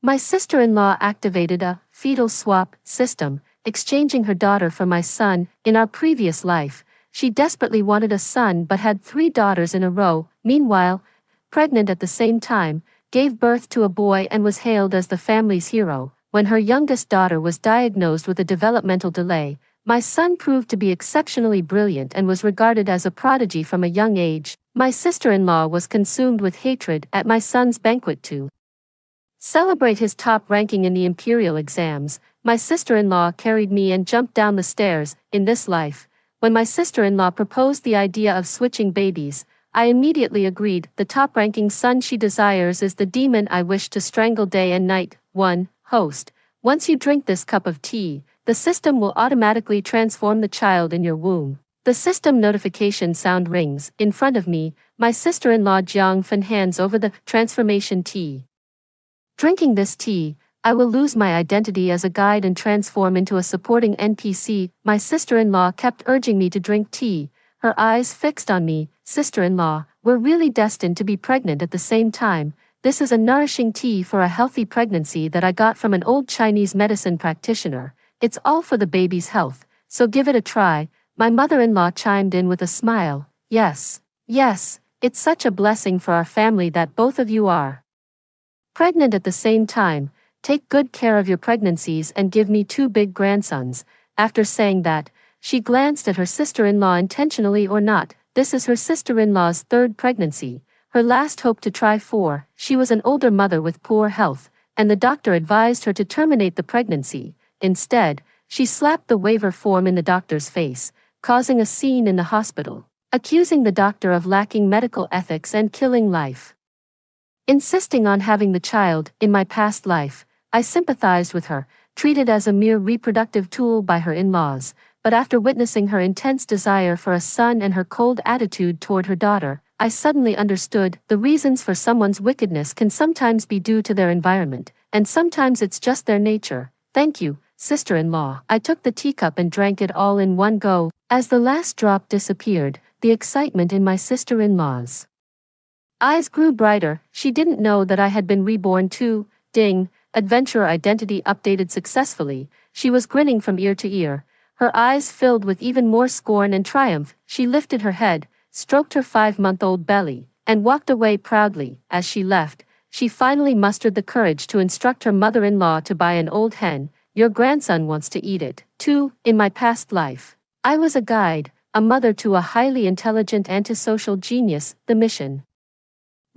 My sister-in-law activated a fetal swap system, exchanging her daughter for my son. In our previous life, she desperately wanted a son but had 3 daughters in a row. Meanwhile, pregnant at the same time, gave birth to a boy and was hailed as the family's hero. When her youngest daughter was diagnosed with a developmental delay, my son proved to be exceptionally brilliant and was regarded as a prodigy from a young age. My sister-in-law was consumed with hatred at my son's banquet to celebrate his top ranking in the imperial exams. My sister-in-law carried me and jumped down the stairs. In this life, when my sister-in-law proposed the idea of switching babies, I immediately agreed. The top-ranking son she desires is the demon I wish to strangle day and night. 1. Host. Once you drink this cup of tea, the system will automatically transform the child in your womb. The system notification sound rings. In front of me, my sister-in-law Jiang Fan hands over the transformation tea. Drinking this tea, I will lose my identity as a guide and transform into a supporting NPC. My sister-in-law kept urging me to drink tea, her eyes fixed on me. Sister-in-law, we're really destined to be pregnant at the same time. This is a nourishing tea for a healthy pregnancy that I got from an old Chinese medicine practitioner. It's all for the baby's health, so give it a try. My mother-in-law chimed in with a smile. Yes, it's such a blessing for our family that both of you are pregnant at the same time. Take good care of your pregnancies and give me 2 big grandsons. After saying that, she glanced at her sister-in-law. Intentionally or not, this is her sister-in-law's 3rd pregnancy, her last hope to try 4. She was an older mother with poor health, and the doctor advised her to terminate the pregnancy. Instead, she slapped the waiver form in the doctor's face, causing a scene in the hospital, accusing the doctor of lacking medical ethics and killing life. Insisting on having the child. In my past life, I sympathized with her, treated as a mere reproductive tool by her in-laws, but after witnessing her intense desire for a son and her cold attitude toward her daughter, I suddenly understood the reasons for someone's wickedness can sometimes be due to their environment, and sometimes it's just their nature. Thank you, sister-in-law. I took the teacup and drank it all in one go. As the last drop disappeared, the excitement in my sister-in-law's eyes grew brighter. She didn't know that I had been reborn too. Ding, adventurer identity updated successfully. She was grinning from ear to ear, her eyes filled with even more scorn and triumph. She lifted her head, stroked her 5-month-old belly, and walked away proudly. As she left, she finally mustered the courage to instruct her mother-in-law to buy an old hen. Your grandson wants to eat it, too. In my past life, I was a guide, a mother to a highly intelligent antisocial genius. The mission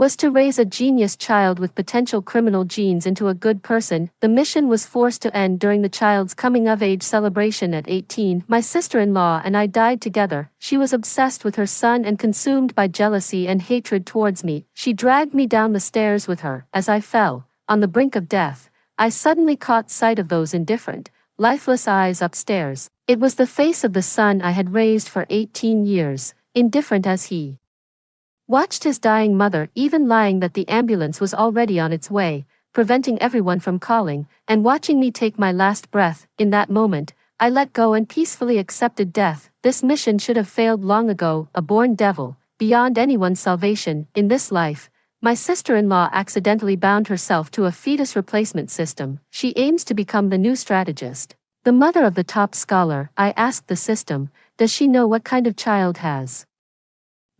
was to raise a genius child with potential criminal genes into a good person. The mission was forced to end during the child's coming-of-age celebration at 18. My sister-in-law and I died together. She was obsessed with her son and consumed by jealousy and hatred towards me. She dragged me down the stairs with her. As I fell, on the brink of death, I suddenly caught sight of those indifferent, lifeless eyes upstairs. It was the face of the son I had raised for 18 years, indifferent as he watched his dying mother, even lying that the ambulance was already on its way, preventing everyone from calling, and watching me take my last breath. In that moment, I let go and peacefully accepted death. This mission should have failed long ago. A born devil, beyond anyone's salvation. In this life, my sister-in-law accidentally bound herself to a fetus replacement system. She aims to become the new strategist, the mother of the top scholar. I asked the system, does she know what kind of child has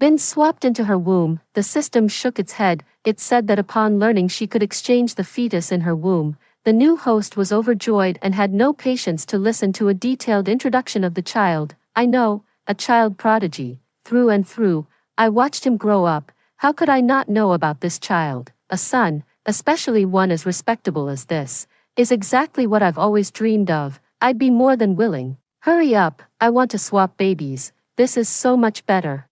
been swapped into her womb? The system shook its head. It said that upon learning she could exchange the fetus in her womb, the new host was overjoyed and had no patience to listen to a detailed introduction of the child. I know, a child prodigy, through and through. I watched him grow up. How could I not know about this child? A son, especially one as respectable as this, is exactly what I've always dreamed of. I'd be more than willing. Hurry up, I want to swap babies. This is so much better.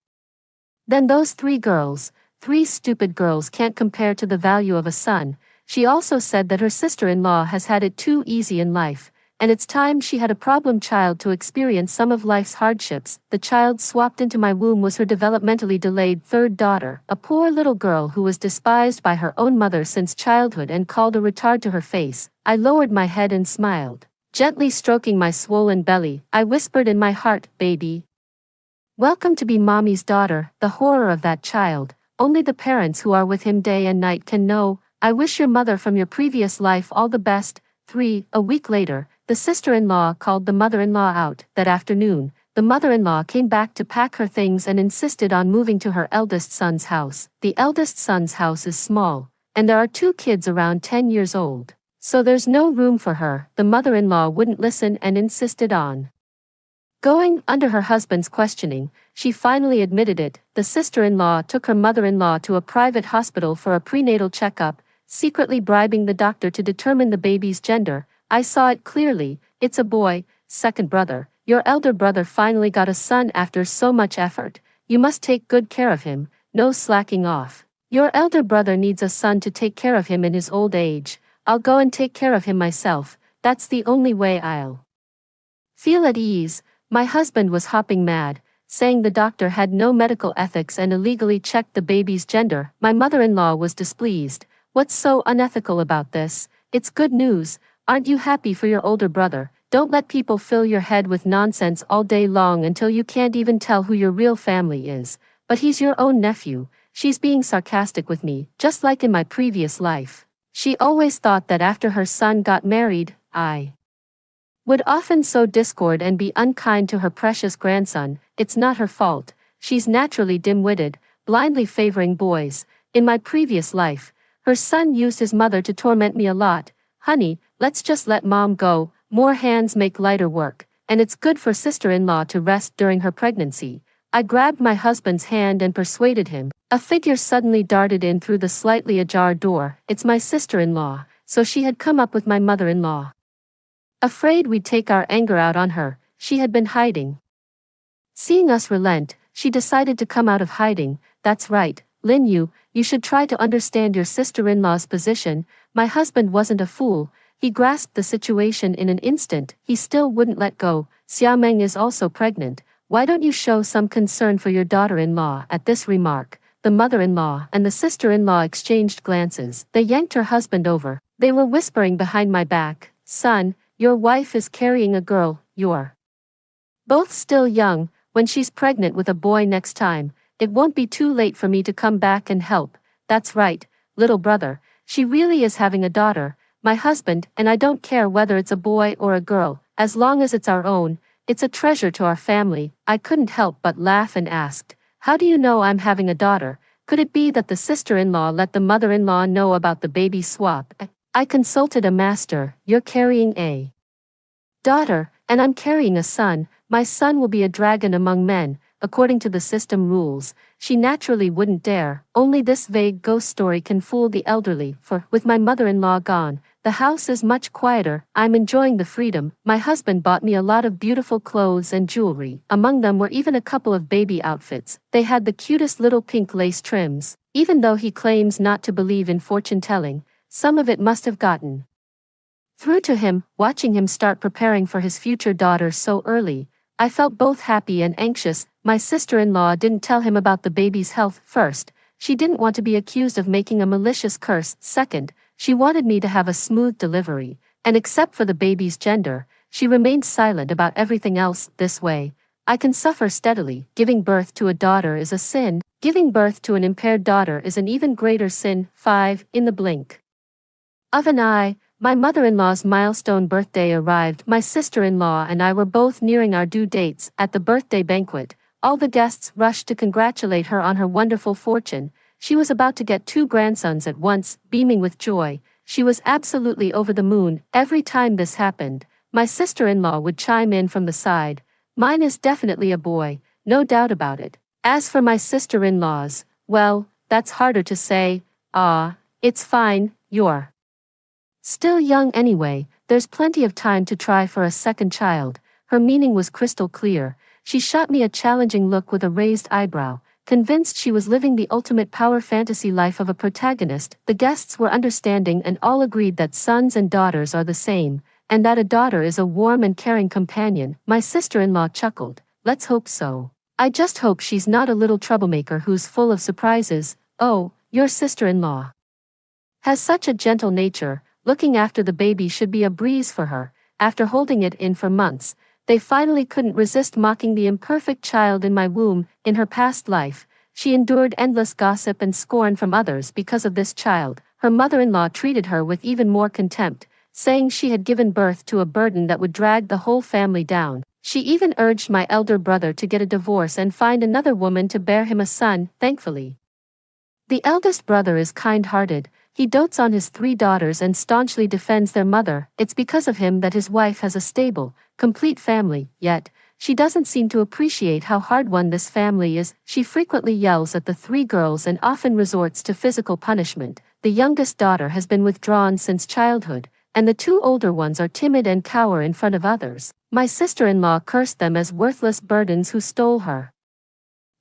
Then those 3 girls, 3 stupid girls can't compare to the value of a son. She also said that her sister-in-law has had it too easy in life, and it's time she had a problem child to experience some of life's hardships. The child swapped into my womb was her developmentally delayed 3rd daughter, a poor little girl who was despised by her own mother since childhood and called a retard to her face. I lowered my head and smiled, gently stroking my swollen belly. I whispered in my heart, baby, welcome to be mommy's daughter. The horror of that child, only the parents who are with him day and night can know. I wish your mother from your previous life all the best. 3. A week later, the sister-in-law called the mother-in-law out. That afternoon, the mother-in-law came back to pack her things and insisted on moving to her eldest son's house. The eldest son's house is small, and there are 2 kids around 10 years old. So there's no room for her. The mother-in-law wouldn't listen and insisted on going. Under her husband's questioning, she finally admitted it. The sister-in-law took her mother-in-law to a private hospital for a prenatal checkup, secretly bribing the doctor to determine the baby's gender. I saw it clearly. It's a boy. Second brother, your elder brother finally got a son after so much effort. You must take good care of him, no slacking off. Your elder brother needs a son to take care of him in his old age. I'll go and take care of him myself. That's the only way I'll feel at ease. My husband was hopping mad, saying the doctor had no medical ethics and illegally checked the baby's gender. My mother-in-law was displeased. What's so unethical about this? It's good news. Aren't you happy for your older brother? Don't let people fill your head with nonsense all day long until you can't even tell who your real family is. But he's your own nephew. She's being sarcastic with me, just like in my previous life. She always thought that after her son got married, I would often sow discord and be unkind to her precious grandson. It's not her fault. She's naturally dim-witted, blindly favoring boys. In my previous life, her son used his mother to torment me a lot. Honey, let's just let mom go. More hands make lighter work, and it's good for sister-in-law to rest during her pregnancy. I grabbed my husband's hand and persuaded him. A figure suddenly darted in through the slightly ajar door. It's my sister-in-law, so she had come up with my mother-in-law. Afraid we'd take our anger out on her, she had been hiding. Seeing us relent, she decided to come out of hiding. That's right, Lin Yu, you should try to understand your sister-in-law's position. My husband wasn't a fool. He grasped the situation in an instant. He still wouldn't let go. Xiaomeng is also pregnant. Why don't you show some concern for your daughter-in-law? At this remark, the mother-in-law and the sister-in-law exchanged glances. They yanked her husband over. They were whispering behind my back. Son, your wife is carrying a girl. You're both still young. When she's pregnant with a boy next time, it won't be too late for me to come back and help. That's right, little brother. She really is having a daughter. My husband and I don't care whether it's a boy or a girl, as long as it's our own. It's a treasure to our family. I couldn't help but laugh and asked, how do you know I'm having a daughter? Could it be that the sister-in-law let the mother-in-law know about the baby swap? I consulted a master. You're carrying a daughter, and I'm carrying a son. My son will be a dragon among men, according to the system rules. She naturally wouldn't dare. Only this vague ghost story can fool the elderly, for, with my mother-in-law gone, the house is much quieter. I'm enjoying the freedom. My husband bought me a lot of beautiful clothes and jewelry. Among them were even a couple of baby outfits. They had the cutest little pink lace trims. Even though he claims not to believe in fortune-telling, some of it must have gotten through to him. Watching him start preparing for his future daughter so early, I felt both happy and anxious. My sister-in-law didn't tell him about the baby's health. First, she didn't want to be accused of making a malicious curse. Second, she wanted me to have a smooth delivery, and except for the baby's gender, she remained silent about everything else. This way, I can suffer steadily. Giving birth to a daughter is a sin. Giving birth to an impaired daughter is an even greater sin. 5. In the blink of an eye, my mother-in-law's milestone birthday arrived. My sister-in-law and I were both nearing our due dates. At the birthday banquet, all the guests rushed to congratulate her on her wonderful fortune. She was about to get 2 grandsons at once. Beaming with joy, she was absolutely over the moon. Every time this happened, my sister-in-law would chime in from the side. Mine is definitely a boy, no doubt about it. As for my sister-in-law's, well, that's harder to say. It's fine, you're still young anyway. There's plenty of time to try for a second child. Her meaning was crystal clear. She shot me a challenging look with a raised eyebrow. Convinced she was living the ultimate power fantasy life of a protagonist, the guests were understanding and all agreed that sons and daughters are the same, and that a daughter is a warm and caring companion. My sister-in-law chuckled. Let's hope so. I just hope she's not a little troublemaker who's full of surprises. Oh, your sister-in-law has such a gentle nature. Looking after the baby should be a breeze for her. After holding it in for months, they finally couldn't resist mocking the imperfect child in my womb. In her past life, she endured endless gossip and scorn from others because of this child. her mother-in-law treated her with even more contempt, saying she had given birth to a burden that would drag the whole family down. She even urged my elder brother to get a divorce and find another woman to bear him a son. Thankfully, the eldest brother is kind-hearted. He dotes on his 3 daughters and staunchly defends their mother. It's because of him that his wife has a stable, complete family, yet she doesn't seem to appreciate how hard-won this family is. She frequently yells at the 3 girls and often resorts to physical punishment. The youngest daughter has been withdrawn since childhood, and the 2 older ones are timid and cower in front of others. My sister-in-law cursed them as worthless burdens who stole her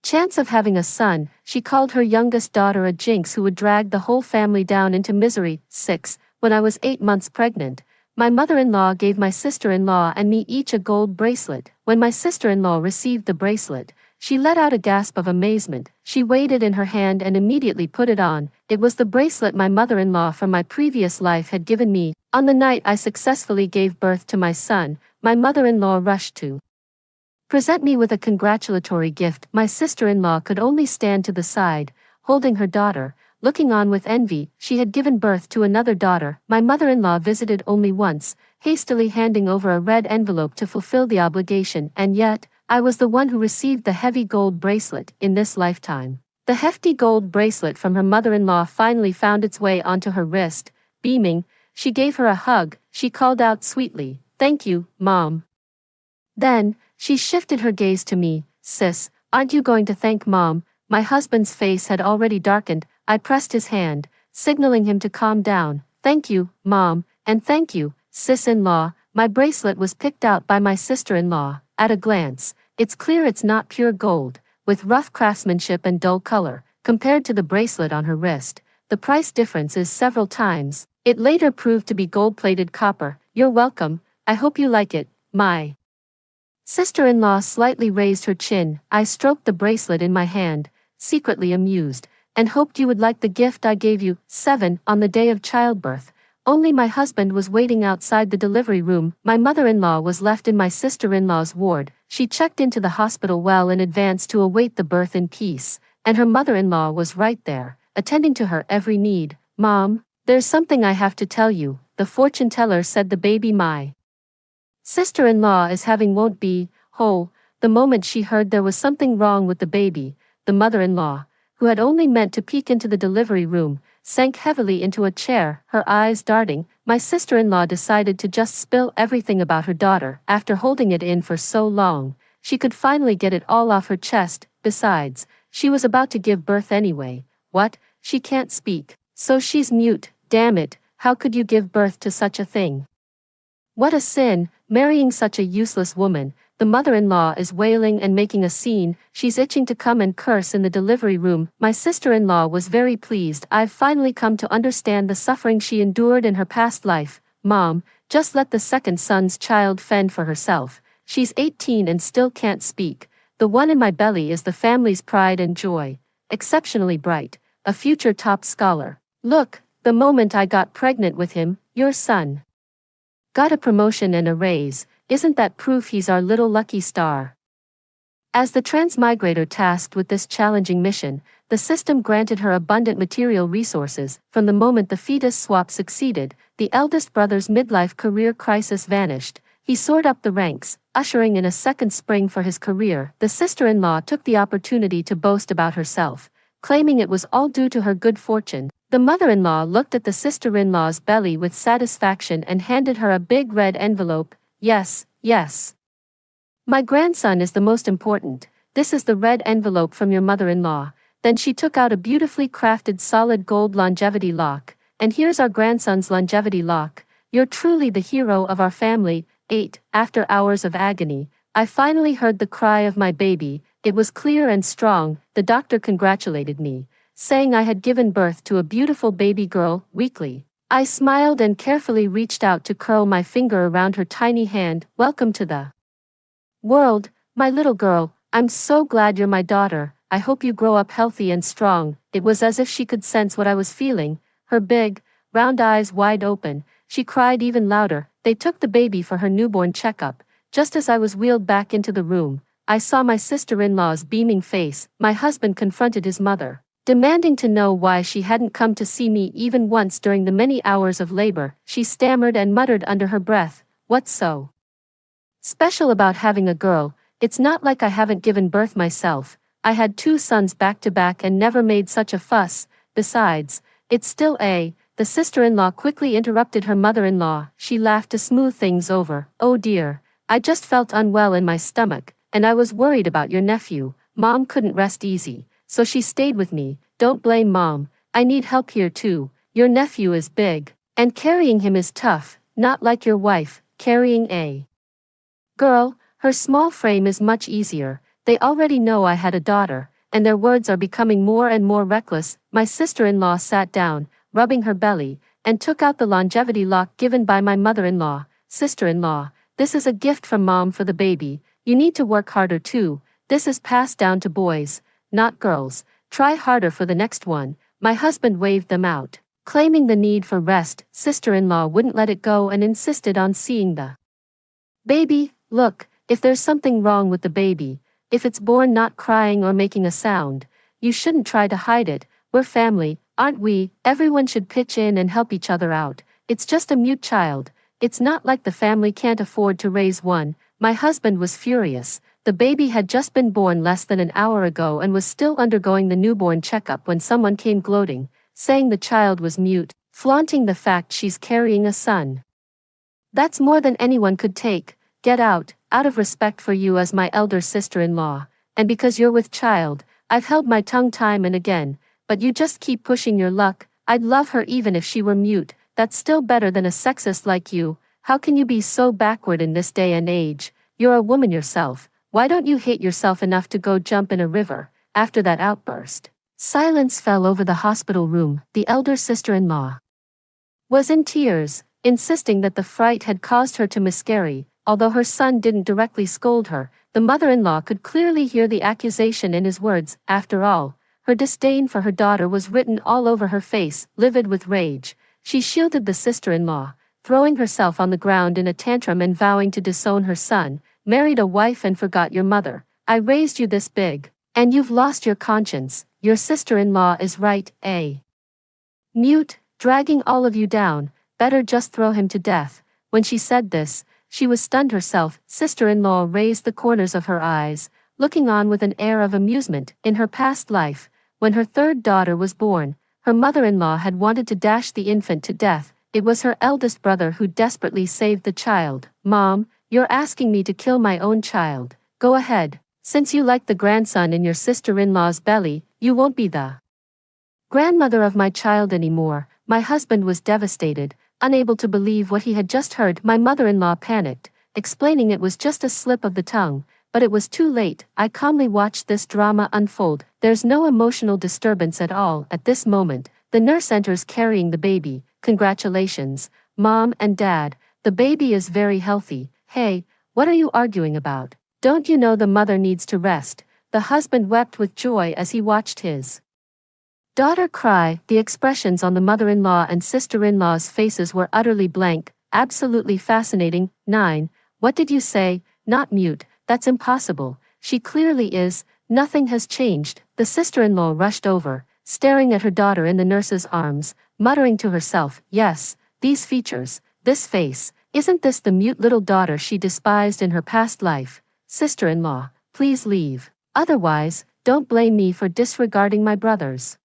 chance of having a son. She called her youngest daughter a jinx who would drag the whole family down into misery. 6. When I was 8 months pregnant, my mother-in-law gave my sister-in-law and me each a gold bracelet. When my sister-in-law received the bracelet, she let out a gasp of amazement. She weighed it in her hand and immediately put it on. It was the bracelet my mother-in-law from my previous life had given me. On the night I successfully gave birth to my son, my mother-in-law rushed to present me with a congratulatory gift. My sister-in-law could only stand to the side, holding her daughter, looking on with envy. She had given birth to another daughter. My mother-in-law visited only once, hastily handing over a red envelope to fulfill the obligation, and yet, I was the one who received the heavy gold bracelet in this lifetime. The hefty gold bracelet from her mother-in-law finally found its way onto her wrist. Beaming, she gave her a hug. She called out sweetly, "Thank you, Mom." Then, she shifted her gaze to me. "Sis, aren't you going to thank Mom?" My husband's face had already darkened. I pressed his hand, signaling him to calm down. "Thank you, Mom, and thank you, sis-in-law." My bracelet was picked out by my sister-in-law. At a glance, it's clear it's not pure gold, with rough craftsmanship and dull color. Compared to the bracelet on her wrist, the price difference is several times. It later proved to be gold-plated copper. "You're welcome. I hope you like it." My sister-in-law slightly raised her chin. I stroked the bracelet in my hand, secretly amused, and hoped you would like the gift I gave you. 7. On the day of childbirth, only my husband was waiting outside the delivery room. My mother-in-law was left in my sister-in-law's ward. She checked into the hospital well in advance to await the birth in peace, and her mother-in-law was right there, attending to her every need. "Mom, there's something I have to tell you," the fortune teller said. "The baby my sister-in-law is having won't be whole." The moment she heard there was something wrong with the baby, the mother-in-law, who had only meant to peek into the delivery room, sank heavily into a chair, her eyes darting. My sister-in-law decided to just spill everything about her daughter. After holding it in for so long, she could finally get it all off her chest. Besides, she was about to give birth anyway. What? She can't speak, so she's mute. Damn it, how could you give birth to such a thing? What a sin, marrying such a useless woman. The mother-in-law is wailing and making a scene. She's itching to come and curse in the delivery room. My sister-in-law was very pleased. "I've finally come to understand the suffering she endured in her past life. Mom, just let the second son's child fend for herself. She's 18 and still can't speak. The one in my belly is the family's pride and joy. Exceptionally bright, a future top scholar. Look, the moment I got pregnant with him, your son got a promotion and a raise. Isn't that proof he's our little lucky star?" As the transmigrator tasked with this challenging mission, the system granted her abundant material resources. From the moment the fetus swap succeeded, the eldest brother's midlife career crisis vanished. He soared up the ranks, ushering in a second spring for his career. The sister-in-law took the opportunity to boast about herself, claiming it was all due to her good fortune. The mother-in-law looked at the sister-in-law's belly with satisfaction and handed her a big red envelope. "Yes, yes. My grandson is the most important. This is the red envelope from your mother-in-law." Then she took out a beautifully crafted solid gold longevity lock. "And here's our grandson's longevity lock. You're truly the hero of our family." 8. After hours of agony, I finally heard the cry of my baby. It was clear and strong. The doctor congratulated me, saying I had given birth to a beautiful baby girl. Weakly, I smiled and carefully reached out to curl my finger around her tiny hand. "Welcome to the world, my little girl. I'm so glad you're my daughter. I hope you grow up healthy and strong." It was as if she could sense what I was feeling, her big, round eyes wide open. She cried even louder. They took the baby for her newborn checkup. Just as I was wheeled back into the room, I saw my sister-in-law's beaming face. My husband confronted his mother. Demanding to know why she hadn't come to see me even once during the many hours of labor, she stammered and muttered under her breath, "What's so special about having a girl? It's not like I haven't given birth myself. I had 2 sons back to back and never made such a fuss. Besides, it's still a..." The sister-in-law quickly interrupted her mother-in-law. She laughed to smooth things over. "Oh dear, I just felt unwell in my stomach, and I was worried about your nephew. Mom couldn't rest easy, so she stayed with me. Don't blame Mom, I need help here too. Your nephew is big, and carrying him is tough, not like your wife, carrying a girl. Her small frame is much easier." They already know I had a daughter, and their words are becoming more and more reckless. My sister-in-law sat down, rubbing her belly, and took out the longevity lock given by my mother-in-law. "Sister-in-law, this is a gift from Mom for the baby. You need to work harder too. This is passed down to boys, not girls. Try harder for the next one." My husband waved them out, claiming the need for rest. Sister-in-law wouldn't let it go and insisted on seeing the baby. "Look, if there's something wrong with the baby, if it's born not crying or making a sound, you shouldn't try to hide it. We're family, aren't we? Everyone should pitch in and help each other out. It's just a mute child. It's not like the family can't afford to raise one." My husband was furious. The baby had just been born less than an hour ago and was still undergoing the newborn checkup when someone came gloating, saying the child was mute, flaunting the fact she's carrying a son. "That's more than anyone could take. Get out of respect for you as my elder sister-in-law, and because you're with child, I've held my tongue time and again, but you just keep pushing your luck. I'd love her even if she were mute. That's still better than a sexist like you. How can you be so backward in this day and age? You're a woman yourself. Why don't you hate yourself enough to go jump in a river?" After that outburst, silence fell over the hospital room. The elder sister-in-law was in tears, insisting that the fright had caused her to miscarry. Although her son didn't directly scold her, the mother-in-law could clearly hear the accusation in his words. After all, her disdain for her daughter was written all over her face. Livid with rage, she shielded the sister-in-law, throwing herself on the ground in a tantrum and vowing to disown her son. "Married a wife and forgot your mother. I raised you this big, and you've lost your conscience. Your sister-in-law is right, eh? Mute, dragging all of you down. Better just throw him to death." When she said this, she was stunned herself. Sister-in-law raised the corners of her eyes, looking on with an air of amusement. In her past life, when her 3rd daughter was born, her mother-in-law had wanted to dash the infant to death. It was her eldest brother who desperately saved the child. "Mom, you're asking me to kill my own child. Go ahead. Since you like the grandson in your sister-in-law's belly, you won't be the grandmother of my child anymore." My husband was devastated, unable to believe what he had just heard. My mother-in-law panicked, explaining it was just a slip of the tongue, but it was too late. I calmly watched this drama unfold. There's no emotional disturbance at all at this moment. The nurse enters carrying the baby. "Congratulations, Mom and Dad. The baby is very healthy." "Hey, what are you arguing about? Don't you know the mother needs to rest?" The husband wept with joy as he watched his daughter cry. The expressions on the mother-in-law and sister-in-law's faces were utterly blank. "Absolutely fascinating." 9. "What did you say? Not mute? That's impossible. She clearly is. Nothing has changed." The sister-in-law rushed over, staring at her daughter in the nurse's arms, muttering to herself, "Yes, these features, this face. Isn't this the mute little daughter she despised in her past life?" "Sister-in-law, please leave. Otherwise, don't blame me for disregarding my brother's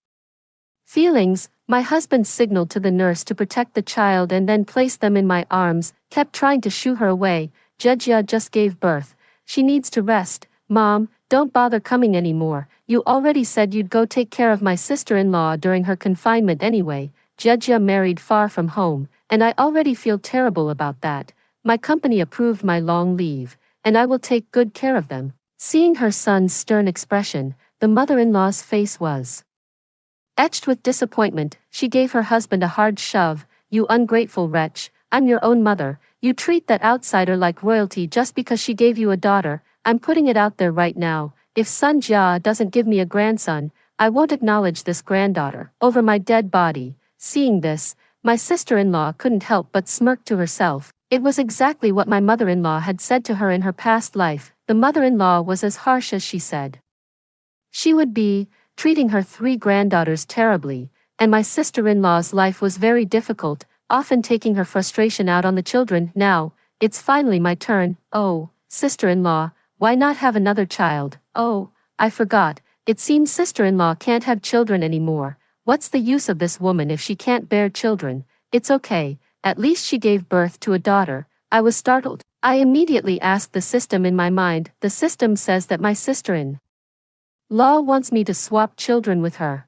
feelings." My husband signaled to the nurse to protect the child and then placed them in my arms, kept trying to shoo her away. "Jejia just gave birth. She needs to rest. Mom, don't bother coming anymore. You already said you'd go take care of my sister-in-law during her confinement anyway." Jejia married far from home, and I already feel terrible about that. My company approved my long leave, and I will take good care of them. Seeing her son's stern expression, the mother-in-law's face was etched with disappointment. She gave her husband a hard shove. "You ungrateful wretch, I'm your own mother. You treat that outsider like royalty just because she gave you a daughter. I'm putting it out there right now. If Sun Jia doesn't give me a grandson, I won't acknowledge this granddaughter over my dead body." Seeing this, my sister-in-law couldn't help but smirk to herself. It was exactly what my mother-in-law had said to her in her past life. The mother-in-law was as harsh as she said she would be. treating her 3 granddaughters terribly, and my sister-in-law's life was very difficult, often taking her frustration out on the children. Now, it's finally my turn. Oh, sister-in-law, why not have another child? Oh, I forgot, it seems sister-in-law can't have children anymore. What's the use of this woman if she can't bear children? It's okay, at least she gave birth to a daughter. I was startled. I immediately asked the system in my mind. The system says that my sister-in-law wants me to swap children with her.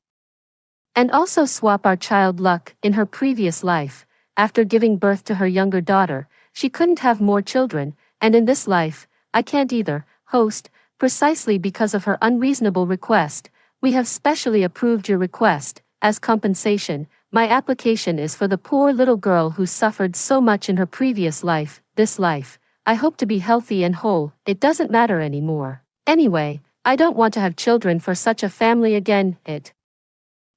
And also swap our child Luck. In her previous life, after giving birth to her younger daughter, she couldn't have more children, and in this life, I can't either. Host, precisely because of her unreasonable request, we have specially approved your request. As compensation, my application is for the poor little girl who suffered so much in her previous life. This life, I hope to be healthy and whole. It doesn't matter anymore. Anyway, I don't want to have children for such a family again. It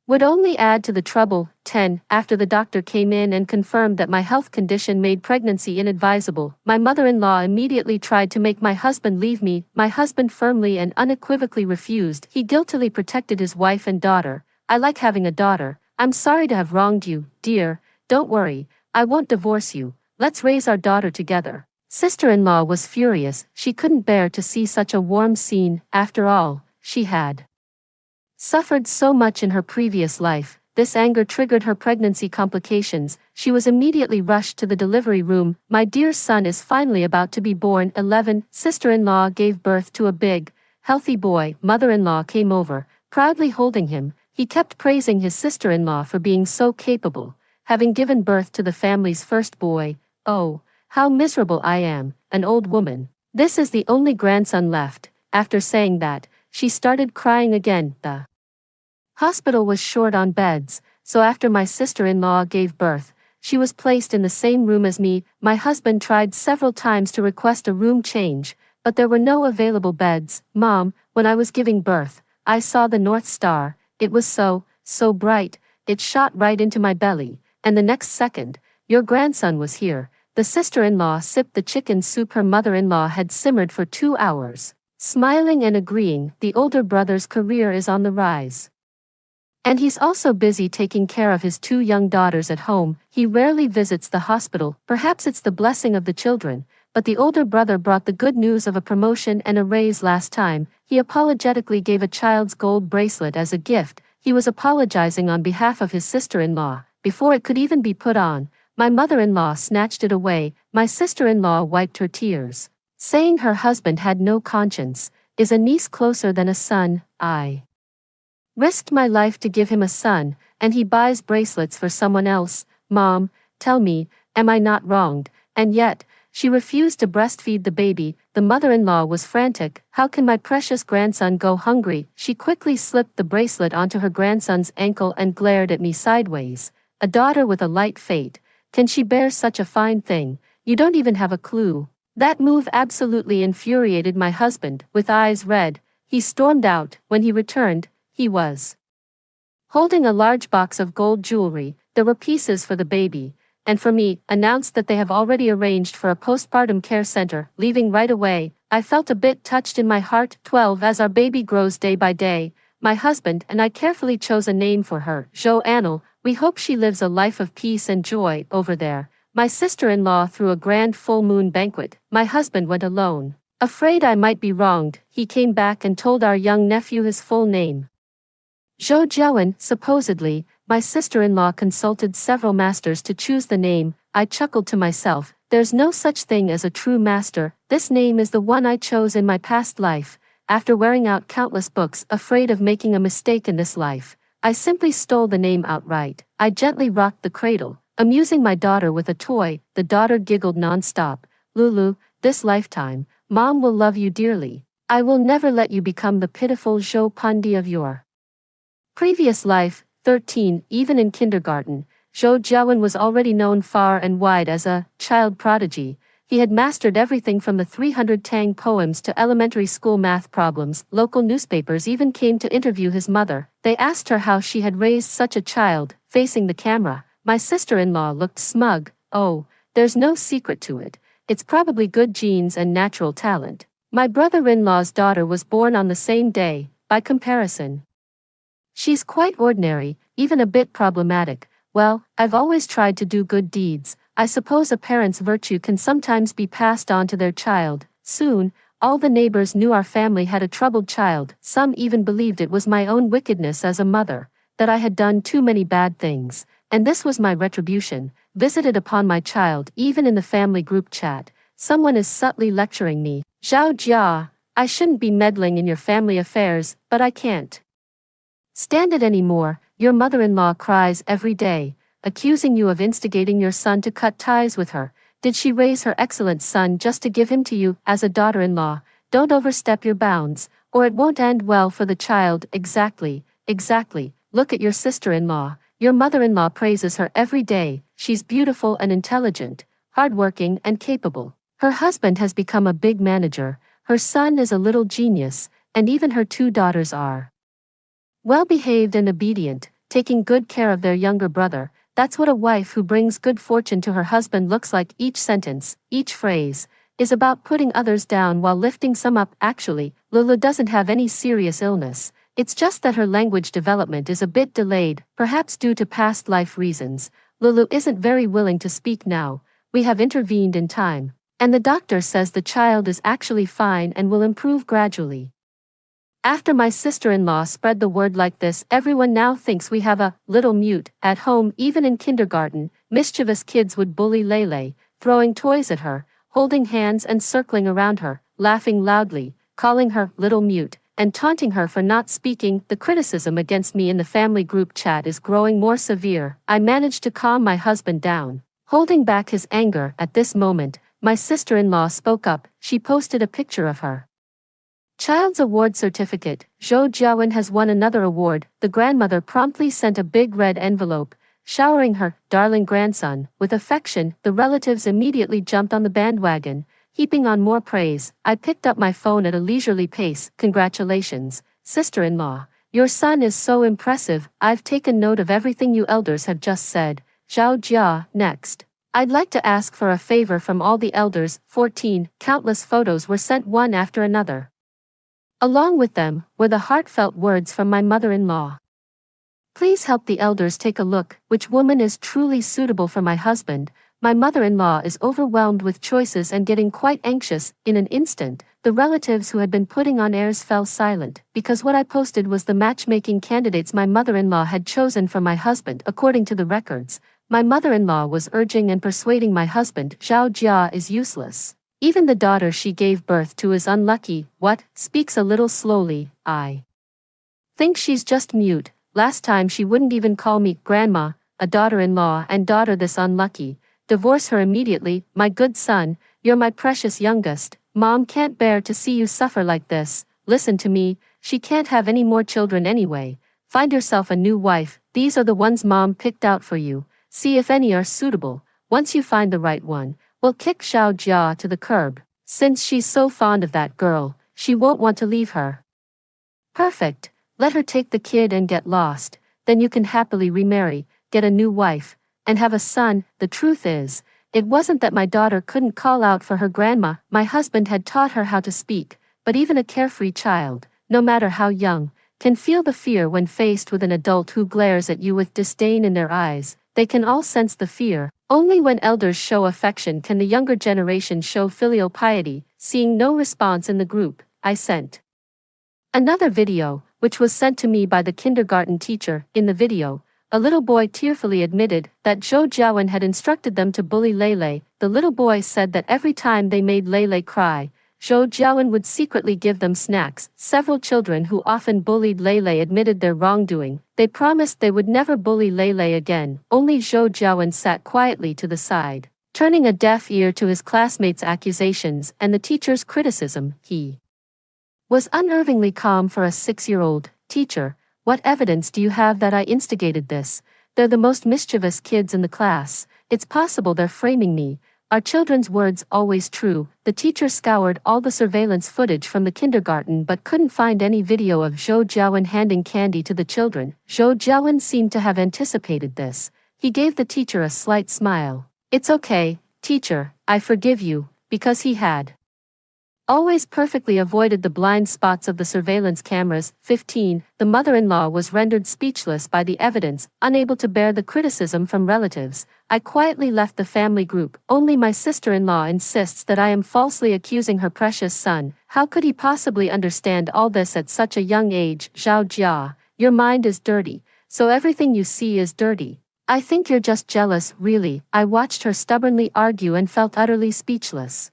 would only add to the trouble. 10. After the doctor came in and confirmed that my health condition made pregnancy inadvisable, my mother-in-law immediately tried to make my husband leave me. My husband firmly and unequivocally refused. He guiltily protected his wife and daughter. I like having a daughter. I'm sorry to have wronged you, dear. Don't worry, I won't divorce you. Let's raise our daughter together. Sister-in-law was furious. She couldn't bear to see such a warm scene. After all, she had suffered so much in her previous life. This anger triggered her pregnancy complications. She was immediately rushed to the delivery room. My dear son is finally about to be born. 11. Sister-in-law gave birth to a big, healthy boy. Mother-in-law came over, proudly holding him. He kept praising his sister-in-law for being so capable, having given birth to the family's first boy. Oh, how miserable I am, an old woman. This is the only grandson left. After saying that, she started crying again. The hospital was short on beds, so after my sister-in-law gave birth, she was placed in the same room as me. My husband tried several times to request a room change, but there were no available beds. Mom, when I was giving birth, I saw the North Star. It was so bright, it shot right into my belly, and the next second, your grandson was here. The sister-in-law sipped the chicken soup her mother-in-law had simmered for 2 hours, smiling and agreeing. The older brother's career is on the rise, and he's also busy taking care of his 2 young daughters at home. He rarely visits the hospital. Perhaps it's the blessing of the children, but the older brother brought the good news of a promotion and a raise last time. He apologetically gave a child's gold bracelet as a gift. He was apologizing on behalf of his sister-in-law. Before it could even be put on, my mother-in-law snatched it away. My sister-in-law wiped her tears, saying her husband had no conscience. Is a niece closer than a son? I risked my life to give him a son, and he buys bracelets for someone else. Mom, tell me, am I not wronged? And yet, she refused to breastfeed the baby. The mother-in-law was frantic. How can my precious grandson go hungry? She quickly slipped the bracelet onto her grandson's ankle and glared at me sideways. A daughter with a light fate. Can she bear such a fine thing? You don't even have a clue. That move absolutely infuriated my husband. With eyes red, he stormed out. When he returned, he was holding a large box of gold jewelry. There were pieces for the baby, and for me, announced that they have already arranged for a postpartum care center. Leaving right away, I felt a bit touched in my heart. 12. As our baby grows day by day, my husband and I carefully chose a name for her, Joannel. We hope she lives a life of peace and joy. Over there, my sister-in-law threw a grand full moon banquet. My husband went alone. Afraid I might be wronged, he came back and told our young nephew his full name, Zhou Jiawen. Supposedly, my sister-in-law consulted several masters to choose the name. I chuckled to myself. There's no such thing as a true master. This name is the one I chose in my past life. After wearing out countless books, afraid of making a mistake in this life, I simply stole the name outright. I gently rocked the cradle, amusing my daughter with a toy. The daughter giggled non-stop. Lulu, this lifetime, Mom will love you dearly. I will never let you become the pitiful Zhou Pandi of your previous life. 13. Even in kindergarten, Zhou Jiawen was already known far and wide as a child prodigy. He had mastered everything from the 300 Tang poems to elementary school math problems. Local newspapers even came to interview his mother. They asked her how she had raised such a child. Facing the camera, my sister-in-law looked smug. Oh, there's no secret to it. It's probably good genes and natural talent. My brother-in-law's daughter was born on the same day. By comparison, She's quite ordinary, even a bit problematic. Well, I've always tried to do good deeds. I suppose a parent's virtue can sometimes be passed on to their child. Soon, all the neighbors knew our family had a troubled child. Some even believed it was my own wickedness as a mother, that I had done too many bad things. And this was my retribution, visited upon my child. Even in the family group chat, someone is subtly lecturing me. Zhao Jia, I shouldn't be meddling in your family affairs, but I can't stand it anymore. Your mother-in-law cries every day, accusing you of instigating your son to cut ties with her. Did she raise her excellent son just to give him to you as a daughter-in-law? Don't overstep your bounds, or it won't end well for the child. Exactly. Look at your sister-in-law. Your mother-in-law praises her every day. She's beautiful and intelligent, hardworking and capable. Her husband has become a big manager. Her son is a little genius, and even her two daughters are well-behaved and obedient, taking good care of their younger brother. That's what a wife who brings good fortune to her husband looks like. Each sentence, each phrase, is about putting others down while lifting some up. Actually, Lulu doesn't have any serious illness. It's just that her language development is a bit delayed, perhaps due to past life reasons. Lulu isn't very willing to speak now. We have intervened in time, and the doctor says the child is actually fine and will improve gradually. After my sister-in-law spread the word like this, everyone now thinks we have a little mute at home. Even in kindergarten, mischievous kids would bully Lele, throwing toys at her, holding hands and circling around her, laughing loudly, calling her little mute, and taunting her for not speaking. The criticism against me in the family group chat is growing more severe. I managed to calm my husband down, holding back his anger. At this moment, my sister-in-law spoke up. She posted a picture of her child's award certificate. Zhou Jiawen has won another award. The grandmother promptly sent a big red envelope, showering her darling grandson with affection. The relatives immediately jumped on the bandwagon, heaping on more praise. I picked up my phone at a leisurely pace. Congratulations, sister-in-law. Your son is so impressive. I've taken note of everything you elders have just said. Zhao Jia. Next, I'd like to ask for a favor from all the elders. 14. Countless photos were sent one after another. Along with them were the heartfelt words from my mother-in-law. Please help the elders take a look. Which woman is truly suitable for my husband? My mother-in-law is overwhelmed with choices and getting quite anxious. In an instant, the relatives who had been putting on airs fell silent, because what I posted was the matchmaking candidates my mother-in-law had chosen for my husband. According to the records, my mother-in-law was urging and persuading my husband. Zhao Jia is useless. Even the daughter she gave birth to is unlucky. What? Speaks a little slowly. I think she's just mute. Last time she wouldn't even call me grandma. A daughter-in-law and daughter this unlucky. Divorce her immediately. My good son, you're my precious youngest. Mom can't bear to see you suffer like this. Listen to me, she can't have any more children anyway. Find yourself a new wife. These are the ones Mom picked out for you. See if any are suitable. Once you find the right one, we'll kick Zhao Jia to the curb. Since she's so fond of that girl, she won't want to leave her. Perfect. Let her take the kid and get lost. Then you can happily remarry, get a new wife, and have a son. The truth is, it wasn't that my daughter couldn't call out for her grandma. My husband had taught her how to speak, but even a carefree child, no matter how young, can feel the fear when faced with an adult who glares at you with disdain in their eyes. They can all sense the fear. Only when elders show affection can the younger generation show filial piety. Seeing no response in the group, I sent another video, which was sent to me by the kindergarten teacher. In the video, a little boy tearfully admitted that Zhou Jiawen had instructed them to bully Lele. The little boy said that every time they made Lele cry, Zhou Jiawen would secretly give them snacks. Several children who often bullied Lele admitted their wrongdoing. They promised they would never bully Lele again. Only Zhou Jiawen sat quietly to the side, turning a deaf ear to his classmates' accusations and the teacher's criticism. He was unnervingly calm for a 6-year-old. Teacher, what evidence do you have that I instigated this? They're the most mischievous kids in the class. It's possible they're framing me. Are children's words always true? The teacher scoured all the surveillance footage from the kindergarten but couldn't find any video of Zhou Jiawen handing candy to the children. Zhou Jiawen seemed to have anticipated this. He gave the teacher a slight smile. It's okay, teacher, I forgive you, because he had always perfectly avoided the blind spots of the surveillance cameras. 15. The mother-in-law was rendered speechless by the evidence, unable to bear the criticism from relatives. I quietly left the family group. Only my sister-in-law insists that I am falsely accusing her precious son. How could he possibly understand all this at such a young age? Zhao Jia, your mind is dirty, so everything you see is dirty. I think you're just jealous, really. I watched her stubbornly argue and felt utterly speechless.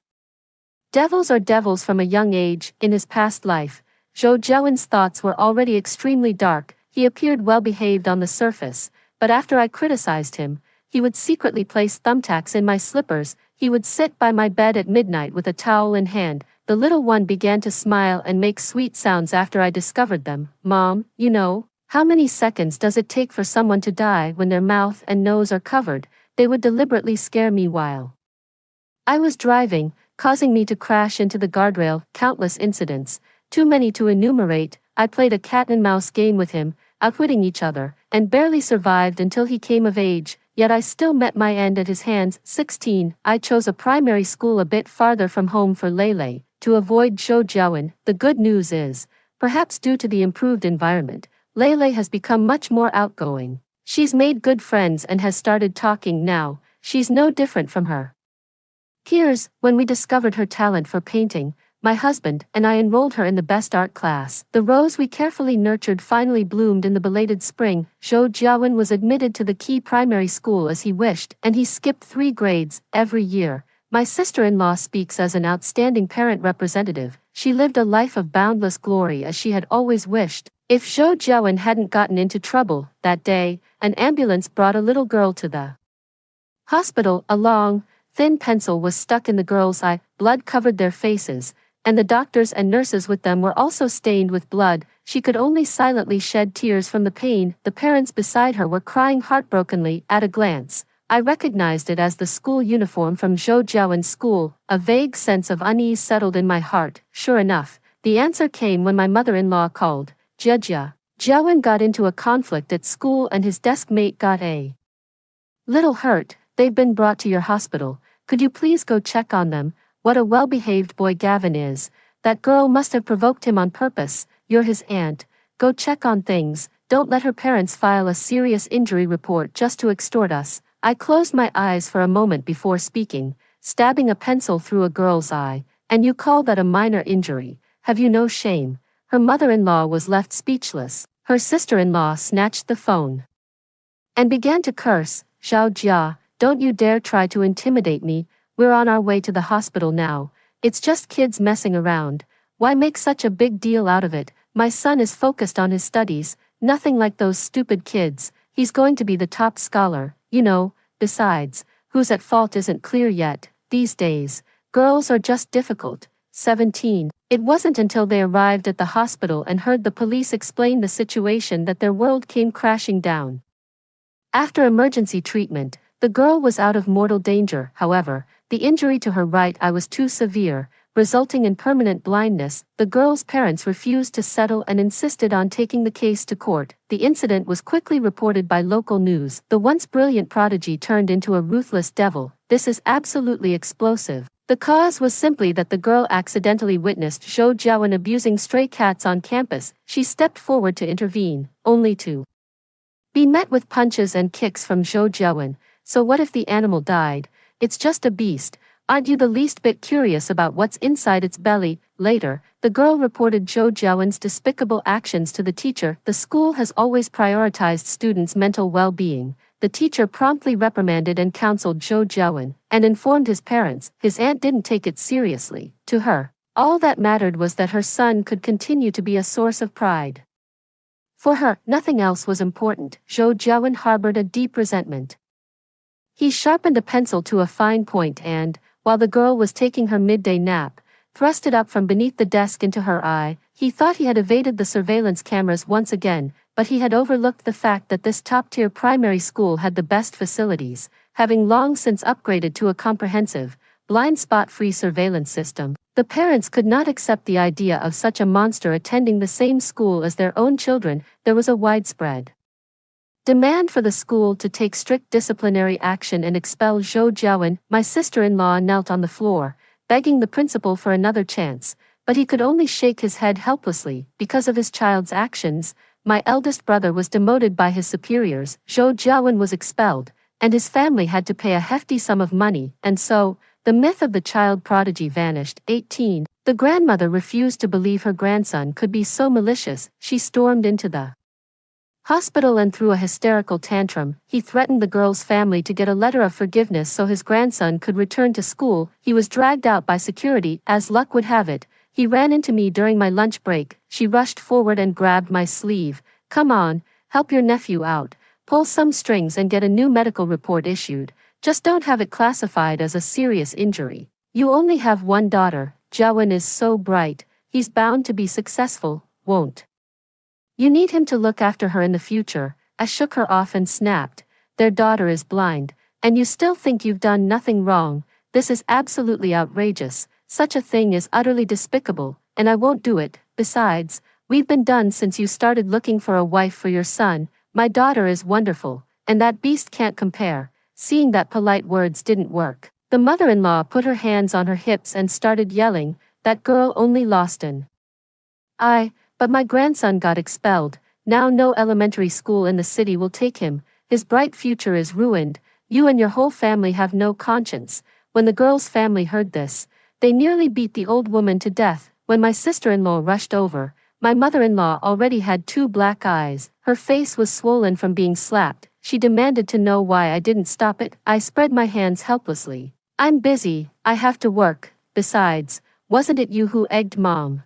Devils are devils from a young age. In his past life, Zhou Jiawen's thoughts were already extremely dark. He appeared well-behaved on the surface, but after I criticized him, he would secretly place thumbtacks in my slippers. He would sit by my bed at midnight with a towel in hand. The little one began to smile and make sweet sounds after I discovered them. Mom, you know, how many seconds does it take for someone to die when their mouth and nose are covered? They would deliberately scare me while I was driving, causing me to crash into the guardrail. Countless incidents, too many to enumerate. I played a cat-and-mouse game with him, outwitting each other, and barely survived until he came of age, yet I still met my end at his hands. 16. I chose a primary school a bit farther from home for Lele, to avoid Zhou Jiawen. The good news is, perhaps due to the improved environment, Lele has become much more outgoing. She's made good friends and has started talking now. She's no different from her peers. When we discovered her talent for painting, my husband and I enrolled her in the best art class. The rose we carefully nurtured finally bloomed in the belated spring. Zhou Jiawen was admitted to the key primary school as he wished, and he skipped 3 grades every year. My sister-in-law speaks as an outstanding parent representative. She lived a life of boundless glory as she had always wished. If Zhou Jiawen hadn't gotten into trouble that day, an ambulance brought a little girl to the hospital. A long, thin pencil was stuck in the girl's eye. Blood covered their faces, and the doctors and nurses with them were also stained with blood. She could only silently shed tears from the pain. The parents beside her were crying heartbrokenly. At a glance, I recognized it as the school uniform from Zhou Jiawen's school. A vague sense of unease settled in my heart. Sure enough, the answer came when my mother-in-law called. Jia. Jiawen got into a conflict at school and his desk mate got a little hurt. They've been brought to your hospital. Could you please go check on them? What a well-behaved boy Gavin is. That girl must have provoked him on purpose. You're his aunt. Go check on things. Don't let her parents file a serious injury report just to extort us. I closed my eyes for a moment before speaking, stabbing a pencil through a girl's eye. And you call that a minor injury? Have you no shame? Her mother-in-law was left speechless. Her sister-in-law snatched the phone and began to curse. Zhao Jia, don't you dare try to intimidate me. We're on our way to the hospital now. It's just kids messing around. Why make such a big deal out of it? My son is focused on his studies, nothing like those stupid kids. He's going to be the top scholar, you know. Besides, who's at fault isn't clear yet. These days, girls are just difficult. 17. It wasn't until they arrived at the hospital and heard the police explain the situation that their world came crashing down. After emergency treatment, the girl was out of mortal danger. However, the injury to her right eye was too severe, resulting in permanent blindness. The girl's parents refused to settle and insisted on taking the case to court. The incident was quickly reported by local news. The once brilliant prodigy turned into a ruthless devil. This is absolutely explosive. The cause was simply that the girl accidentally witnessed Zhou Jiawen abusing stray cats on campus. She stepped forward to intervene, only to be met with punches and kicks from Zhou Jiawen. So what if the animal died? It's just a beast. Aren't you the least bit curious about what's inside its belly? Later, the girl reported Zhou Jiawen's despicable actions to the teacher. The school has always prioritized students' mental well-being. The teacher promptly reprimanded and counseled Zhou Jiawen, and informed his parents. His aunt didn't take it seriously. To her, all that mattered was that her son could continue to be a source of pride. For her, nothing else was important. Zhou Jiawen harbored a deep resentment. He sharpened a pencil to a fine point and, while the girl was taking her midday nap, thrust it up from beneath the desk into her eye. He thought he had evaded the surveillance cameras once again, but he had overlooked the fact that this top-tier primary school had the best facilities, having long since upgraded to a comprehensive, blind spot-free surveillance system. The parents could not accept the idea of such a monster attending the same school as their own children. There was a widespread demand for the school to take strict disciplinary action and expel Zhou Jiawen. My sister-in-law knelt on the floor, begging the principal for another chance, but he could only shake his head helplessly. Because of his child's actions, my eldest brother was demoted by his superiors, Zhou Jiawen was expelled, and his family had to pay a hefty sum of money, and so, the myth of the child prodigy vanished. 18. The grandmother refused to believe her grandson could be so malicious. She stormed into the hospital and threw a hysterical tantrum. He threatened the girl's family to get a letter of forgiveness so his grandson could return to school. He was dragged out by security. As luck would have it, he ran into me during my lunch break. She rushed forward and grabbed my sleeve. "Come on, help your nephew out. Pull some strings and get a new medical report issued. Just don't have it classified as a serious injury. You only have one daughter. Jiawen is so bright, he's bound to be successful, won't you need him to look after her in the future?" I shook her off and snapped, "Their daughter is blind, and you still think you've done nothing wrong? This is absolutely outrageous. Such a thing is utterly despicable, and I won't do it. Besides, we've been done since you started looking for a wife for your son. My daughter is wonderful, and that beast can't compare." Seeing that polite words didn't work, the mother-in-law put her hands on her hips and started yelling, "That girl only lost an eye, but my grandson got expelled. Now no elementary school in the city will take him. His bright future is ruined. You and your whole family have no conscience." When the girl's family heard this, they nearly beat the old woman to death. When my sister-in-law rushed over, my mother-in-law already had 2 black eyes. Her face was swollen from being slapped. She demanded to know why I didn't stop it. I spread my hands helplessly. "I'm busy, I have to work. Besides, wasn't it you who egged Mom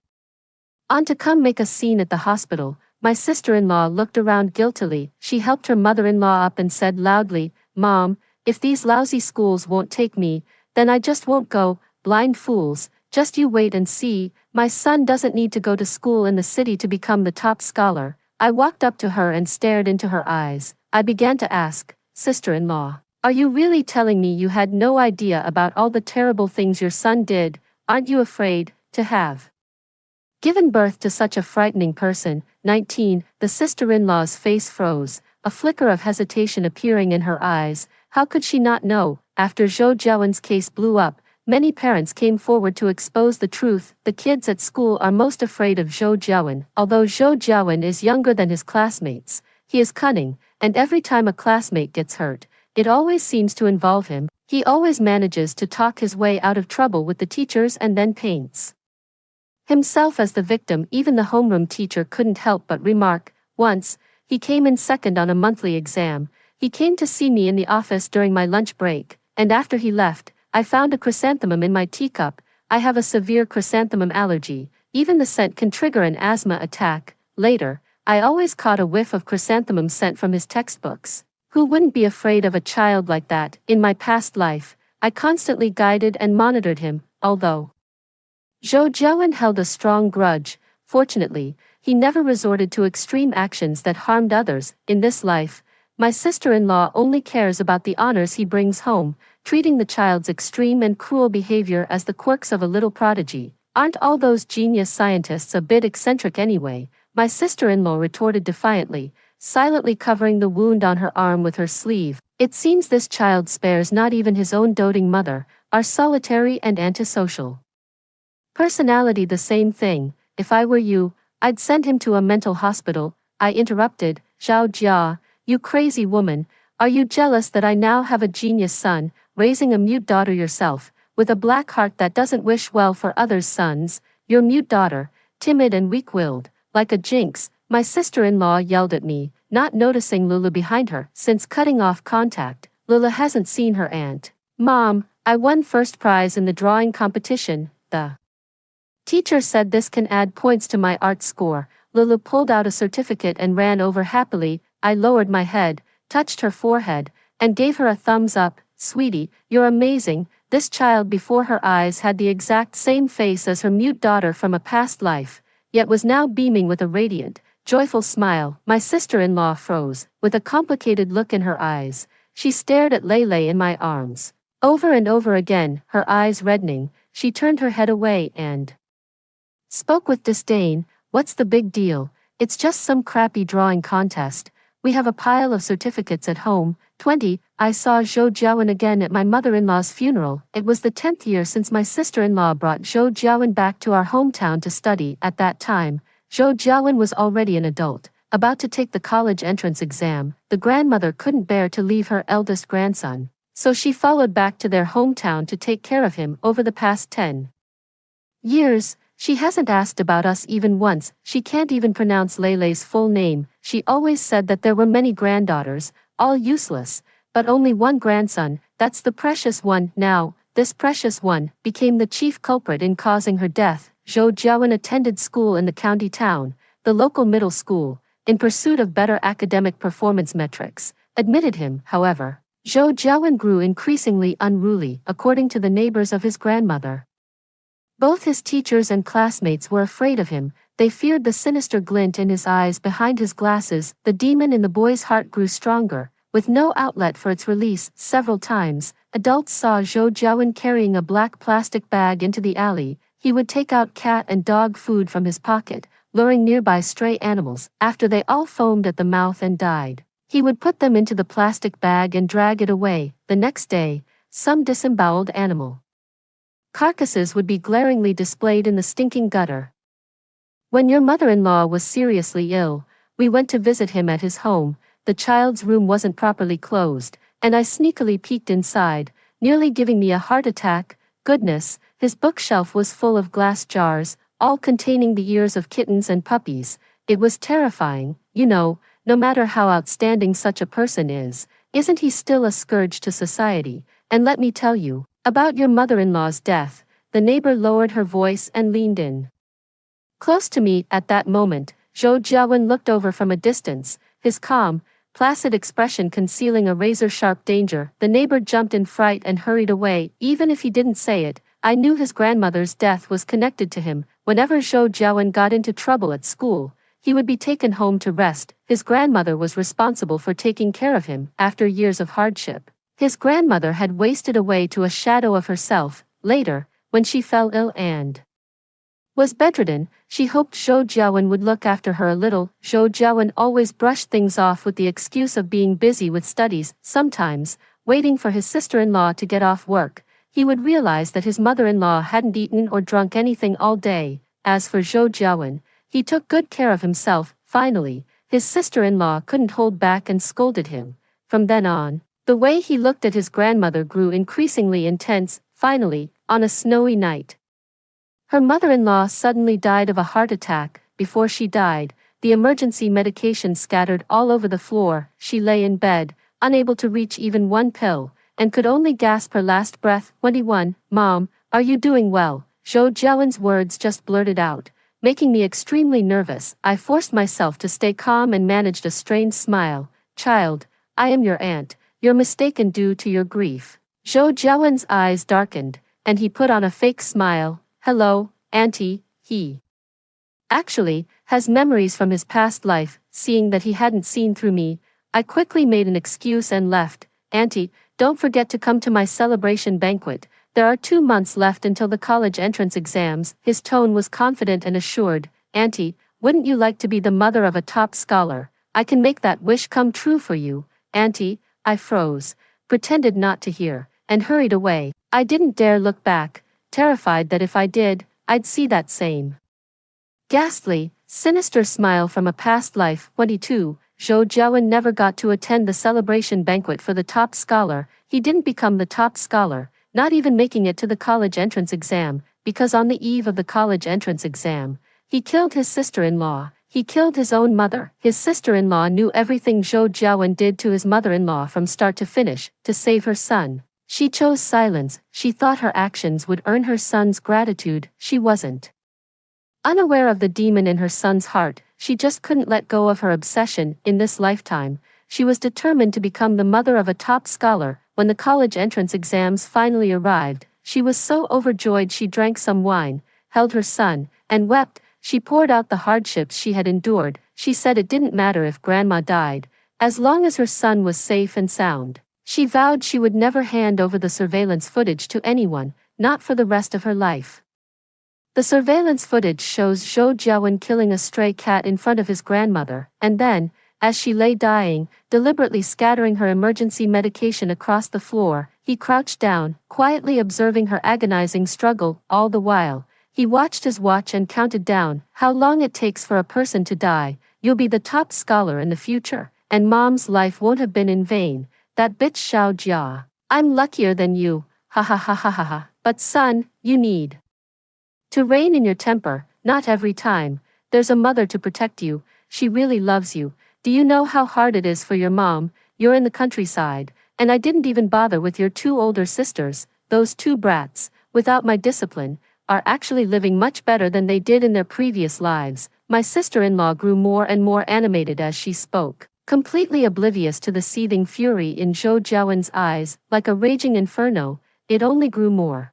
on to come make a scene at the hospital?" My sister-in-law looked around guiltily. She helped her mother-in-law up and said loudly, "Mom, if these lousy schools won't take me, then I just won't go. Blind fools, just you wait and see. My son doesn't need to go to school in the city to become the top scholar." I walked up to her and stared into her eyes. I began to ask, "Sister-in-law, are you really telling me you had no idea about all the terrible things your son did? Aren't you afraid to have given birth to such a frightening person?" 19. The sister-in-law's face froze, a flicker of hesitation appearing in her eyes. How could she not know? After Zhou Jiawen's case blew up, many parents came forward to expose the truth. The kids at school are most afraid of Zhou Jiawen. Although Zhou Jiawen is younger than his classmates, he is cunning, and every time a classmate gets hurt, it always seems to involve him. He always manages to talk his way out of trouble with the teachers and then paints himself as the victim. Even the homeroom teacher couldn't help but remark. Once, he came in second on a monthly exam. He came to see me in the office during my lunch break, and after he left, I found a chrysanthemum in my teacup. I have a severe chrysanthemum allergy. Even the scent can trigger an asthma attack. Later, I always caught a whiff of chrysanthemum scent from his textbooks. Who wouldn't be afraid of a child like that? In my past life, I constantly guided and monitored him, although Zhou Jiawen held a strong grudge. Fortunately, he never resorted to extreme actions that harmed others. In this life, my sister-in-law only cares about the honors he brings home, treating the child's extreme and cruel behavior as the quirks of a little prodigy. Aren't all those genius scientists a bit eccentric anyway? My sister-in-law retorted defiantly, silently covering the wound on her arm with her sleeve. It seems this child spares not even his own doting mother, our solitary and antisocial personality. The same thing. If I were you, I'd send him to a mental hospital. I interrupted. Zhao Jia, you crazy woman, are you jealous that I now have a genius son, raising a mute daughter yourself, with a black heart that doesn't wish well for others' sons? Your mute daughter, timid and weak-willed, like a jinx. My sister-in-law yelled at me, not noticing Lulu behind her. Since cutting off contact, Lulu hasn't seen her aunt. Mom, I won first prize in the drawing competition. The teacher said this can add points to my art score. Lulu pulled out a certificate and ran over happily. I lowered my head, touched her forehead, and gave her a thumbs up. Sweetie, you're amazing. This child before her eyes had the exact same face as her mute daughter from a past life, yet was now beaming with a radiant, joyful smile. My sister-in-law froze, with a complicated look in her eyes. She stared at Lele in my arms. Over and over again, her eyes reddening, she turned her head away and spoke with disdain. What's the big deal? It's just some crappy drawing contest. We have a pile of certificates at home. 20. I saw Zhou Jiawen again at my mother-in-law's funeral. It was the 10th year since my sister-in-law brought Zhou Jiawen back to our hometown to study. At that time, Zhou Jiawen was already an adult, about to take the college entrance exam. The grandmother couldn't bear to leave her eldest grandson, so she followed back to their hometown to take care of him. Over the past 10 years, she hasn't asked about us even once. She can't even pronounce Leilei's full name. She always said that there were many granddaughters, all useless, but only one grandson, that's the precious one. Now, this precious one became the chief culprit in causing her death. Zhou Jiawen attended school in the county town, the local middle school, in pursuit of better academic performance metrics. Admitted him, however, Zhou Jiawen grew increasingly unruly, according to the neighbors of his grandmother. Both his teachers and classmates were afraid of him. They feared the sinister glint in his eyes behind his glasses. The demon in the boy's heart grew stronger, with no outlet for its release. Several times, adults saw Zhou Jiawen carrying a black plastic bag into the alley. He would take out cat and dog food from his pocket, luring nearby stray animals. After they all foamed at the mouth and died, he would put them into the plastic bag and drag it away. The next day, some disemboweled animal carcasses would be glaringly displayed in the stinking gutter. When your mother-in-law was seriously ill, we went to visit him at his home. The child's room wasn't properly closed, and I sneakily peeked inside, nearly giving me a heart attack. Goodness, his bookshelf was full of glass jars, all containing the ears of kittens and puppies. It was terrifying. You know, no matter how outstanding such a person is, isn't he still a scourge to society? And let me tell you about your mother-in-law's death. The neighbor lowered her voice and leaned in close to me. At that moment, Zhou Jiawen looked over from a distance, his calm, placid expression concealing a razor-sharp danger. The neighbor jumped in fright and hurried away. Even if he didn't say it, I knew his grandmother's death was connected to him. Whenever Zhou Jiawen got into trouble at school, he would be taken home to rest. His grandmother was responsible for taking care of him. After years of hardship, his grandmother had wasted away to a shadow of herself. Later, when she fell ill and was bedridden, she hoped Zhou Jiawen would look after her a little. Zhou Jiawen always brushed things off with the excuse of being busy with studies. Sometimes, waiting for his sister-in-law to get off work, he would realize that his mother-in-law hadn't eaten or drunk anything all day. As for Zhou Jiawen, he took good care of himself. Finally, his sister-in-law couldn't hold back and scolded him. From then on, the way he looked at his grandmother grew increasingly intense. Finally, on a snowy night, her mother-in-law suddenly died of a heart attack. Before she died, the emergency medication scattered all over the floor. She lay in bed, unable to reach even one pill, and could only gasp her last breath. 21. Mom, are you doing well? Zhou Jiawen's words just blurted out, making me extremely nervous. I forced myself to stay calm and managed a strained smile. Child, I am your aunt. You're mistaken due to your grief. Zhou Jiawen's eyes darkened, and he put on a fake smile. Hello, Auntie. He actually has memories from his past life. Seeing that he hadn't seen through me, I quickly made an excuse and left. Auntie, don't forget to come to my celebration banquet. There are 2 months left until the college entrance exams. His tone was confident and assured. Auntie, wouldn't you like to be the mother of a top scholar? I can make that wish come true for you. Auntie, I froze, pretended not to hear, and hurried away. I didn't dare look back, terrified that if I did, I'd see that same ghastly, sinister smile from a past life. 22. Zhou Jiawen never got to attend the celebration banquet for the top scholar. He didn't become the top scholar, not even making it to the college entrance exam, because on the eve of the college entrance exam, he killed his sister-in-law. He killed his own mother. His sister-in-law knew everything Zhou Jiawen did to his mother-in-law from start to finish, to save her son. She chose silence. She thought her actions would earn her son's gratitude. She wasn't unaware of the demon in her son's heart. She just couldn't let go of her obsession. In this lifetime, she was determined to become the mother of a top scholar. When the college entrance exams finally arrived, she was so overjoyed she drank some wine, held her son, and wept. She poured out the hardships she had endured. She said it didn't matter if grandma died, as long as her son was safe and sound. She vowed she would never hand over the surveillance footage to anyone, not for the rest of her life. The surveillance footage shows Zhou Jiawen killing a stray cat in front of his grandmother, and then, As she lay dying, deliberately scattering her emergency medication across the floor, he crouched down, quietly observing her agonizing struggle. All the while, he watched his watch and counted down. How long it takes for a person to die. You'll be the top scholar in the future, and mom's life won't have been in vain. That bitch Xiao Jia. I'm luckier than you, ha ha ha ha ha ha. But son, you need to rein in your temper, not every time. There's a mother to protect you, she really loves you. Do you know how hard it is for your mom? You're in the countryside, and I didn't even bother with your two older sisters. Those two brats, without my discipline, are actually living much better than they did in their previous lives. My sister-in-law grew more and more animated as she spoke, completely oblivious to the seething fury in Zhou Jiawen's eyes. Like a raging inferno, it only grew more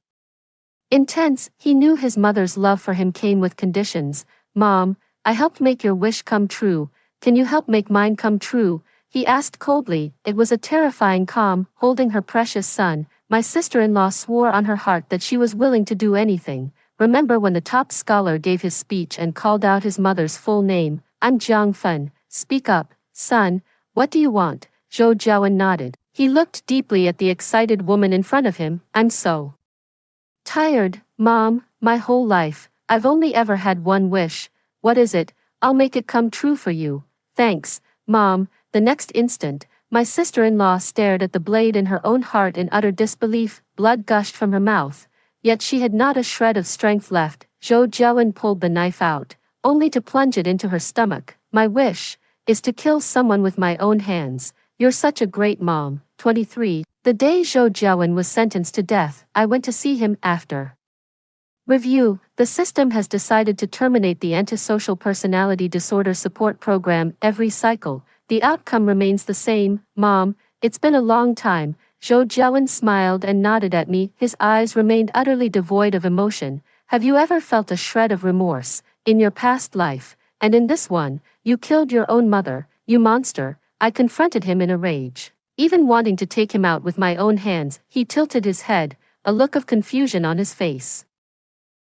intense. He knew his mother's love for him came with conditions. Mom, I helped make your wish come true. Can you help make mine come true? He asked coldly. It was a terrifying calm, holding her precious son. My sister-in-law swore on her heart that she was willing to do anything. Remember when the top scholar gave his speech and called out his mother's full name? I'm Jiang Fen. Speak up, son. What do you want? Zhou Jiawen nodded. He looked deeply at the excited woman in front of him. I'm so tired, Mom. My whole life, I've only ever had one wish. What is it? I'll make it come true for you. Thanks, Mom. The next instant, my sister-in-law stared at the blade in her own heart in utter disbelief. Blood gushed from her mouth, yet she had not a shred of strength left. Zhou Jiawen pulled the knife out, only to plunge it into her stomach. My wish is to kill someone with my own hands. You're such a great mom. 23. The day Zhou Jiawen was sentenced to death, I went to see him. After review, the system has decided to terminate the antisocial personality disorder support program every cycle. The outcome remains the same. Mom, it's been a long time. Zhou Jiawen smiled and nodded at me. His eyes remained utterly devoid of emotion. Have you ever felt a shred of remorse in your past life? And in this one, you killed your own mother, you monster. I confronted him in a rage, even wanting to take him out with my own hands. He tilted his head, a look of confusion on his face.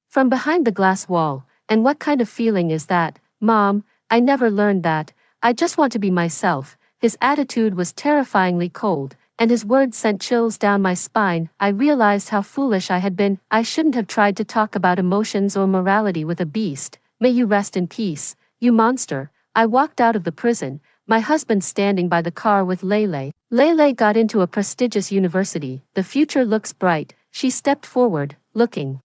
From behind the glass wall, and what kind of feeling is that? Mom, I never learned that. I just want to be myself. His attitude was terrifyingly cold, and his words sent chills down my spine. I realized how foolish I had been. I shouldn't have tried to talk about emotions or morality with a beast. May you rest in peace, you monster. I walked out of the prison, my husband standing by the car with Lele. Lele got into a prestigious university. The future looks bright. She stepped forward, looking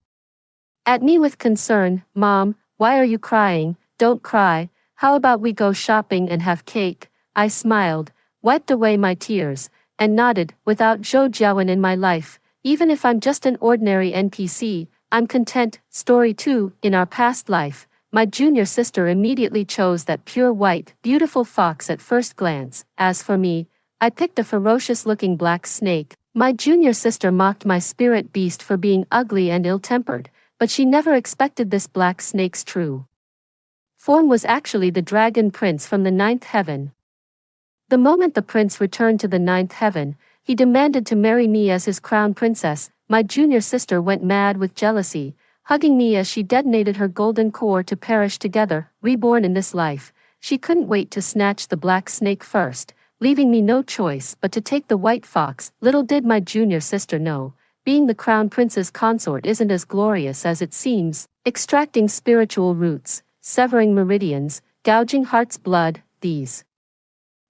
at me with concern. Mom, why are you crying? Don't cry. How about we go shopping and have cake? I smiled, wiped away my tears, and nodded. Without Zhou Jiawen in my life, even if I'm just an ordinary NPC, I'm content. Story 2. In our past life, my junior sister immediately chose that pure white, beautiful fox at first glance. As for me, I picked a ferocious-looking black snake. My junior sister mocked my spirit beast for being ugly and ill-tempered, but she never expected this black snake's true form was actually the dragon prince from the ninth heaven. The moment the prince returned to the ninth heaven, he demanded to marry me as his crown princess. My junior sister went mad with jealousy, hugging me as she detonated her golden core to perish together. Reborn in this life, she couldn't wait to snatch the black snake first, leaving me no choice but to take the white fox. Little did my junior sister know, being the crown prince's consort isn't as glorious as it seems. Extracting spiritual roots, severing meridians, gouging heart's blood, these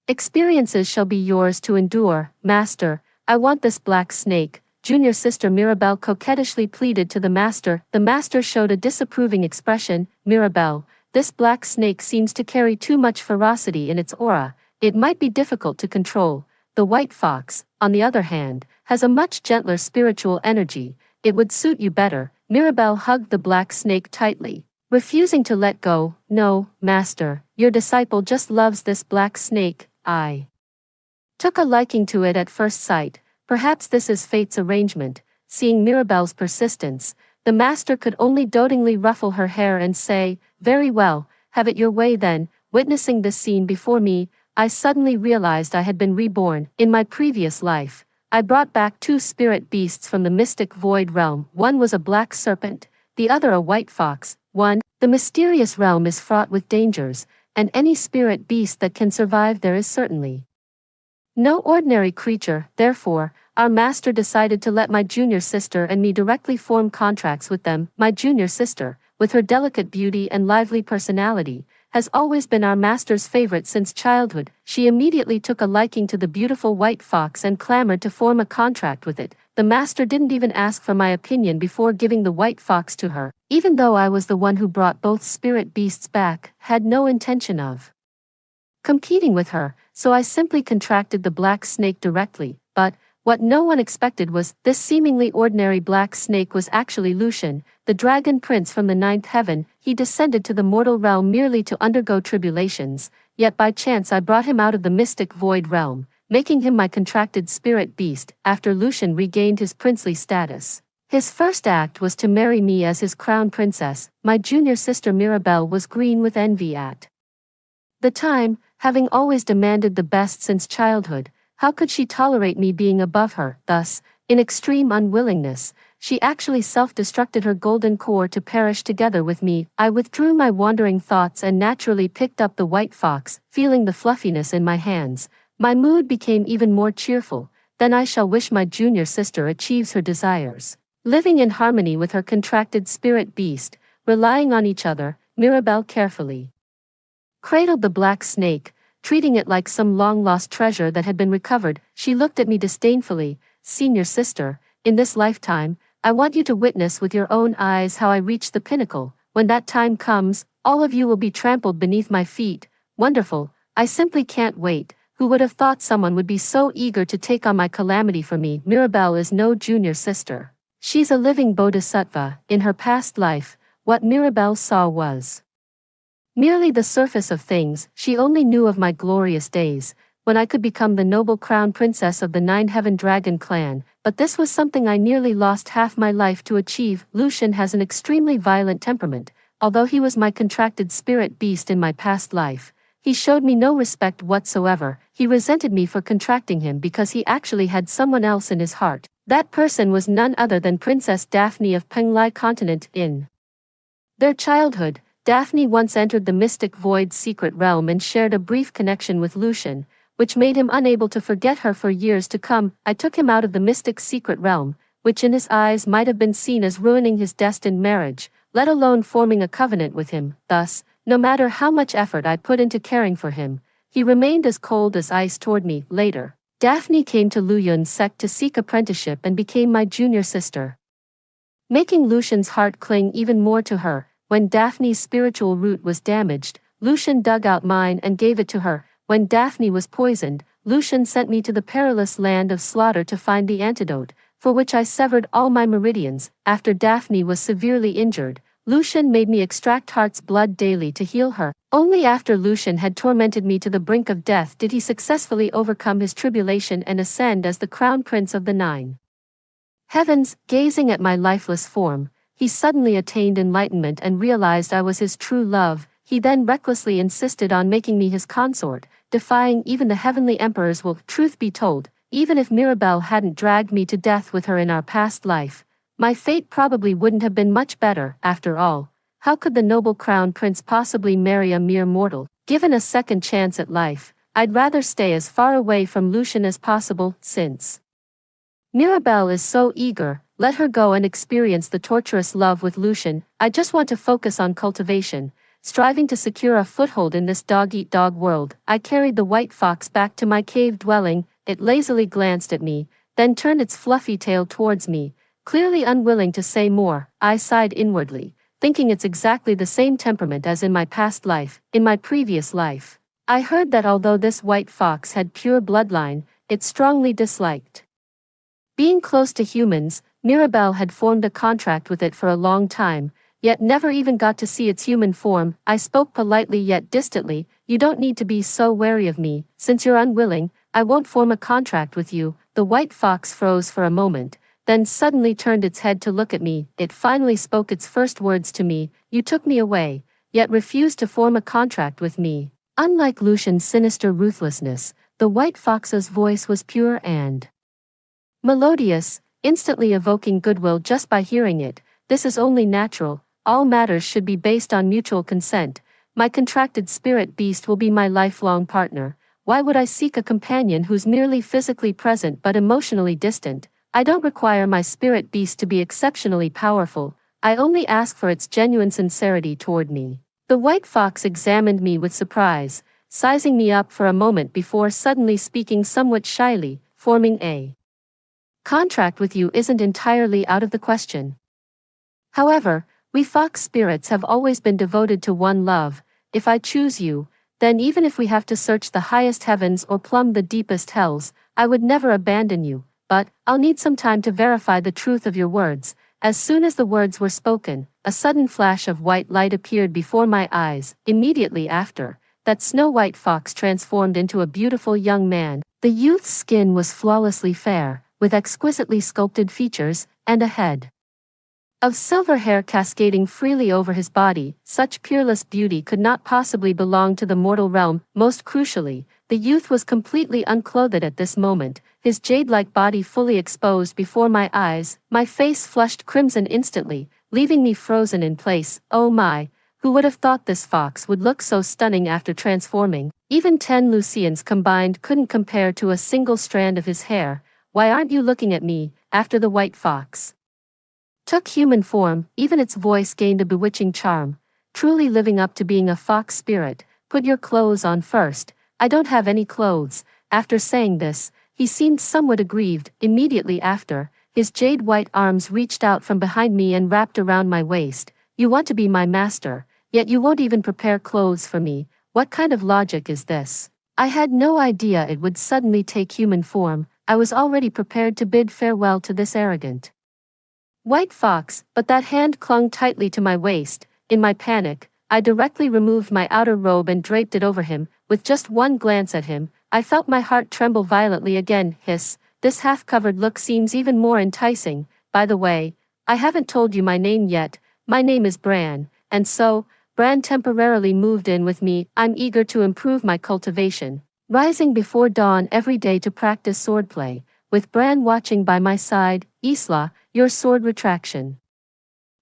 experiences shall be yours to endure. Master, I want this black snake, junior sister Mirabelle coquettishly pleaded to the master. The master showed a disapproving expression. Mirabelle, this black snake seems to carry too much ferocity in its aura. It might be difficult to control. The white fox, on the other hand, has a much gentler spiritual energy. It would suit you better. Mirabelle hugged the black snake tightly, refusing to let go. No, master, your disciple just loves this black snake. I took a liking to it at first sight. Perhaps this is fate's arrangement. Seeing Mirabelle's persistence, the master could only dotingly ruffle her hair and say, very well, have it your way then. Witnessing this scene before me, I suddenly realized I had been reborn. In my previous life, I brought back two spirit beasts from the mystic void realm. One was a black serpent, the other a white fox. The mysterious realm is fraught with dangers, and any spirit beast that can survive there is certainly no ordinary creature. Therefore, our master decided to let my junior sister and me directly form contracts with them. My junior sister, with her delicate beauty and lively personality, has always been our master's favorite since childhood. She immediately took a liking to the beautiful white fox and clamored to form a contract with it. The master didn't even ask for my opinion before giving the white fox to her, even though I was the one who brought both spirit beasts back, had no intention of competing with her, so I simply contracted the black snake directly. But what no one expected was, this seemingly ordinary black snake was actually Lucian, the dragon prince from the ninth heaven. He descended to the mortal realm merely to undergo tribulations, yet by chance I brought him out of the mystic void realm, making him my contracted spirit beast. After Lucian regained his princely status, his first act was to marry me as his crown princess. My junior sister Mirabelle was green with envy at the time, having always demanded the best since childhood. How could she tolerate me being above her? Thus, in extreme unwillingness, she actually self-destructed her golden core to perish together with me. I withdrew my wandering thoughts and naturally picked up the white fox. Feeling the fluffiness in my hands, my mood became even more cheerful. Then I shall wish my junior sister achieves her desires, living in harmony with her contracted spirit beast, relying on each other. Mirabelle carefully cradled the black snake, treating it like some long-lost treasure that had been recovered. She looked at me disdainfully. Senior sister, in this lifetime, I want you to witness with your own eyes how I reach the pinnacle. When that time comes, all of you will be trampled beneath my feet. Wonderful, I simply can't wait. Who would have thought someone would be so eager to take on my calamity for me? Mirabelle is no junior sister. She's a living bodhisattva. In her past life, what Mirabelle saw was merely the surface of things. She only knew of my glorious days, when I could become the noble crown princess of the Nine Heaven Dragon clan, but this was something I nearly lost half my life to achieve. Lucian has an extremely violent temperament. Although he was my contracted spirit beast in my past life, he showed me no respect whatsoever. He resented me for contracting him because he actually had someone else in his heart. That person was none other than Princess Daphne of Penglai continent. In their childhood, Daphne once entered the mystic void secret realm and shared a brief connection with Lucian, which made him unable to forget her for years to come. I took him out of the mystic secret realm, which in his eyes might have been seen as ruining his destined marriage, let alone forming a covenant with him. Thus, no matter how much effort I put into caring for him, he remained as cold as ice toward me. Later, Daphne came to Luyun's sect to seek apprenticeship and became my junior sister, making Lucian's heart cling even more to her. When Daphne's spiritual root was damaged, Lucian dug out mine and gave it to her. When Daphne was poisoned, Lucian sent me to the perilous land of slaughter to find the antidote, for which I severed all my meridians. After Daphne was severely injured, Lucian made me extract heart's blood daily to heal her. Only after Lucian had tormented me to the brink of death did he successfully overcome his tribulation and ascend as the crown prince of the Nine Heavens. Gazing at my lifeless form, he suddenly attained enlightenment and realized I was his true love. He then recklessly insisted on making me his consort, defying even the heavenly emperor's will. Truth be told, even if Mirabelle hadn't dragged me to death with her in our past life, my fate probably wouldn't have been much better. After all, how could the noble crown prince possibly marry a mere mortal? Given a second chance at life, I'd rather stay as far away from Lucian as possible. Since Mirabelle is so eager, let her go and experience the torturous love with Lucian. I just want to focus on cultivation, striving to secure a foothold in this dog-eat-dog world. I carried the white fox back to my cave dwelling. It lazily glanced at me, then turned its fluffy tail towards me, clearly unwilling to say more. I sighed inwardly, thinking it's exactly the same temperament as in my past life. In my previous life, I heard that although this white fox had pure bloodline, it strongly disliked being close to humans. Mirabelle had formed a contract with it for a long time, yet never even got to see its human form. I spoke politely yet distantly. You don't need to be so wary of me. Since you're unwilling, I won't form a contract with you. The white fox froze for a moment, then suddenly turned its head to look at me. It finally spoke its first words to me. You took me away, yet refused to form a contract with me. Unlike Lucian's sinister ruthlessness, the white fox's voice was pure and melodious, instantly evoking goodwill just by hearing it. This is only natural. All matters should be based on mutual consent. My contracted spirit beast will be my lifelong partner. Why would I seek a companion who's merely physically present but emotionally distant? I don't require my spirit beast to be exceptionally powerful. I only ask for its genuine sincerity toward me. The white fox examined me with surprise, sizing me up for a moment before suddenly speaking somewhat shyly, forming a contract with you isn't entirely out of the question. However, we fox spirits have always been devoted to one love. If I choose you, then even if we have to search the highest heavens or plumb the deepest hells, I would never abandon you. But I'll need some time to verify the truth of your words. As soon as the words were spoken, a sudden flash of white light appeared before my eyes. Immediately after, that snow-white fox transformed into a beautiful young man. The youth's skin was flawlessly fair, with exquisitely sculpted features, and a head of silver hair cascading freely over his body. Such peerless beauty could not possibly belong to the mortal realm. Most crucially, the youth was completely unclothed at this moment, his jade-like body fully exposed before my eyes. My face flushed crimson instantly, leaving me frozen in place. Oh my, who would have thought this fox would look so stunning after transforming? Even 10 Lucians combined couldn't compare to a single strand of his hair. Why aren't you looking at me? After the white fox took human form, even its voice gained a bewitching charm, truly living up to being a fox spirit. Put your clothes on first. I don't have any clothes. After saying this, he seemed somewhat aggrieved. Immediately after, his jade-white arms reached out from behind me and wrapped around my waist. You want to be my master, yet you won't even prepare clothes for me. What kind of logic is this? I had no idea it would suddenly take human form. I was already prepared to bid farewell to this arrogant white fox, but that hand clung tightly to my waist. In my panic, I directly removed my outer robe and draped it over him. With just one glance at him, I felt my heart tremble violently again. Hiss, this half-covered look seems even more enticing. By the way, I haven't told you my name yet. My name is Bran, and so, Bran temporarily moved in with me. I'm eager to improve my cultivation, rising before dawn every day to practice swordplay. With Bran watching by my side. Isla, your sword retraction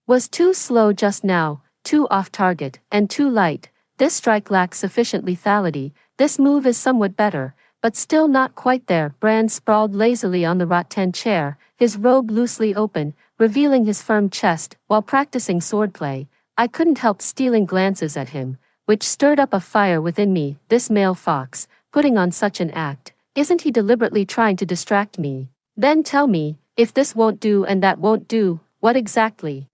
was too slow just now, too off-target, and too light. This strike lacks sufficient lethality. This move is somewhat better, but still not quite there. Bran sprawled lazily on the rattan chair, his robe loosely open, revealing his firm chest. While practicing swordplay, I couldn't help stealing glances at him, which stirred up a fire within me. This male fox, putting on such an act, isn't he deliberately trying to distract me? Then tell me, if this won't do and that won't do, what exactly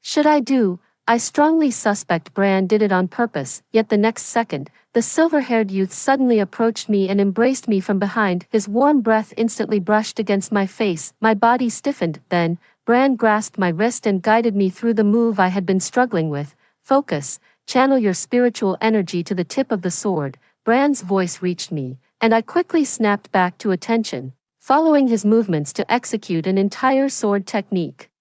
should I do? I strongly suspect Bran did it on purpose. Yet the next second, the silver-haired youth suddenly approached me and embraced me from behind. His warm breath instantly brushed against my face. My body stiffened. Then, Bran grasped my wrist and guided me through the move I had been struggling with. Focus, channel your spiritual energy to the tip of the sword. Bran's voice reached me, and I quickly snapped back to attention, following his movements to execute an entire sword technique.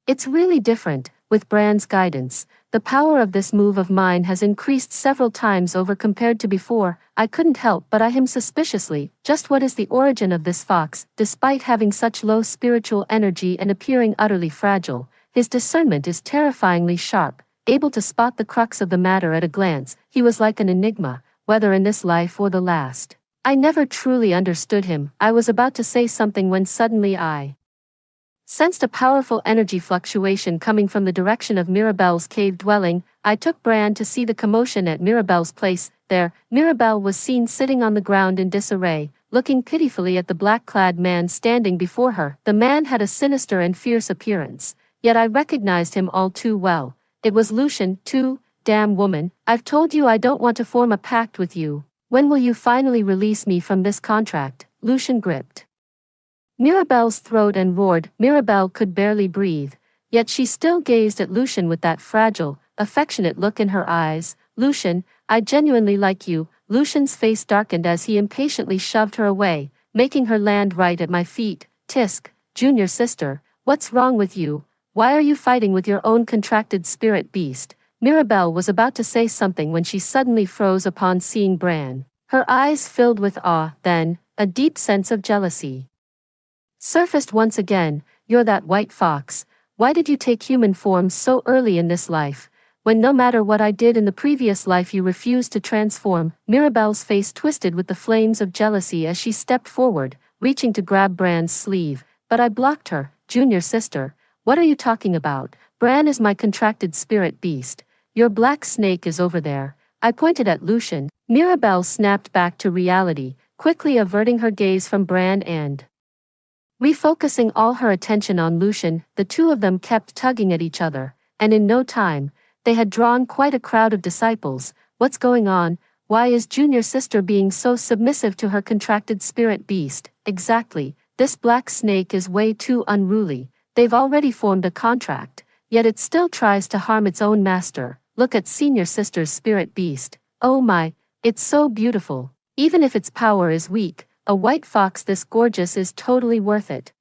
It's really different. With Bran's guidance, the power of this move of mine has increased several times over compared to before. I couldn't help but eye him suspiciously. Just what is the origin of this fox? Despite having such low spiritual energy and appearing utterly fragile, his discernment is terrifyingly sharp, able to spot the crux of the matter at a glance. He was like an enigma, whether in this life or the last. I never truly understood him. I was about to say something when suddenly I sensed a powerful energy fluctuation coming from the direction of Mirabelle's cave dwelling. I took Bran to see the commotion at Mirabelle's place. There, Mirabelle was seen sitting on the ground in disarray, looking pitifully at the black-clad man standing before her. The man had a sinister and fierce appearance, yet I recognized him all too well. It was Lucien. Too, damn woman, I've told you I don't want to form a pact with you. When will you finally release me from this contract? Lucien gripped Mirabelle's throat and roared. Mirabelle could barely breathe, yet she still gazed at Lucien with that fragile, affectionate look in her eyes. Lucien, I genuinely like you. Lucien's face darkened as he impatiently shoved her away, making her land right at my feet. Tisk, junior sister, what's wrong with you? Why are you fighting with your own contracted spirit beast? Mirabelle was about to say something when she suddenly froze upon seeing Bran. Her eyes filled with awe, then, a deep sense of jealousy surfaced once again. You're that white fox. Why did you take human form so early in this life? when no matter what I did in the previous life you refused to transform. Mirabelle's face twisted with the flames of jealousy as she stepped forward, reaching to grab Bran's sleeve, but I blocked her. Junior sister, what are you talking about? Bran is my contracted spirit beast. Your black snake is over there. I pointed at Lucien. Mirabelle snapped back to reality, quickly averting her gaze from Bran and refocusing all her attention on Lucien. The two of them kept tugging at each other, and in no time, they had drawn quite a crowd of disciples. What's going on? Why is Junior sister being so submissive to her contracted spirit beast? Exactly, this black snake is way too unruly. They've already formed a contract, yet it still tries to harm its own master. Look at senior sister's spirit beast. Oh my, it's so beautiful. Even if its power is weak, a white fox this gorgeous is totally worth it.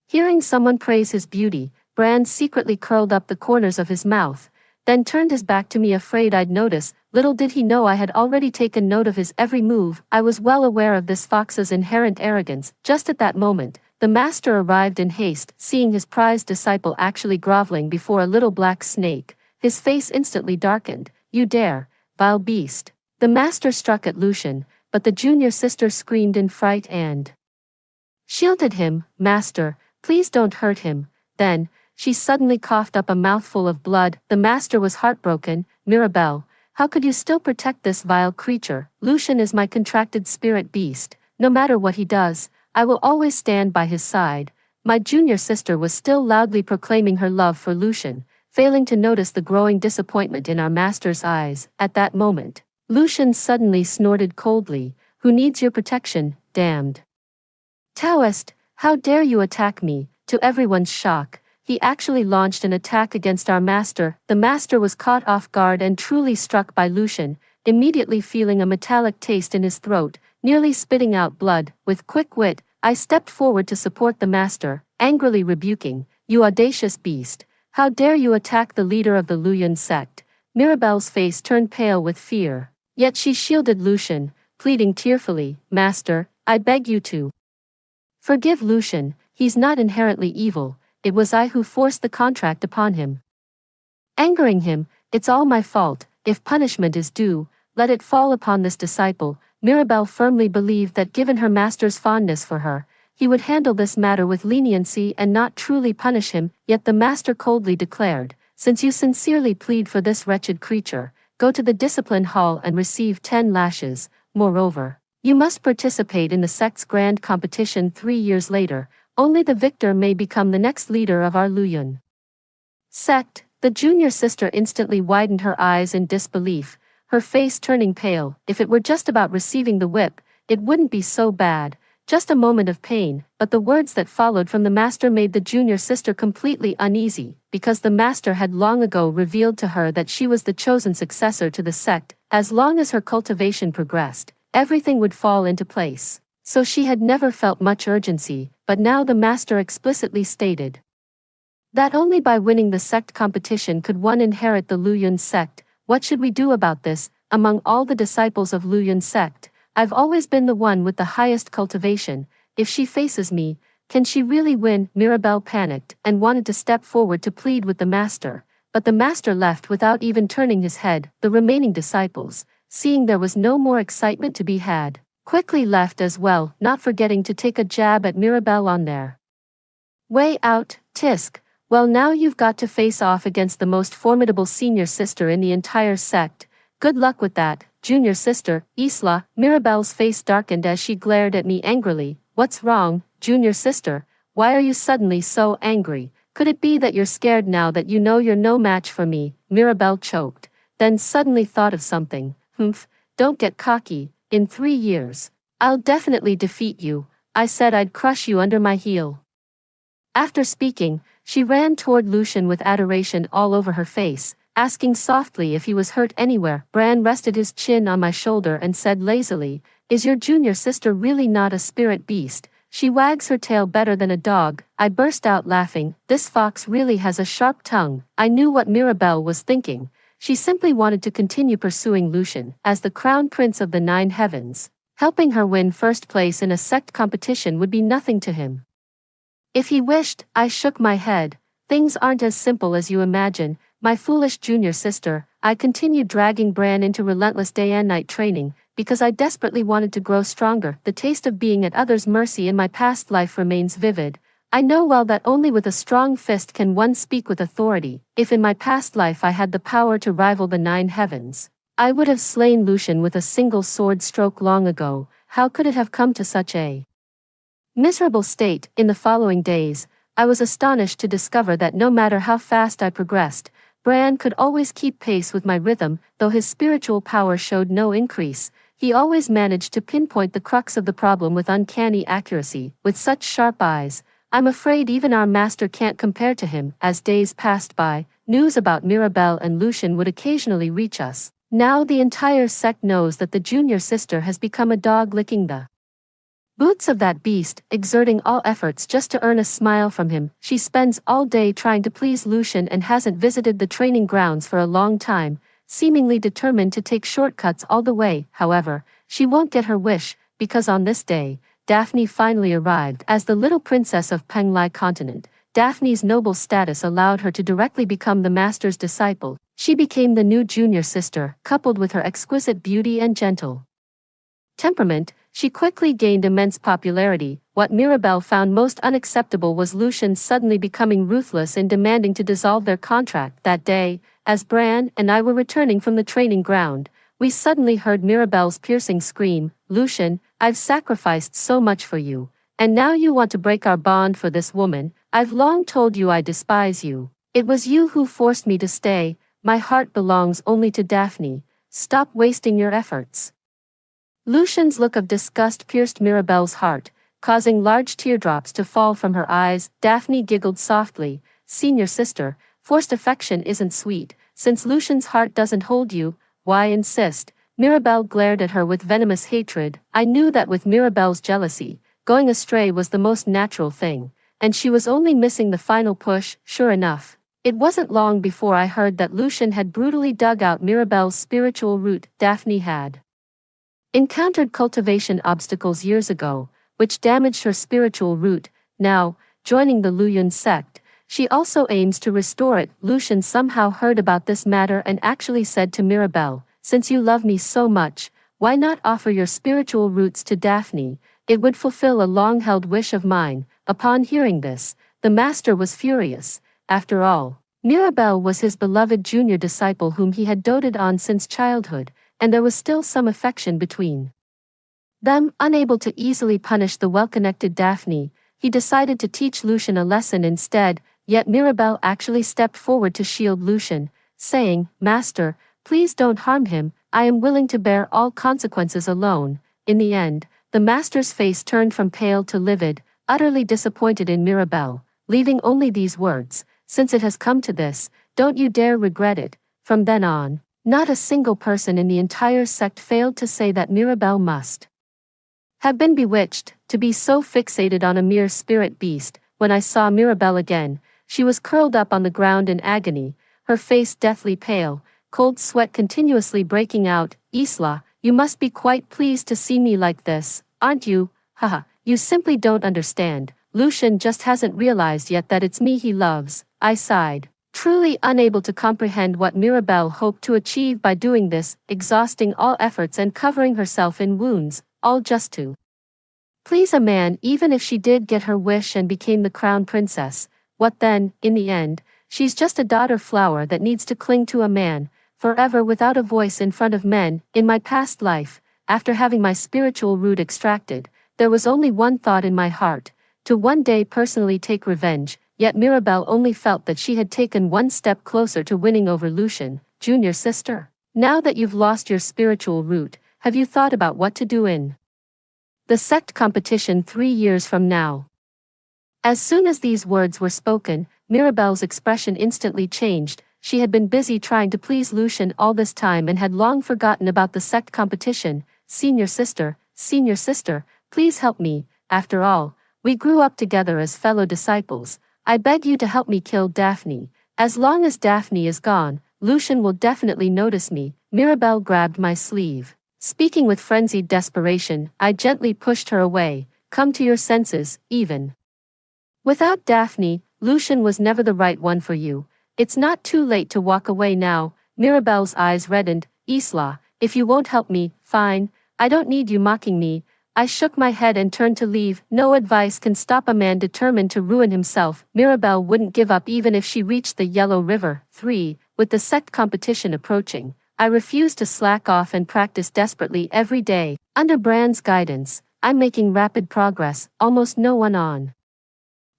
Hearing someone praise his beauty, Bran secretly curled up the corners of his mouth, then turned his back to me, afraid I'd notice. Little did he know I had already taken note of his every move. I was well aware of this fox's inherent arrogance. Just at that moment, the master arrived in haste. Seeing his prized disciple actually groveling before a little black snake, his face instantly darkened. You dare, vile beast. The master struck at Lucien, but the junior sister screamed in fright and shielded him. Master, please don't hurt him. Then, she suddenly coughed up a mouthful of blood. The master was heartbroken. Mirabelle, how could you still protect this vile creature? Lucien is my contracted spirit beast. No matter what he does, I will always stand by his side. My junior sister was still loudly proclaiming her love for Lucien, failing to notice the growing disappointment in our master's eyes. At that moment, Lucien suddenly snorted coldly. Who needs your protection, damned Taoist? How dare you attack me? To everyone's shock, he actually launched an attack against our master. The master was caught off guard and truly struck by Lucien, immediately feeling a metallic taste in his throat, nearly spitting out blood. With quick wit, I stepped forward to support the master, angrily rebuking, you audacious beast, how dare you attack the leader of the Luyan sect? Mirabelle's face turned pale with fear, yet she shielded Lucien, pleading tearfully, Master, I beg you to forgive Lucien, he's not inherently evil, it was I who forced the contract upon him. Angering him, it's all my fault. If punishment is due, let it fall upon this disciple. Mirabelle firmly believed that given her master's fondness for her, he would handle this matter with leniency and not truly punish him. Yet the master coldly declared, since you sincerely plead for this wretched creature, go to the discipline hall and receive 10 lashes. Moreover, you must participate in the sect's grand competition 3 years later. Only the victor may become the next leader of our Luyan sect. The junior sister instantly widened her eyes in disbelief, her face turning pale. If it were just about receiving the whip, it wouldn't be so bad, just a moment of pain. But the words that followed from the master made the junior sister completely uneasy, because the master had long ago revealed to her that she was the chosen successor to the sect. As long as her cultivation progressed, everything would fall into place. So she had never felt much urgency, but now the master explicitly stated that only by winning the sect competition could one inherit the Luyan sect. What should we do about this? Among all the disciples of Luyan sect, I've always been the one with the highest cultivation. If she faces me, can she really win? Mirabelle panicked and wanted to step forward to plead with the master, but the master left without even turning his head. The remaining disciples, seeing there was no more excitement to be had, quickly left as well, not forgetting to take a jab at Mirabelle on their way out. Tisk, well, now you've got to face off against the most formidable senior sister in the entire sect. Good luck with that, junior sister. Isla. Mirabelle's face darkened as she glared at me angrily. What's wrong, junior sister? Why are you suddenly so angry? Could it be that you're scared now that you know you're no match for me? Mirabelle choked, then suddenly thought of something. Humph, don't get cocky. In 3 years, I'll definitely defeat you. I said I'd crush you under my heel. After speaking, she ran toward Lucien with adoration all over her face, asking softly if he was hurt anywhere. Bran rested his chin on my shoulder and said lazily, is your junior sister really not a spirit beast? She wags her tail better than a dog. I burst out laughing. This fox really has a sharp tongue. I knew what Mirabelle was thinking. She simply wanted to continue pursuing Lucien as the crown prince of the 9 heavens. Helping her win first place in a sect competition would be nothing to him. If he wished, I shook my head. Things aren't as simple as you imagine, my foolish junior sister. I continued dragging Bran into relentless day and night training, because I desperately wanted to grow stronger. The taste of being at others' mercy in my past life remains vivid. I know well that only with a strong fist can one speak with authority. If in my past life I had the power to rival the 9 heavens, I would have slain Lucian with a single sword stroke long ago. How could it have come to such a miserable state? In the following days, I was astonished to discover that no matter how fast I progressed, Bran could always keep pace with my rhythm. Though his spiritual power showed no increase, he always managed to pinpoint the crux of the problem with uncanny accuracy. With such sharp eyes, I'm afraid even our master can't compare to him. As days passed by, news about Mirabelle and Lucian would occasionally reach us. Now the entire sect knows that the junior sister has become a dog licking the boots of that beast, exerting all efforts just to earn a smile from him. She spends all day trying to please Lucian and hasn't visited the training grounds for a long time, seemingly determined to take shortcuts all the way. However, she won't get her wish, because on this day, Daphne finally arrived. As the little princess of Penglai continent, Daphne's noble status allowed her to directly become the master's disciple. She became the new junior sister. Coupled with her exquisite beauty and gentle temperament, she quickly gained immense popularity. What Mirabelle found most unacceptable was Lucian suddenly becoming ruthless in demanding to dissolve their contract. That day, as Bran and I were returning from the training ground, we suddenly heard Mirabelle's piercing scream, "Lucian, I've sacrificed so much for you, and now you want to break our bond for this woman? I've long told you I despise you. It was you who forced me to stay. My heart belongs only to Daphne. Stop wasting your efforts." Lucian's look of disgust pierced Mirabelle's heart, causing large teardrops to fall from her eyes. Daphne giggled softly. "Senior sister, forced affection isn't sweet. Since Lucian's heart doesn't hold you, why insist?" Mirabelle glared at her with venomous hatred. I knew that with Mirabelle's jealousy, going astray was the most natural thing, and she was only missing the final push. Sure enough, it wasn't long before I heard that Lucian had brutally dug out Mirabelle's spiritual root. Daphne had encountered cultivation obstacles years ago, which damaged her spiritual root. Now, joining the Luyun sect, she also aims to restore it. Lucian somehow heard about this matter and actually said to Mirabelle, "Since you love me so much, why not offer your spiritual roots to Daphne? It would fulfill a long-held wish of mine." Upon hearing this, the master was furious. After all, Mirabelle was his beloved junior disciple whom he had doted on since childhood, and there was still some affection between them. Unable to easily punish the well-connected Daphne, he decided to teach Lucian a lesson instead. Yet Mirabelle actually stepped forward to shield Lucian, saying, "Master, please don't harm him. I am willing to bear all consequences alone." In the end, the master's face turned from pale to livid, utterly disappointed in Mirabelle, leaving only these words, "Since it has come to this, don't you dare regret it." From then on, not a single person in the entire sect failed to say that Mirabelle must have been bewitched, to be so fixated on a mere spirit beast. When I saw Mirabelle again, she was curled up on the ground in agony, her face deathly pale, cold sweat continuously breaking out. "Isla, you must be quite pleased to see me like this, aren't you? Haha, you simply don't understand. Lucian just hasn't realized yet that it's me he loves." I sighed, truly unable to comprehend what Mirabelle hoped to achieve by doing this, exhausting all efforts and covering herself in wounds, all just to please a man. Even if she did get her wish and became the crown princess, what then? In the end, she's just a daughter flower that needs to cling to a man, forever without a voice in front of men. In my past life, after having my spiritual root extracted, there was only one thought in my heart, to one day personally take revenge. Yet Mirabelle only felt that she had taken one step closer to winning over Lucian. "Junior sister, now that you've lost your spiritual root, have you thought about what to do in the sect competition 3 years from now?" As soon as these words were spoken, Mirabelle's expression instantly changed. She had been busy trying to please Lucian all this time and had long forgotten about the sect competition. Senior sister, please help me. After all, we grew up together as fellow disciples. I beg you to help me kill Daphne. As long as Daphne is gone, Lucian will definitely notice me." Mirabelle grabbed my sleeve. Speaking with frenzied desperation, I gently pushed her away. "Come to your senses, even without Daphne, Lucian was never the right one for you. It's not too late to walk away now. Mirabelle's eyes reddened. Isla, if you won't help me, fine. I don't need you mocking me. I shook my head and turned to leave. No advice can stop a man determined to ruin himself. Mirabelle wouldn't give up even if she reached the Yellow River. 3. With the sect competition approaching, I refused to slack off and practice desperately every day. Under Bran's guidance, I'm making rapid progress, almost no one on.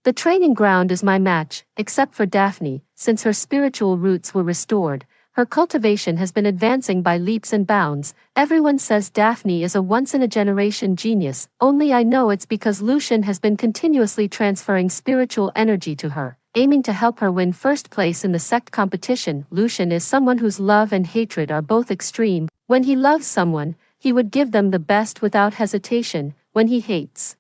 The training ground is my match, except for Daphne, since her spiritual roots were restored. Her cultivation has been advancing by leaps and bounds. Everyone says Daphne is a once-in-a-generation genius, only I know it's because Lucian has been continuously transferring spiritual energy to her, aiming to help her win first place in the sect competition. Lucian is someone whose love and hatred are both extreme. When he loves someone, he would give them the best without hesitation. When he hates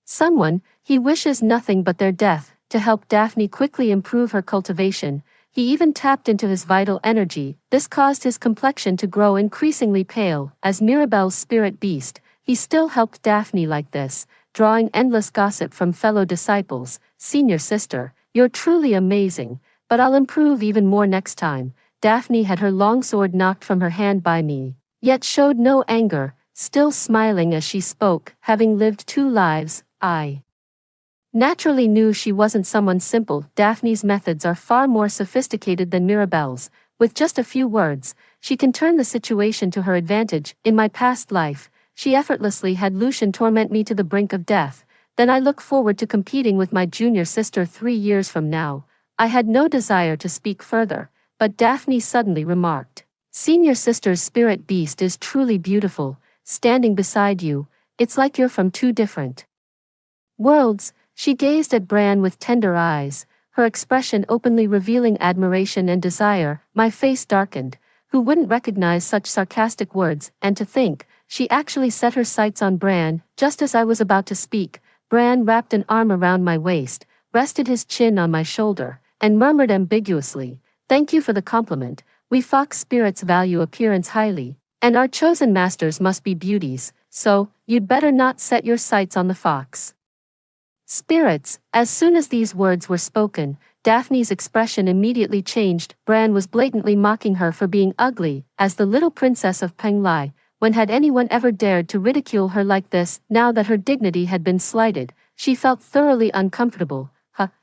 someone, he wishes nothing but their death. To help Daphne quickly improve her cultivation, he even tapped into his vital energy. This caused his complexion to grow increasingly pale. As Mirabelle's spirit beast, he still helped Daphne like this, drawing endless gossip from fellow disciples. Senior sister, you're truly amazing, but I'll improve even more next time. Daphne had her long sword knocked from her hand by me, yet showed no anger, still smiling as she spoke. Having lived 2 lives, I naturally knew she wasn't someone simple. Daphne's methods are far more sophisticated than Mirabelle's. With just a few words, she can turn the situation to her advantage. In my past life, she effortlessly had Lucian torment me to the brink of death. Then I look forward to competing with my junior sister 3 years from now. I had no desire to speak further, but Daphne suddenly remarked, "Senior sister's spirit beast is truly beautiful. Standing beside you, it's like you're from 2 different worlds." She gazed at Bran with tender eyes, her expression openly revealing admiration and desire. My face darkened. Who wouldn't recognize such sarcastic words? And to think, she actually set her sights on Bran. Just as I was about to speak, Bran wrapped an arm around my waist, rested his chin on my shoulder, and murmured ambiguously, "Thank you for the compliment. We fox spirits value appearance highly, and our chosen masters must be beauties, so you'd better not set your sights on the fox spirits." As soon as these words were spoken, Daphne's expression immediately changed. Bran was blatantly mocking her for being ugly. As the little princess of Penglai, when had anyone ever dared to ridicule her like this? Now that her dignity had been slighted, she felt thoroughly uncomfortable.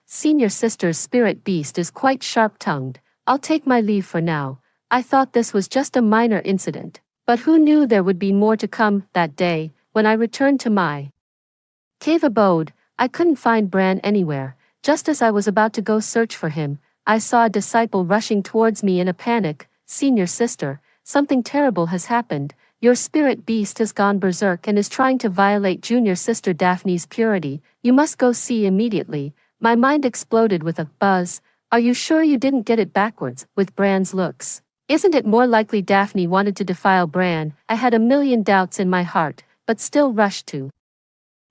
Senior sister's spirit beast is quite sharp-tongued. I'll take my leave for now. I thought this was just a minor incident, but who knew there would be more to come? That day, when I returned to my cave abode, I couldn't find Bran anywhere. Just as I was about to go search for him, I saw a disciple rushing towards me in a panic. "Senior sister, something terrible has happened. Your spirit beast has gone berserk and is trying to violate junior sister Daphne's purity. You must go see immediately." My mind exploded with a buzz. "Are you sure you didn't get it backwards?" With Bran's looks, isn't it more likely Daphne wanted to defile Bran? I had a million doubts in my heart, but still rushed to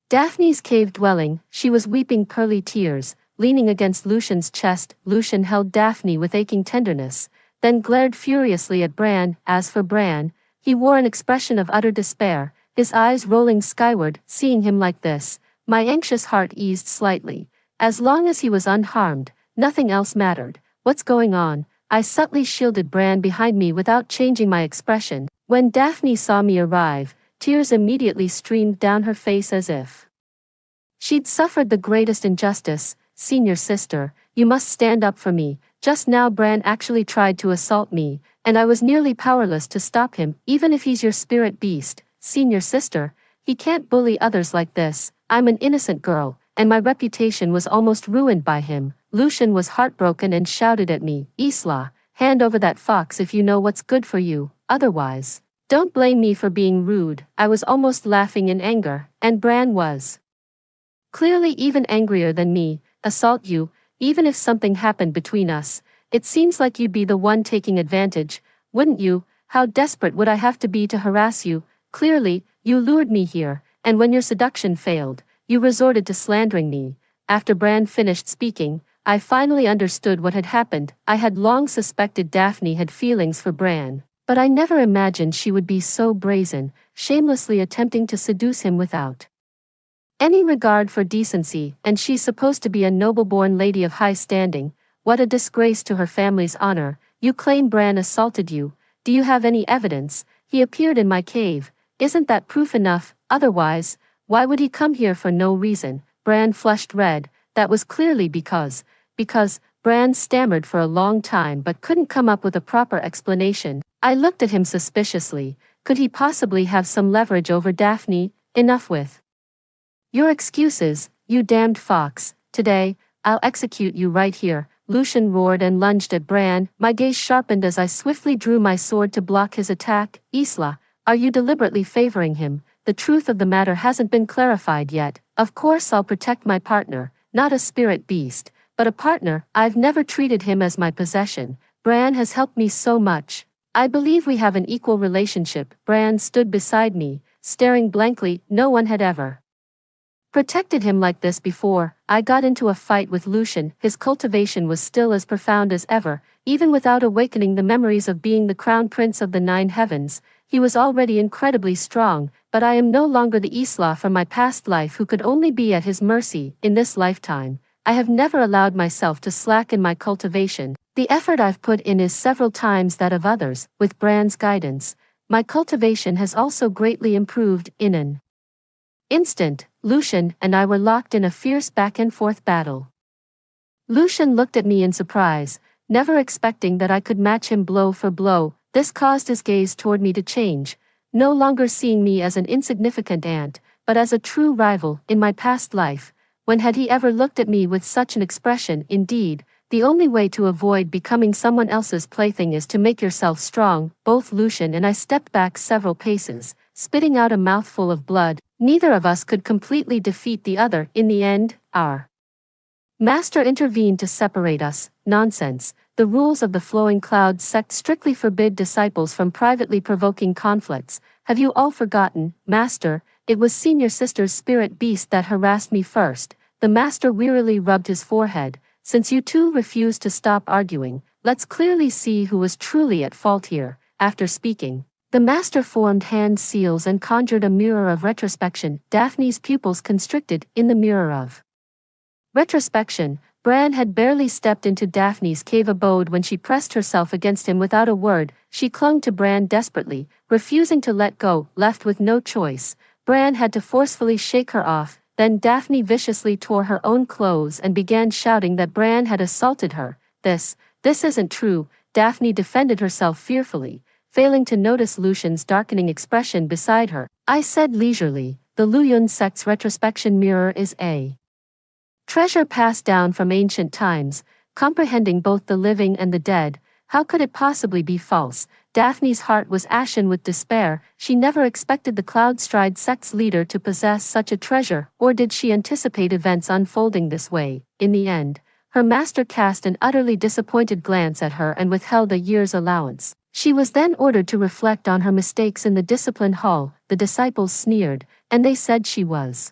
Daphne's cave dwelling. She was weeping pearly tears, leaning against Lucian's chest. Lucian held Daphne with aching tenderness, then glared furiously at Bran. As for Bran, he wore an expression of utter despair, his eyes rolling skyward. Seeing him like this, my anxious heart eased slightly. As long as he was unharmed, nothing else mattered. "What's going on?" I subtly shielded Bran behind me without changing my expression. When Daphne saw me arrive, tears immediately streamed down her face as if she'd suffered the greatest injustice. "Senior sister, you must stand up for me. Just now Bran actually tried to assault me, and I was nearly powerless to stop him. Even if he's your spirit beast, senior sister, he can't bully others like this. I'm an innocent girl, and my reputation was almost ruined by him." Lucian was heartbroken and shouted at me, "Isla, hand over that fox if you know what's good for you, otherwise don't blame me for being rude." I was almost laughing in anger, and Bran was clearly even angrier than me. "Assault you, even if something happened between us? It seems like you'd be the one taking advantage, wouldn't you? How desperate would I have to be to harass you? Clearly, you lured me here, and when your seduction failed, you resorted to slandering me." After Bran finished speaking, I finally understood what had happened. I had long suspected Daphne had feelings for Bran, but I never imagined she would be so brazen, shamelessly attempting to seduce him without any regard for decency, and she's supposed to be a noble-born lady of high standing. What a disgrace to her family's honor. You claim Bran assaulted you. Do you have any evidence? He appeared in my cave. Isn't that proof enough? Otherwise, why would he come here for no reason? Bran flushed red. That was clearly because Bran stammered for a long time but couldn't come up with a proper explanation. I looked at him suspiciously. Could he possibly have some leverage over Daphne? Enough with your excuses, you damned fox. Today, I'll execute you right here. Lucien roared and lunged at Bran. My gaze sharpened as I swiftly drew my sword to block his attack. Isla, are you deliberately favoring him? The truth of the matter hasn't been clarified yet. Of course I'll protect my partner, not a spirit beast, but a partner. I've never treated him as my possession. Bran has helped me so much. I believe we have an equal relationship. Bran stood beside me, staring blankly. No one had ever protected him like this before. I got into a fight with Lucien. His cultivation was still as profound as ever, even without awakening the memories of being the crown prince of the nine heavens. He was already incredibly strong, but I am no longer the Isla from my past life who could only be at his mercy. In this lifetime, I have never allowed myself to slack in my cultivation. The effort I've put in is several times that of others. With Bran's guidance, my cultivation has also greatly improved. In an instant, Lucien and I were locked in a fierce back-and-forth battle. Lucien looked at me in surprise, never expecting that I could match him blow for blow. This caused his gaze toward me to change, no longer seeing me as an insignificant ant, but as a true rival. In my past life, when had he ever looked at me with such an expression? Indeed, the only way to avoid becoming someone else's plaything is to make yourself strong. Both Lucien and I stepped back several paces, spitting out a mouthful of blood. Neither of us could completely defeat the other. In the end, our master intervened to separate us. Nonsense. The rules of the Flowing Cloud sect strictly forbid disciples from privately provoking conflicts. Have you all forgotten, Master? It was senior sister's spirit beast that harassed me first. The master wearily rubbed his forehead. Since you two refused to stop arguing, let's clearly see who was truly at fault here. After speaking, the master formed hand seals and conjured a mirror of retrospection. Daphne's pupils constricted. In the mirror of retrospection, Bran had barely stepped into Daphne's cave abode when she pressed herself against him without a word. She clung to Bran desperately, refusing to let go. Left with no choice, Bran had to forcefully shake her off. Then Daphne viciously tore her own clothes and began shouting that Bran had assaulted her. This isn't true. Daphne defended herself fearfully, failing to notice Lucien's darkening expression beside her. I said leisurely, the Luyun sect's retrospection mirror is a treasure passed down from ancient times, comprehending both the living and the dead. How could it possibly be false? Daphne's heart was ashen with despair. She never expected the Cloudstride sect's leader to possess such a treasure, or did she anticipate events unfolding this way? In the end, her master cast an utterly disappointed glance at her and withheld a year's allowance. She was then ordered to reflect on her mistakes in the discipline hall. The disciples sneered, and they said she was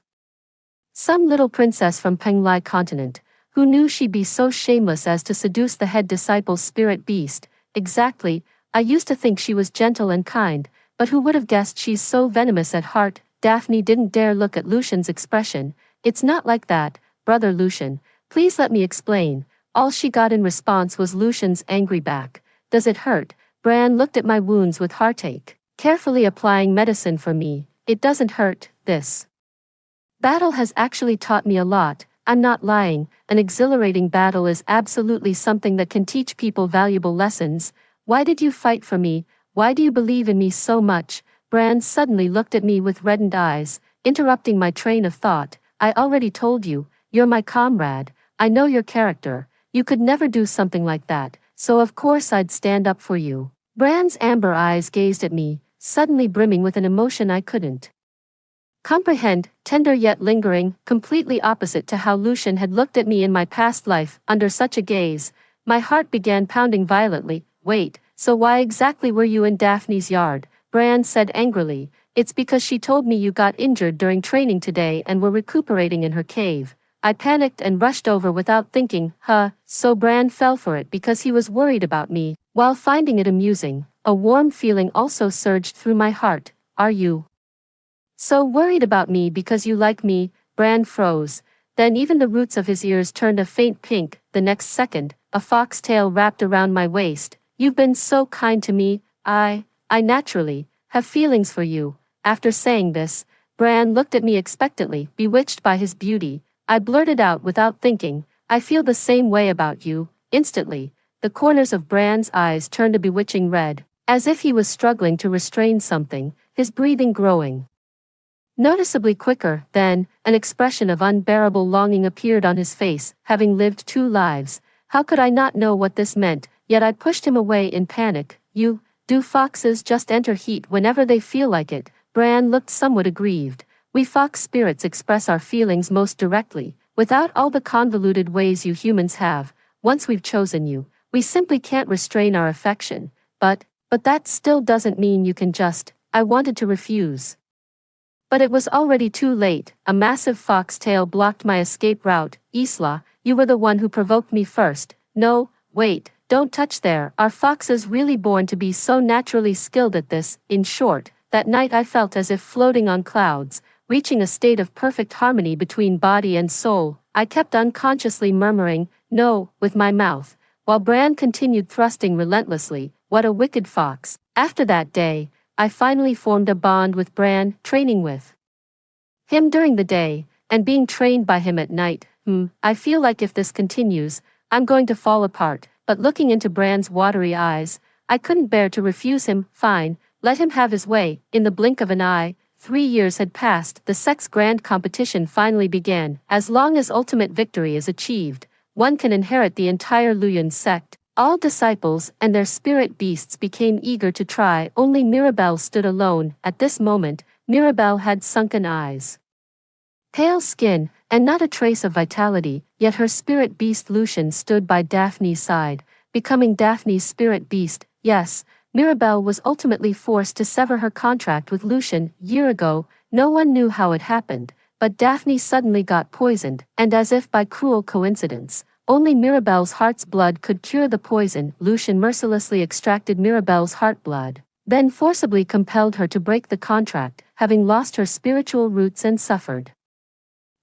some little princess from Penglai continent. Who knew she'd be so shameless as to seduce the head disciple's spirit beast? Exactly. I used to think she was gentle and kind, but who would have guessed she's so venomous at heart? Daphne didn't dare look at Lucien's expression. It's not like that, brother Lucien. Please let me explain. All she got in response was Lucien's angry back. Does it hurt? Bran looked at my wounds with heartache, carefully applying medicine for me. It doesn't hurt. This battle has actually taught me a lot. I'm not lying. An exhilarating battle is absolutely something that can teach people valuable lessons. Why did you fight for me? Why do you believe in me so much? Bran suddenly looked at me with reddened eyes, interrupting my train of thought. I already told you, you're my comrade. I know your character. You could never do something like that, so of course I'd stand up for you. Bran's amber eyes gazed at me, suddenly brimming with an emotion I couldn't comprehend, tender yet lingering, completely opposite to how Lucien had looked at me in my past life. Under such a gaze, my heart began pounding violently. Wait, so why exactly were you in Daphne's yard? Bran said angrily. It's because she told me you got injured during training today and were recuperating in her cave. I panicked and rushed over without thinking. So Bran fell for it because he was worried about me. While finding it amusing, a warm feeling also surged through my heart. Are you so worried about me because you like me? Bran froze. Then even the roots of his ears turned a faint pink. The next second, a fox tail wrapped around my waist. You've been so kind to me. I naturally have feelings for you. After saying this, Bran looked at me expectantly, bewitched by his beauty. I blurted out without thinking, I feel the same way about you. Instantly, the corners of Bran's eyes turned a bewitching red, as if he was struggling to restrain something, his breathing growing noticeably quicker. Then, an expression of unbearable longing appeared on his face. Having lived 2 lives, how could I not know what this meant? Yet I pushed him away in panic. Do foxes just enter heat whenever they feel like it? Bran looked somewhat aggrieved. We fox spirits express our feelings most directly, without all the convoluted ways you humans have. Once we've chosen you, we simply can't restrain our affection. But that still doesn't mean you can just. I wanted to refuse. But it was already too late. A massive fox tail blocked my escape route. Isla, you were the one who provoked me first. No, wait, don't touch there. Are foxes really born to be so naturally skilled at this? In short, that night I felt as if floating on clouds, reaching a state of perfect harmony between body and soul. I kept unconsciously murmuring, no, with my mouth, while Bran continued thrusting relentlessly. What a wicked fox. After that day, I finally formed a bond with Bran, training with him during the day, and being trained by him at night. I feel like if this continues, I'm going to fall apart. But looking into Bran's watery eyes, I couldn't bear to refuse him. Fine, let him have his way. In the blink of an eye, 3 years had passed. The sex grand competition finally began. As long as ultimate victory is achieved, one can inherit the entire Luyan sect. All disciples and their spirit beasts became eager to try. Only Mirabelle stood alone. At this moment, Mirabelle had sunken eyes, pale skin, and not a trace of vitality, yet her spirit beast Lucian stood by Daphne's side, becoming Daphne's spirit beast. Yes, Mirabelle was ultimately forced to sever her contract with Lucian. Year ago, no one knew how it happened, but Daphne suddenly got poisoned, and as if by cruel coincidence, only Mirabelle's heart's blood could cure the poison. Lucian mercilessly extracted Mirabelle's heart blood, then forcibly compelled her to break the contract, having lost her spiritual roots and suffered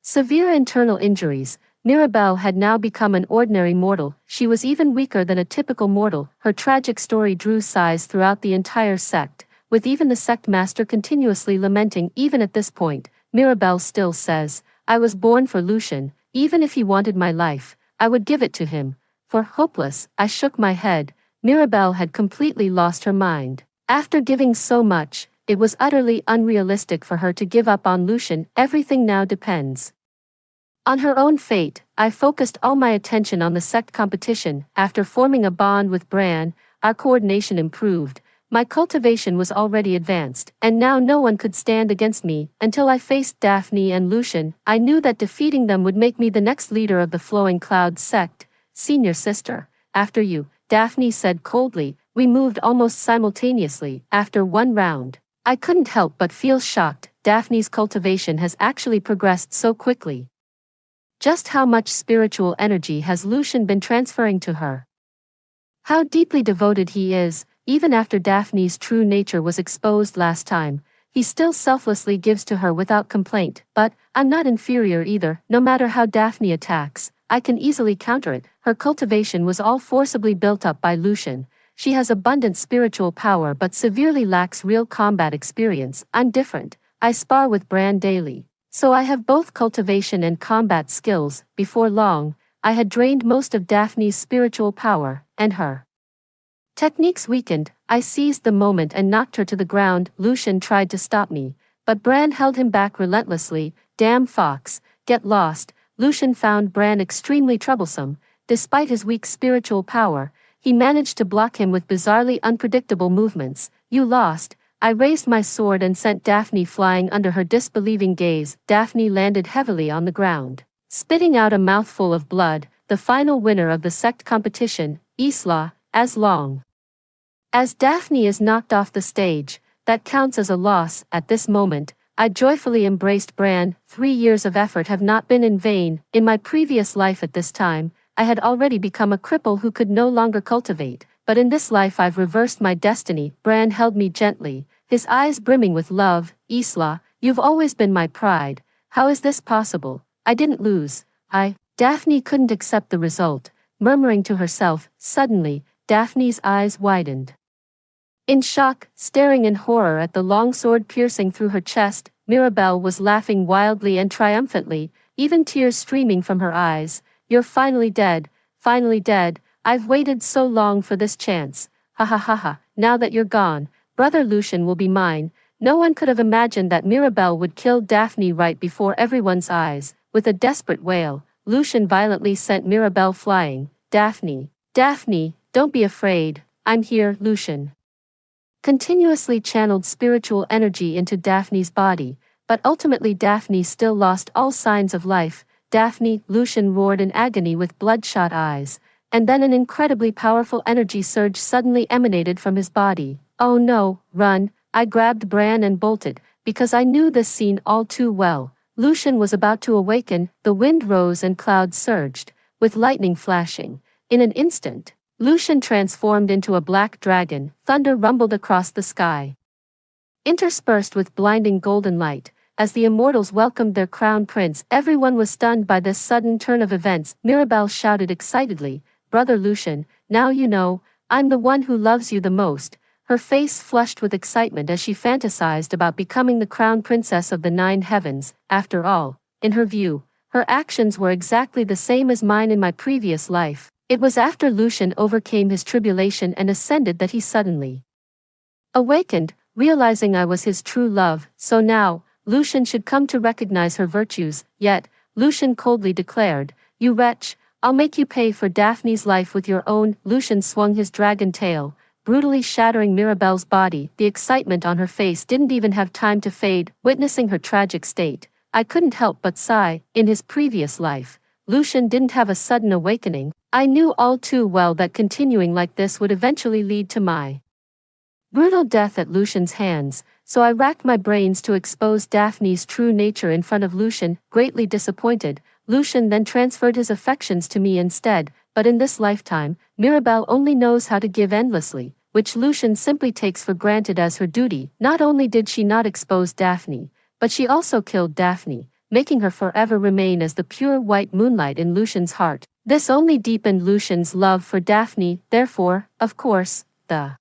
severe internal injuries. Mirabelle had now become an ordinary mortal. She was even weaker than a typical mortal. Her tragic story drew sighs throughout the entire sect, with even the sect master continuously lamenting. Even at this point, Mirabelle still says, I was born for Lucian. Even if he wanted my life, I would give it to him. For hopeless, I shook my head. Mirabelle had completely lost her mind. After giving so much, it was utterly unrealistic for her to give up on Lucian. Everything now depends on her own fate. I focused all my attention on the sect competition. After forming a bond with Bran, our coordination improved. My cultivation was already advanced, and now no one could stand against me. Until I faced Daphne and Lucian, I knew that defeating them would make me the next leader of the Flowing Cloud sect. Senior sister, after you, Daphne said coldly. We moved almost simultaneously. After one round, I couldn't help but feel shocked. Daphne's cultivation has actually progressed so quickly. Just how much spiritual energy has Lucian been transferring to her? How deeply devoted he is. Even after Daphne's true nature was exposed last time, he still selflessly gives to her without complaint. But I'm not inferior either. No matter how Daphne attacks, I can easily counter it. Her cultivation was all forcibly built up by Lucian. She has abundant spiritual power but severely lacks real combat experience. I'm different. I spar with Bran daily, so I have both cultivation and combat skills. Before long, I had drained most of Daphne's spiritual power, and her techniques weakened. I seized the moment and knocked her to the ground. Lucian tried to stop me, but Bran held him back relentlessly. Damn fox, get lost. Lucian found Bran extremely troublesome. Despite his weak spiritual power, he managed to block him with bizarrely unpredictable movements. You lost. I raised my sword and sent Daphne flying under her disbelieving gaze. Daphne landed heavily on the ground, spitting out a mouthful of blood. The final winner of the sect competition, Isla. As long as Daphne is knocked off the stage, that counts as a loss. At this moment, I joyfully embraced Bran. 3 years of effort have not been in vain. In my previous life at this time, I had already become a cripple who could no longer cultivate, but in this life I've reversed my destiny. Bran held me gently, his eyes brimming with love. Isla, you've always been my pride. How is this possible? I didn't lose. Daphne couldn't accept the result, murmuring to herself. Suddenly, Daphne's eyes widened. In shock, staring in horror at the long sword piercing through her chest, Mirabelle was laughing wildly and triumphantly, even tears streaming from her eyes. You're finally dead, finally dead. I've waited so long for this chance. Ha ha ha ha, now that you're gone, brother Lucian will be mine. No one could have imagined that Mirabelle would kill Daphne right before everyone's eyes. With a desperate wail, Lucian violently sent Mirabelle flying. Daphne, Daphne, don't be afraid. I'm here, Lucian continuously channeled spiritual energy into Daphne's body, but ultimately Daphne still lost all signs of life. Daphne, Lucian roared in agony with bloodshot eyes, and then an incredibly powerful energy surge suddenly emanated from his body. Oh no, run! I grabbed Bran and bolted, because I knew this scene all too well. Lucian was about to awaken, the wind rose and clouds surged, with lightning flashing. In an instant, Lucian transformed into a black dragon. Thunder rumbled across the sky, interspersed with blinding golden light. As the immortals welcomed their crown prince, everyone was stunned by this sudden turn of events. Mirabelle shouted excitedly, "Brother Lucian, now you know, I'm the one who loves you the most." Her face flushed with excitement as she fantasized about becoming the crown princess of the 9 heavens. After all, in her view, her actions were exactly the same as mine in my previous life. It was after Lucian overcame his tribulation and ascended that he suddenly awakened, realizing I was his true love. So now, Lucian should come to recognize her virtues. Yet, Lucian coldly declared, "You wretch, I'll make you pay for Daphne's life with your own." Lucian swung his dragon tail, brutally shattering Mirabelle's body. The excitement on her face didn't even have time to fade. Witnessing her tragic state, I couldn't help but sigh. In his previous life, Lucian didn't have a sudden awakening. I knew all too well that continuing like this would eventually lead to my brutal death at Lucian's hands, so I racked my brains to expose Daphne's true nature in front of Lucian. Greatly disappointed, Lucian then transferred his affections to me instead, but in this lifetime, Mirabelle only knows how to give endlessly, which Lucian simply takes for granted as her duty. Not only did she not expose Daphne, but she also killed Daphne, making her forever remain as the pure white moonlight in Lucian's heart. This only deepened Lucian's love for Daphne. Therefore, of course, the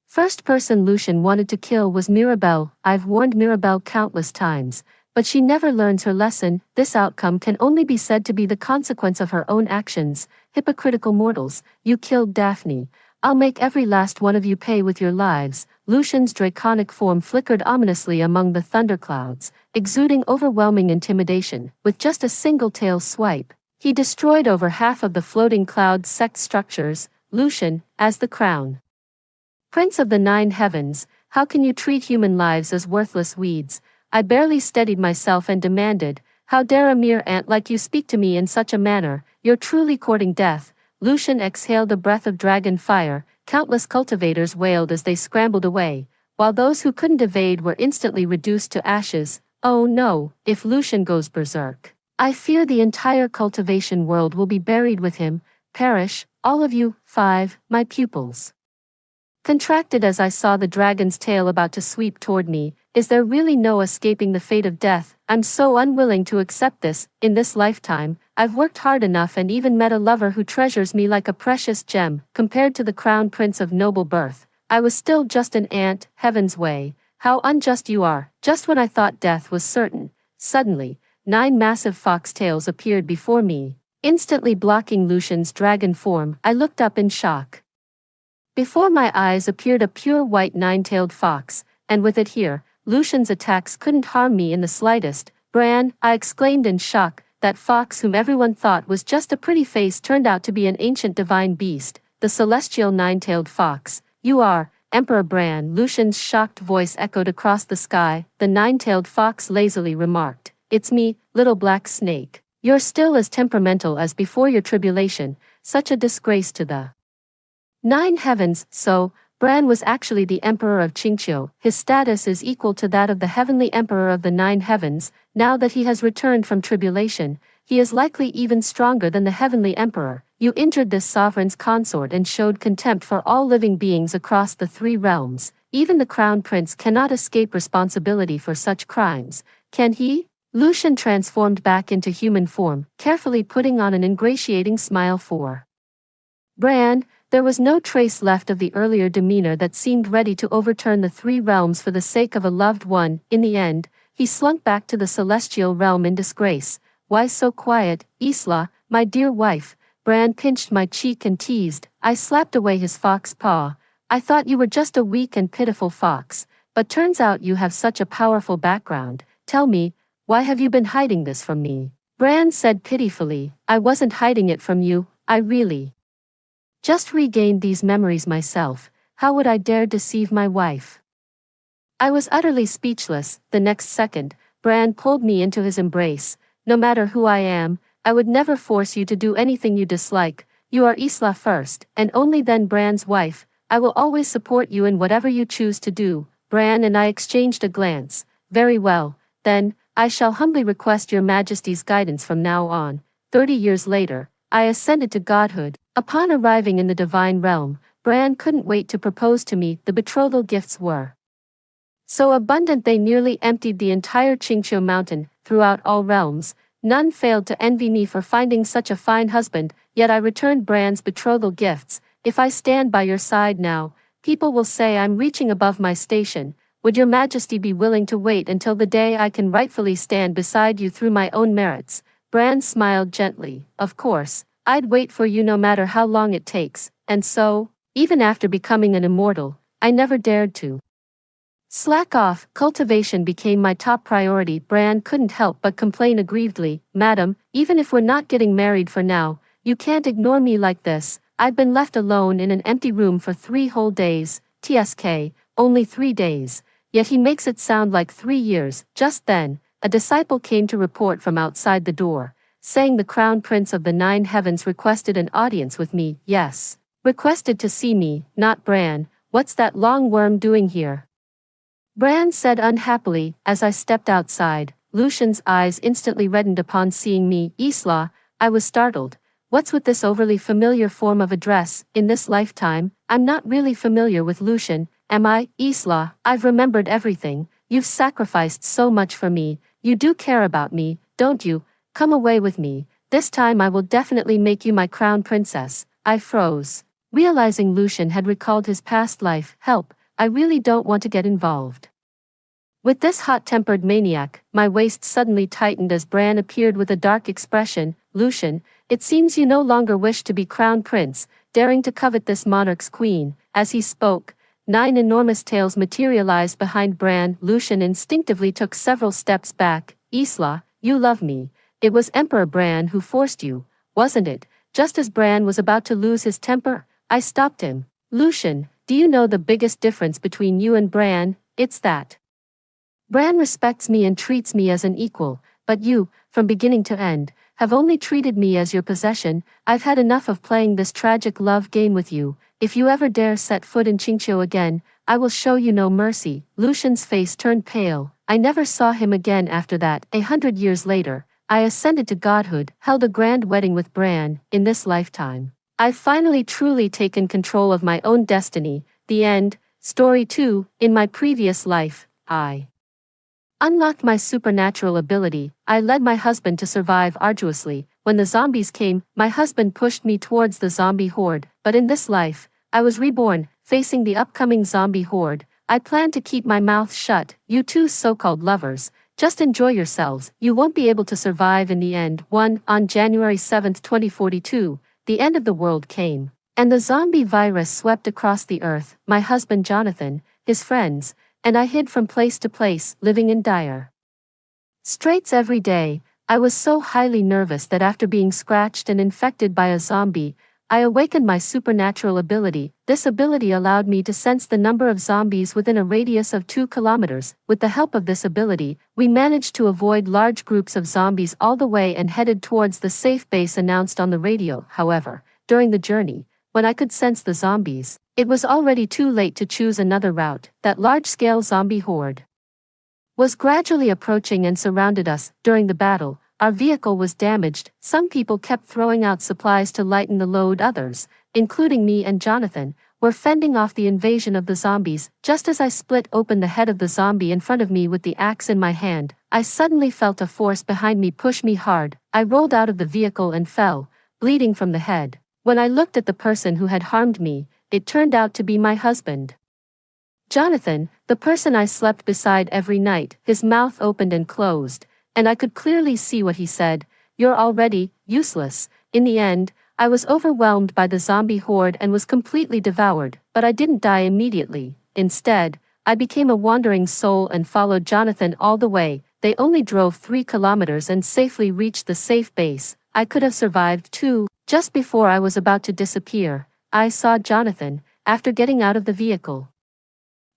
first person Lucian wanted to kill was Mirabelle. I've warned Mirabelle countless times, but she never learns her lesson. This outcome can only be said to be the consequence of her own actions. Hypocritical mortals, you killed Daphne. I'll make every last one of you pay with your lives. Lucian's draconic form flickered ominously among the thunderclouds, exuding overwhelming intimidation. With just a single tail swipe, he destroyed over half of the floating cloud sect structures. Lucian, as the crown prince of the 9 heavens, how can you treat human lives as worthless weeds? I barely steadied myself and demanded, how dare a mere ant like you speak to me in such a manner? You're truly courting death. Lucian exhaled a breath of dragon fire. Countless cultivators wailed as they scrambled away, while those who couldn't evade were instantly reduced to ashes. Oh no, if Lucian goes berserk, I fear the entire cultivation world will be buried with him. Perish, all of you. 5. My pupils contracted as I saw the dragon's tail about to sweep toward me. Is there really no escaping the fate of death? I'm so unwilling to accept this. In this lifetime, I've worked hard enough and even met a lover who treasures me like a precious gem. Compared to the crown prince of noble birth, I was still just an ant. Heaven's way, how unjust you are. Just when I thought death was certain, suddenly, 9 massive foxtails appeared before me, instantly blocking Lucian's dragon form. I looked up in shock. Before my eyes appeared a pure white 9-tailed fox, and with it here, Lucian's attacks couldn't harm me in the slightest. Bran, I exclaimed in shock. That fox whom everyone thought was just a pretty face turned out to be an ancient divine beast, the celestial 9-tailed fox. You are Emperor Bran. Lucian's shocked voice echoed across the sky. The 9-tailed fox lazily remarked, "It's me, little black snake. You're still as temperamental as before your tribulation. Such a disgrace to the 9 heavens." So, Bran was actually the Emperor of Qingqiu. His status is equal to that of the Heavenly Emperor of the 9 heavens. Now that he has returned from tribulation, he is likely even stronger than the Heavenly Emperor. You injured this sovereign's consort and showed contempt for all living beings across the 3 realms. Even the Crown Prince cannot escape responsibility for such crimes, can he? Lucian transformed back into human form, carefully putting on an ingratiating smile for Bran. There was no trace left of the earlier demeanor that seemed ready to overturn the three realms for the sake of a loved one. In the end, he slunk back to the celestial realm in disgrace. Why so quiet, Isla, my dear wife? Bran pinched my cheek and teased. I slapped away his fox paw. I thought you were just a weak and pitiful fox, but turns out you have such a powerful background. Tell me, why have you been hiding this from me? Bran said pitifully. I wasn't hiding it from you, I really just regained these memories myself. How would I dare deceive my wife? I was utterly speechless. The next second, Bran pulled me into his embrace. No matter who I am, I would never force you to do anything you dislike. You are Isla first, and only then Bran's wife. I will always support you in whatever you choose to do. Bran and I exchanged a glance. Very well, then, I shall humbly request your majesty's guidance from now on. 30 years later, I ascended to godhood. Upon arriving in the divine realm, Bran couldn't wait to propose to me. The betrothal gifts were so abundant they nearly emptied the entire Qingqiu mountain. Throughout all realms, none failed to envy me for finding such a fine husband, yet I returned Bran's betrothal gifts. If I stand by your side now, people will say I'm reaching above my station. Would your majesty be willing to wait until the day I can rightfully stand beside you through my own merits? Bran smiled gently. Of course, I'd wait for you no matter how long it takes, and so, even after becoming an immortal, I never dared to slack off. Cultivation became my top priority. Bran couldn't help but complain aggrievedly. Madam, even if we're not getting married for now, you can't ignore me like this. I've been left alone in an empty room for 3 whole days. TSK, only 3 days. Yet he makes it sound like 3 years. Just then, a disciple came to report from outside the door, saying the crown prince of the 9 heavens requested an audience with me. Yes, requested to see me, not Bran. What's that long worm doing here? Bran said unhappily, as I stepped outside. Lucian's eyes instantly reddened upon seeing me. Isla, I was startled. What's with this overly familiar form of address? In this lifetime, I'm not really familiar with Lucian, am I? Isla, I've remembered everything. You've sacrificed so much for me. You do care about me, don't you? Come away with me. This time I will definitely make you my crown princess. I froze, realizing Lucian had recalled his past life. Help, I really don't want to get involved with this hot-tempered maniac. My waist suddenly tightened as Bran appeared with a dark expression. Lucian, it seems you no longer wish to be crown prince, daring to covet this monarch's queen. As he spoke, 9 enormous tails materialized behind Bran. Lucian instinctively took several steps back. Isla, you love me. It was Emperor Bran who forced you, wasn't it? Just as Bran was about to lose his temper, I stopped him. Lucian, do you know the biggest difference between you and Bran? It's that Bran respects me and treats me as an equal, but you, from beginning to end, have only treated me as your possession. I've had enough of playing this tragic love game with you. If you ever dare set foot in Qingqiu again, I will show you no mercy. Lucian's face turned pale. I never saw him again after that. 100 years later, I ascended to godhood, held a grand wedding with Bran. In this lifetime, I've finally truly taken control of my own destiny. The end. Story 2. In my previous life, I unlocked my supernatural ability. I led my husband to survive arduously. When the zombies came, my husband pushed me towards the zombie horde. But in this life, I was reborn, facing the upcoming zombie horde. I plan to keep my mouth shut. You two so-called lovers, just enjoy yourselves. You won't be able to survive in the end. 1. On January 7, 2042, the end of the world came, and the zombie virus swept across the earth. My husband Jonathan, his friends, and I hid from place to place, living in dire straits every day. I was so highly nervous that after being scratched and infected by a zombie, I awakened my supernatural ability. This ability allowed me to sense the number of zombies within a radius of 2 kilometers. With the help of this ability, we managed to avoid large groups of zombies all the way and headed towards the safe base announced on the radio. However, during the journey, when I could sense the zombies, it was already too late to choose another route. That large-scale zombie horde was gradually approaching and surrounded us. During the battle, our vehicle was damaged. Some people kept throwing out supplies to lighten the load. Others, including me and Jonathan, were fending off the invasion of the zombies. Just as I split open the head of the zombie in front of me with the axe in my hand, I suddenly felt a force behind me push me hard. I rolled out of the vehicle and fell, bleeding from the head. When I looked at the person who had harmed me, it turned out to be my husband. Jonathan, the person I slept beside every night. His mouth opened and closed, and I could clearly see what he said. "You're already useless." In the end, I was overwhelmed by the zombie horde and was completely devoured, but I didn't die immediately. Instead, I became a wandering soul and followed Jonathan all the way. They only drove 3 kilometers and safely reached the safe base. I could have survived too. Just before I was about to disappear, I saw Jonathan, after getting out of the vehicle,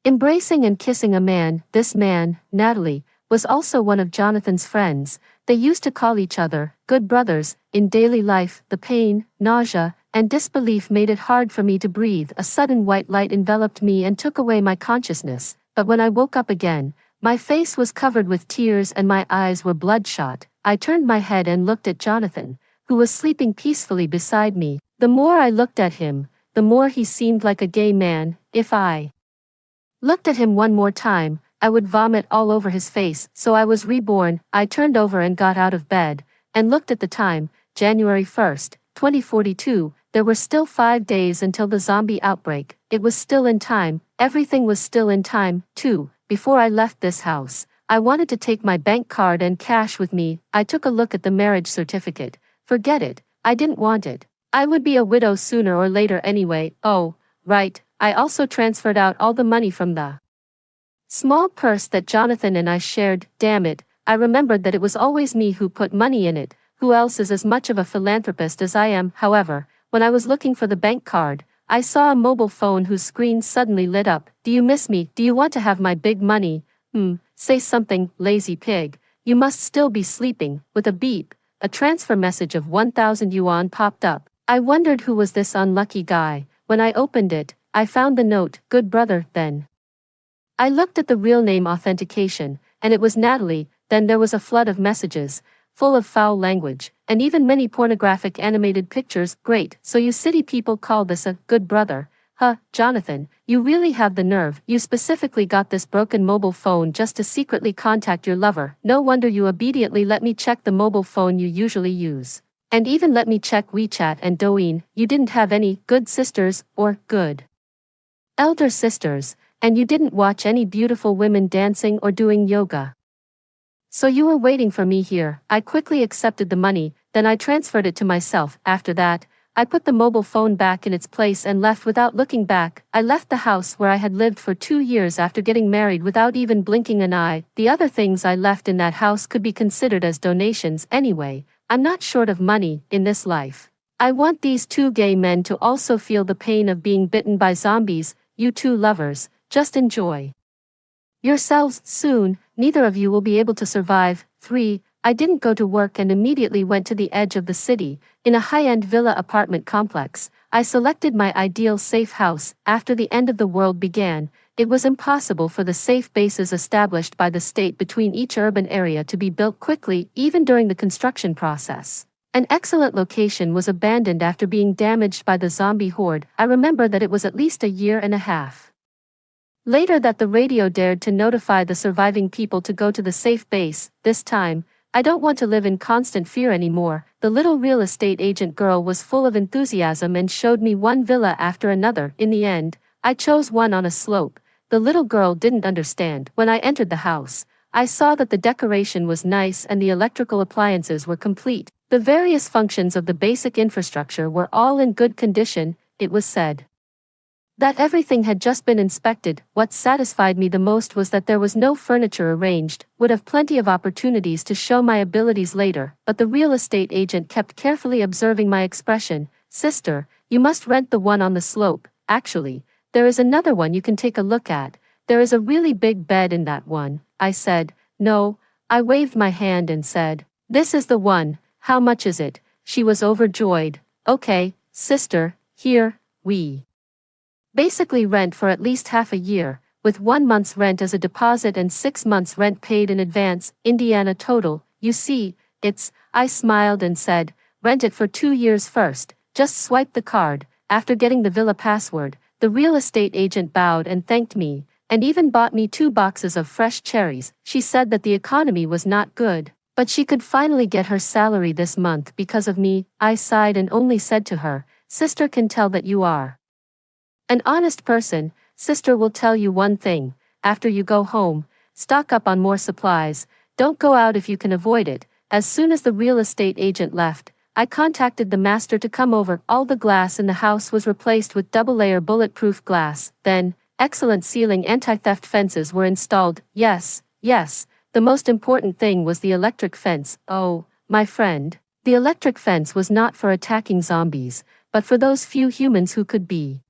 embracing and kissing a man. This man, Natalie, was also one of Jonathan's friends. They used to call each other good brothers. In daily life, the pain, nausea, and disbelief made it hard for me to breathe. A sudden white light enveloped me and took away my consciousness, but when I woke up again, my face was covered with tears and my eyes were bloodshot. I turned my head and looked at Jonathan, who was sleeping peacefully beside me. The more I looked at him, the more he seemed like a gay man. If I looked at him one more time, I would vomit all over his face. So I was reborn. I turned over and got out of bed, and looked at the time, January 1st, 2042. There were still 5 days until the zombie outbreak. It was still in time. Everything was still in time, too. Before I left this house, I wanted to take my bank card and cash with me. I took a look at the marriage certificate. Forget it, I didn't want it. I would be a widow sooner or later anyway. Oh, right, I also transferred out all the money from the small purse that Jonathan and I shared. Damn it, I remembered that it was always me who put money in it. Who else is as much of a philanthropist as I am? However, when I was looking for the bank card, I saw a mobile phone whose screen suddenly lit up. "Do you miss me? Do you want to have my big money? Say something, lazy pig. You must still be sleeping." With a beep, a transfer message of 1,000 yuan popped up. I wondered who was this unlucky guy. When I opened it, I found the note, "Good brother." Then I looked at the real name authentication, and it was Natalie. Then there was a flood of messages, full of foul language, and even many pornographic animated pictures. Great, so you city people call this a good brother? Huh, Jonathan, you really have the nerve. You specifically got this broken mobile phone just to secretly contact your lover. No wonder you obediently let me check the mobile phone you usually use. And even let me check WeChat and Douyin. You didn't have any good sisters or good elder sisters, and you didn't watch any beautiful women dancing or doing yoga. So you were waiting for me here. I quickly accepted the money, then I transferred it to myself. After that, I put the mobile phone back in its place and left without looking back. I left the house where I had lived for 2 years after getting married without even blinking an eye. The other things I left in that house could be considered as donations anyway. I'm not short of money in this life. I want these 2 gay men to also feel the pain of being bitten by zombies. You 2 lovers, just enjoy yourselves. Soon, neither of you will be able to survive. 3. I didn't go to work and immediately went to the edge of the city. In a high-end villa apartment complex, I selected my ideal safe house. After the end of the world began, it was impossible for the safe bases established by the state between each urban area to be built quickly, even during the construction process. An excellent location was abandoned after being damaged by the zombie horde. I remember that it was at least a year and a half later that the radio dared to notify the surviving people to go to the safe base. This time, I don't want to live in constant fear anymore. The little real estate agent girl was full of enthusiasm and showed me one villa after another. In the end, I chose one on a slope. The little girl didn't understand. When I entered the house, I saw that the decoration was nice and the electrical appliances were complete. The various functions of the basic infrastructure were all in good condition. It was said that everything had just been inspected. What satisfied me the most was that there was no furniture arranged. Would have plenty of opportunities to show my abilities later, but the real estate agent kept carefully observing my expression. "Sister, you must rent the one on the slope. Actually, there is another one you can take a look at. There is a really big bed in that one." I said, "No." I waved my hand and said, "This is the one. How much is it?" She was overjoyed. "Okay, sister, here, we basically rent for at least half a year, with 1 month's rent as a deposit and 6 months' rent paid in advance. Indiana total, you see, it's..." I smiled and said, "Rent it for 2 years first, just swipe the card." After getting the villa password, the real estate agent bowed and thanked me, and even bought me 2 boxes of fresh cherries. She said that the economy was not good, but she could finally get her salary this month because of me. I sighed and only said to her, "Sister can tell that you are an honest person. Sister will tell you one thing, after you go home, stock up on more supplies, don't go out if you can avoid it." As soon as the real estate agent left, I contacted the master to come over. All the glass in the house was replaced with double-layer bulletproof glass. Then, excellent ceiling anti-theft fences were installed. Yes, the most important thing was the electric fence. Oh, my friend. The electric fence was not for attacking zombies, but for those few humans who could be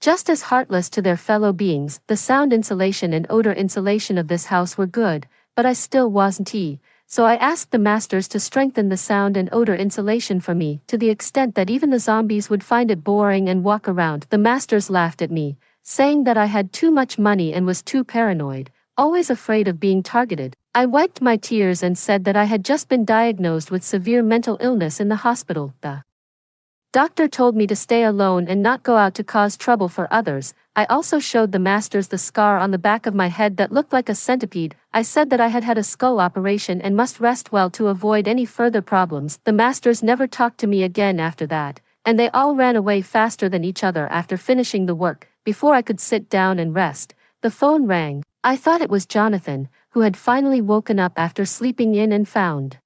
just as heartless to their fellow beings. The sound insulation and odor insulation of this house were good, but I still wasn't so I asked the masters to strengthen the sound and odor insulation for me, to the extent that even the zombies would find it boring and walk around. The masters laughed at me, saying that I had too much money and was too paranoid, always afraid of being targeted. I wiped my tears and said that I had just been diagnosed with severe mental illness in the hospital. The doctor told me to stay alone and not go out to cause trouble for others. I also showed the masters the scar on the back of my head that looked like a centipede. I said that I had had a skull operation and must rest well to avoid any further problems. The masters never talked to me again after that, and they all ran away faster than each other after finishing the work. Before I could sit down and rest, the phone rang. I thought it was Jonathan, who had finally woken up after sleeping in and found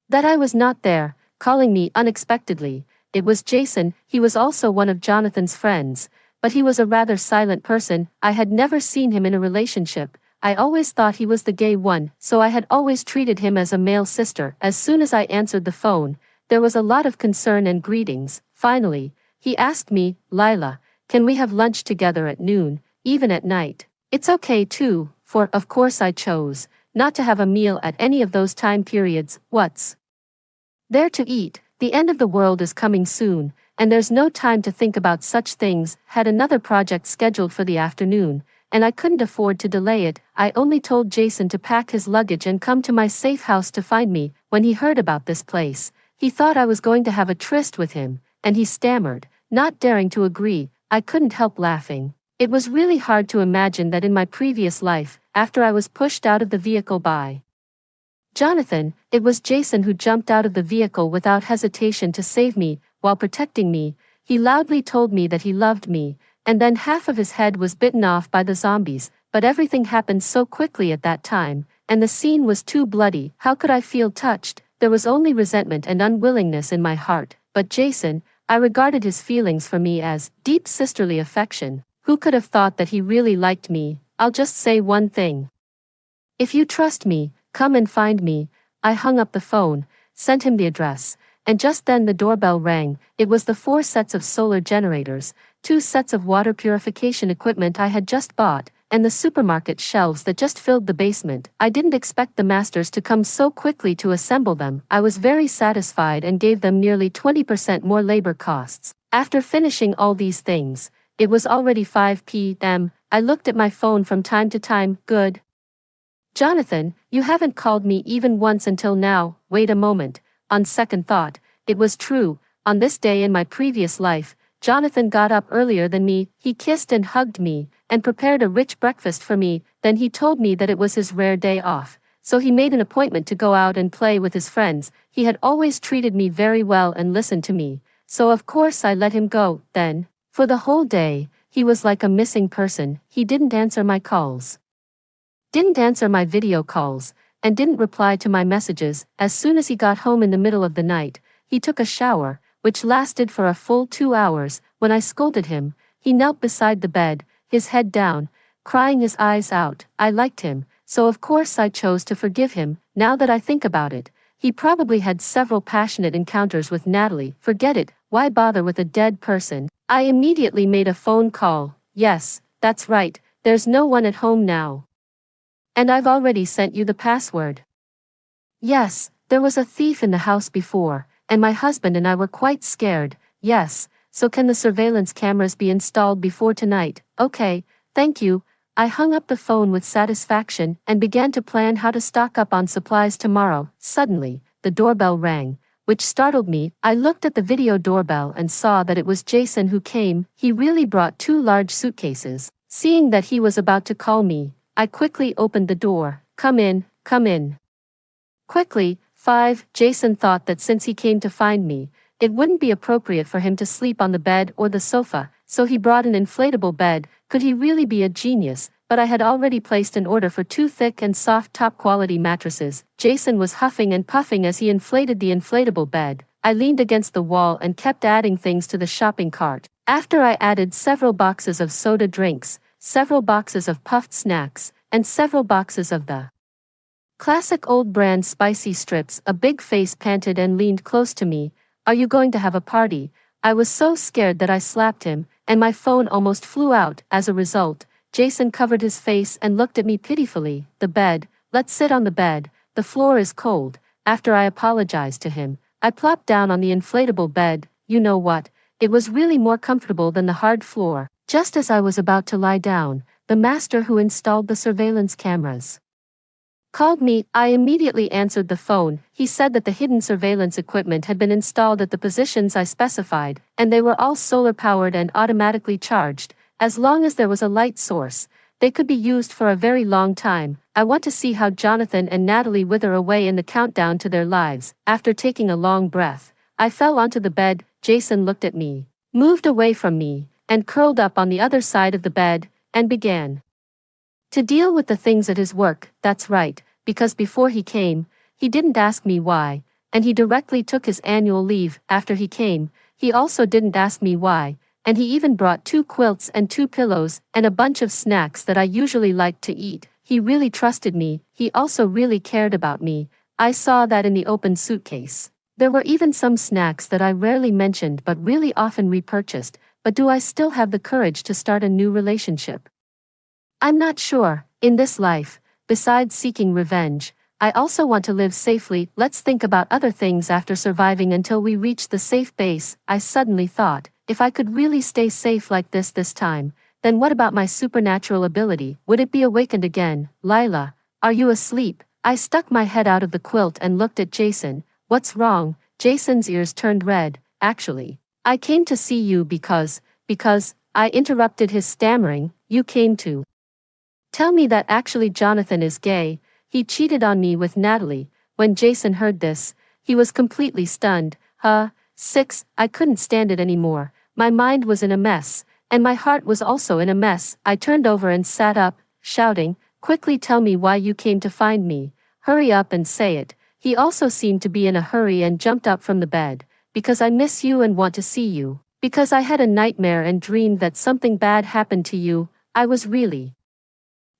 that I was not there, calling me unexpectedly. It was Jason. He was also one of Jonathan's friends, but he was a rather silent person. I had never seen him in a relationship. I always thought he was the gay one, so I had always treated him as a male sister. As soon as I answered the phone, there was a lot of concern and greetings. Finally, he asked me, "Lila, can we have lunch together at noon, even at night?" It's okay too, for, of course, I chose not to have a meal at any of those time periods. What's there to eat? The end of the world is coming soon, and there's no time to think about such things. Had another project scheduled for the afternoon, and I couldn't afford to delay it. I only told Jason to pack his luggage and come to my safe house to find me. When he heard about this place, he thought I was going to have a tryst with him, and he stammered, not daring to agree. I couldn't help laughing. It was really hard to imagine that in my previous life, after I was pushed out of the vehicle by Jonathan, it was Jason who jumped out of the vehicle without hesitation to save me. While protecting me, he loudly told me that he loved me, and then half of his head was bitten off by the zombies. But everything happened so quickly at that time, and the scene was too bloody. How could I feel touched? There was only resentment and unwillingness in my heart. But Jason, I regarded his feelings for me as deep sisterly affection. Who could have thought that he really liked me? I'll just say one thing. If you trust me, come and find me. I hung up the phone, sent him the address, and just then the doorbell rang. It was the 4 sets of solar generators, 2 sets of water purification equipment I had just bought, and the supermarket shelves that just filled the basement. I didn't expect the masters to come so quickly to assemble them. I was very satisfied and gave them nearly 20% more labor costs. After finishing all these things, it was already 5 p.m. I looked at my phone from time to time. Good. Jonathan, you haven't called me even once until now. Wait a moment. On second thought, it was true. On this day in my previous life, Jonathan got up earlier than me. He kissed and hugged me, and prepared a rich breakfast for me. Then he told me that it was his rare day off, so he made an appointment to go out and play with his friends. He had always treated me very well and listened to me, so of course I let him go. Then, for the whole day, he was like a missing person. He didn't answer my calls, didn't answer my video calls, and didn't reply to my messages. As soon as he got home in the middle of the night, he took a shower, which lasted for a full 2 hours. When I scolded him, he knelt beside the bed, his head down, crying his eyes out. I liked him, so of course I chose to forgive him. Now that I think about it, he probably had several passionate encounters with Natalie. Forget it, why bother with a dead person? I immediately made a phone call. Yes, that's right, there's no one at home now. And I've already sent you the password. Yes, there was a thief in the house before, and my husband and I were quite scared. Yes, so can the surveillance cameras be installed before tonight? Okay, thank you. I hung up the phone with satisfaction and began to plan how to stock up on supplies tomorrow. Suddenly, the doorbell rang. which startled me. I looked at the video doorbell and saw that it was Jason who came. He really brought 2 large suitcases. Seeing that he was about to call me, I quickly opened the door. Come in, come in. Quickly, 5. Jason thought that since he came to find me, it wouldn't be appropriate for him to sleep on the bed or the sofa, so he brought an inflatable bed. Could he really be a genius? But I had already placed an order for 2 thick and soft top-quality mattresses. Jason was huffing and puffing as he inflated the inflatable bed. I leaned against the wall and kept adding things to the shopping cart. After I added several boxes of soda drinks, several boxes of puffed snacks, and several boxes of the classic old brand spicy strips, a big face panted and leaned close to me. Are you going to have a party? I was so scared that I slapped him, and my phone almost flew out. As a result, Jason covered his face and looked at me pitifully. The bed, let's sit on the bed, the floor is cold. After I apologized to him, I plopped down on the inflatable bed. You know what? It was really more comfortable than the hard floor. Just as I was about to lie down, the master who installed the surveillance cameras called me. I immediately answered the phone. He said that the hidden surveillance equipment had been installed at the positions I specified, and they were all solar-powered and automatically charged. As long as there was a light source, they could be used for a very long time. I want to see how Jonathan and Natalie wither away in the countdown to their lives. After taking a long breath, I fell onto the bed. Jason looked at me, moved away from me, and curled up on the other side of the bed, and began to deal with the things at his work. That's right, because before he came, he didn't ask me why, and he directly took his annual leave. After he came, he also didn't ask me why, and he even brought 2 quilts and 2 pillows and a bunch of snacks that I usually liked to eat. He really trusted me. He also really cared about me. I saw that in the open suitcase. There were even some snacks that I rarely mentioned but really often repurchased. But do I still have the courage to start a new relationship? I'm not sure. In this life, besides seeking revenge, I also want to live safely. Let's think about other things after surviving until we reach the safe base. I suddenly thought, if I could really stay safe like this time, then what about my supernatural ability? Would it be awakened again? Lila, are you asleep? I stuck my head out of the quilt and looked at Jason. What's wrong? Jason's ears turned red. Actually, I came to see you because, I interrupted his stammering. You came to tell me that actually Jonathan is gay. He cheated on me with Natalie. When Jason heard this, he was completely stunned. 6. I couldn't stand it anymore. My mind was in a mess, and my heart was also in a mess. I turned over and sat up, shouting, quickly tell me why you came to find me. Hurry up and say it. He also seemed to be in a hurry and jumped up from the bed. Because I miss you and want to see you. Because I had a nightmare and dreamed that something bad happened to you. I was really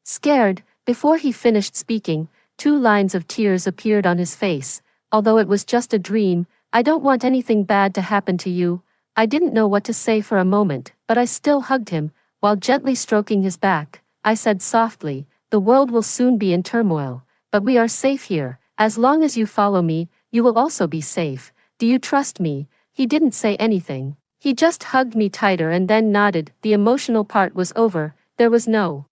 scared. Before he finished speaking, 2 lines of tears appeared on his face. Although it was just a dream, I don't want anything bad to happen to you. I didn't know what to say for a moment, but I still hugged him. While gently stroking his back, I said softly, the world will soon be in turmoil, but we are safe here. As long as you follow me, you will also be safe. Do you trust me? He didn't say anything. He just hugged me tighter and then nodded. The emotional part was over. There was no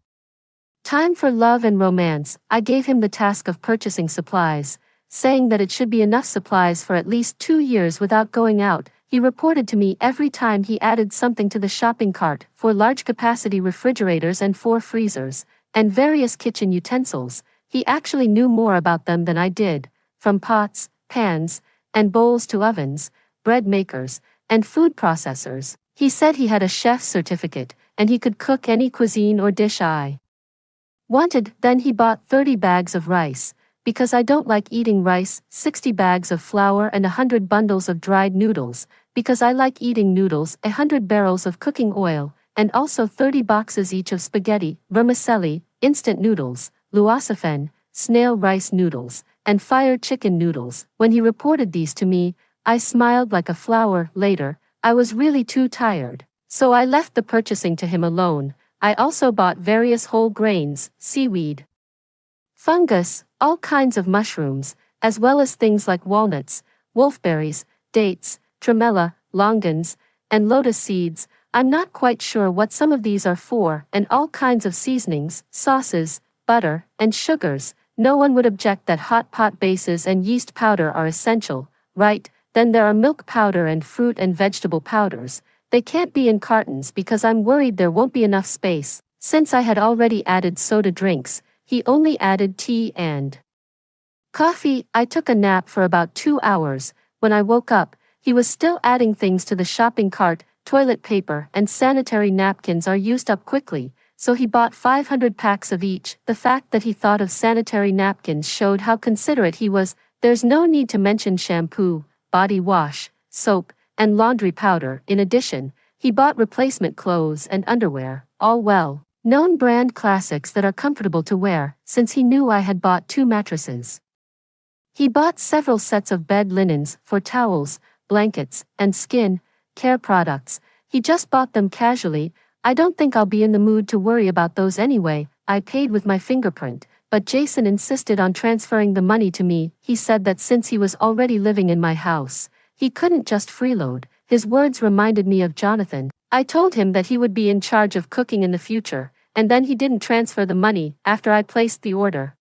time for love and romance. I gave him the task of purchasing supplies, saying that it should be enough supplies for at least 2 years without going out. He reported to me every time he added something to the shopping cart, 4 large-capacity refrigerators and 4 freezers, and various kitchen utensils. He actually knew more about them than I did, from pots, pans, and bowls to ovens, bread makers, and food processors. He said he had a chef's certificate, and he could cook any cuisine or dish I wanted. Then he bought 30 bags of rice, because I don't like eating rice, 60 bags of flour and 100 bundles of dried noodles, because I like eating noodles, 100 barrels of cooking oil, and also 30 boxes each of spaghetti, vermicelli, instant noodles, luosafen, snail rice noodles, and fire chicken noodles. When he reported these to me, I smiled like a flower. Later, I was really too tired, so I left the purchasing to him alone. I also bought various whole grains, seaweed, fungus, all kinds of mushrooms, as well as things like walnuts, wolfberries, dates, tremella, longans, and lotus seeds. I'm not quite sure what some of these are for, and all kinds of seasonings, sauces, butter, and sugars. No one would object that hot pot bases and yeast powder are essential, right? Then there are milk powder and fruit and vegetable powders. They can't be in cartons because I'm worried there won't be enough space. Since I had already added soda drinks, he only added tea and coffee. I took a nap for about 2 hours. When I woke up, he was still adding things to the shopping cart. Toilet paper and sanitary napkins are used up quickly, so he bought 500 packs of each. The fact that he thought of sanitary napkins showed how considerate he was. There's no need to mention shampoo, body wash, soap, and laundry powder. In addition, he bought replacement clothes and underwear, all well-known brand classics that are comfortable to wear, since he knew I had bought 2 mattresses. He bought several sets of bed linens for towels, blankets, and skin care products. He just bought them casually. I don't think I'll be in the mood to worry about those anyway. I paid with my fingerprint, but Jason insisted on transferring the money to me. He said that since he was already living in my house, he couldn't just freeload. His words reminded me of Jonathan. I told him that he would be in charge of cooking in the future, and then he didn't transfer the money after I placed the order.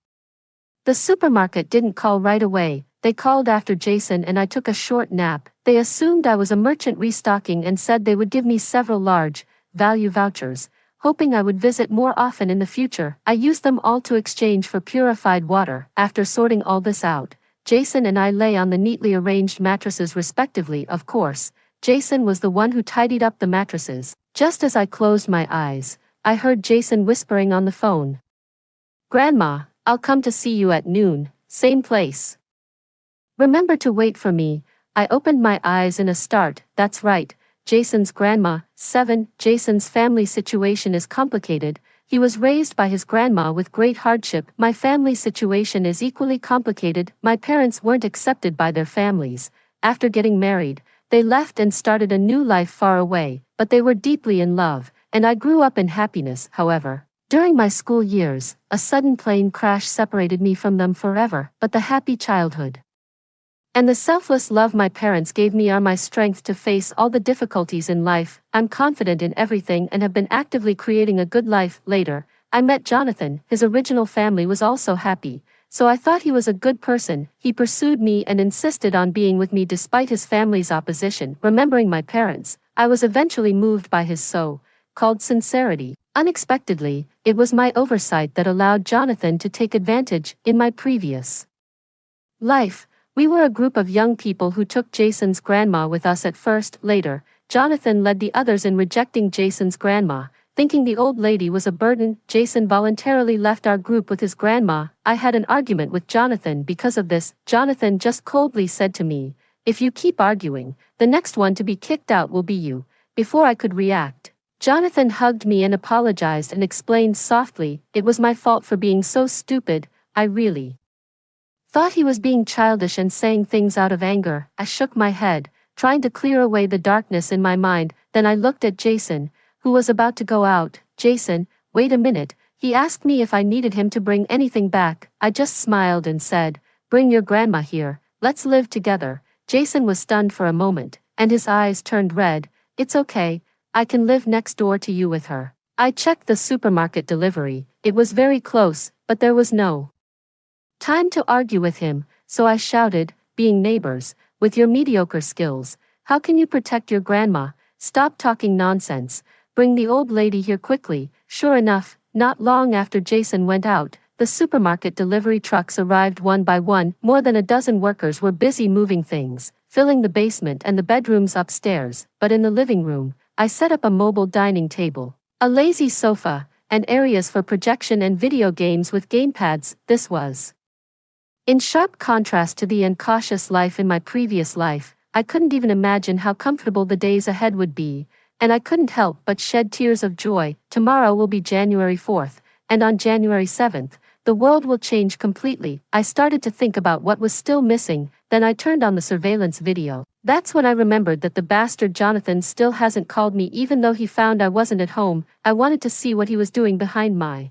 The supermarket didn't call right away. They called after Jason and I took a short nap. They assumed I was a merchant restocking and said they would give me several large value vouchers, hoping I would visit more often in the future. I used them all to exchange for purified water. After sorting all this out, Jason and I lay on the neatly arranged mattresses respectively. Of course, Jason was the one who tidied up the mattresses. Just as I closed my eyes, I heard Jason whispering on the phone. "Grandma, I'll come to see you at noon, same place. Remember to wait for me." I opened my eyes in a start. That's right, Jason's grandma. 7. Jason's family situation is complicated. He was raised by his grandma with great hardship. My family situation is equally complicated. My parents weren't accepted by their families. After getting married, they left and started a new life far away, but they were deeply in love, and I grew up in happiness. However, during my school years, a sudden plane crash separated me from them forever. But the happy childhood and the selfless love my parents gave me are my strength to face all the difficulties in life. I'm confident in everything and have been actively creating a good life. Later, I met Jonathan. His original family was also happy, so I thought he was a good person. He pursued me and insisted on being with me despite his family's opposition. Remembering my parents, I was eventually moved by his so-called sincerity. Unexpectedly, it was my oversight that allowed Jonathan to take advantage. In my previous life, we were a group of young people who took Jason's grandma with us at first. Later, Jonathan led the others in rejecting Jason's grandma, thinking the old lady was a burden. Jason voluntarily left our group with his grandma. I had an argument with Jonathan because of this. Jonathan just coldly said to me, "If you keep arguing, the next one to be kicked out will be you." Before I could react, Jonathan hugged me and apologized and explained softly, "It was my fault for being so stupid. I really thought he was being childish and saying things out of anger." I shook my head, trying to clear away the darkness in my mind. Then I looked at Jason, who was about to go out. "Jason, wait a minute." He asked me if I needed him to bring anything back. I just smiled and said, "Bring your grandma here. Let's live together." Jason was stunned for a moment, and his eyes turned red. "It's okay. I can live next door to you with her." I checked the supermarket delivery. It was very close, but there was no time to argue with him, so I shouted, "Being neighbors, with your mediocre skills, how can you protect your grandma? Stop talking nonsense. Bring the old lady here quickly." Sure enough, not long after Jason went out, the supermarket delivery trucks arrived one by one. More than a dozen workers were busy moving things, filling the basement and the bedrooms upstairs. But in the living room, I set up a mobile dining table, a lazy sofa, and areas for projection and video games with gamepads. This was in sharp contrast to the incautious life in my previous life. I couldn't even imagine how comfortable the days ahead would be, and I couldn't help but shed tears of joy. Tomorrow will be January 4th, and on January 7th, the world will change completely. I started to think about what was still missing, then I turned on the surveillance video. That's when I remembered that the bastard Jonathan still hasn't called me even though he found I wasn't at home. I wanted to see what he was doing behind my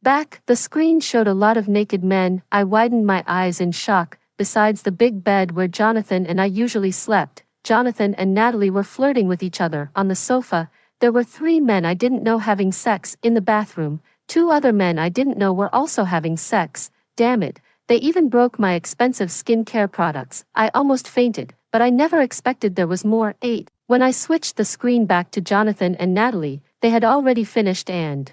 back. The screen showed a lot of naked men. I widened my eyes in shock. Besides the big bed where Jonathan and I usually slept, Jonathan and Natalie were flirting with each other. On the sofa, there were 3 men I didn't know having sex. In the bathroom, 2 other men I didn't know were also having sex. Damn it, they even broke my expensive skincare products. I almost fainted, but I never expected there was more. 8. When I switched the screen back to Jonathan and Natalie, they had already finished and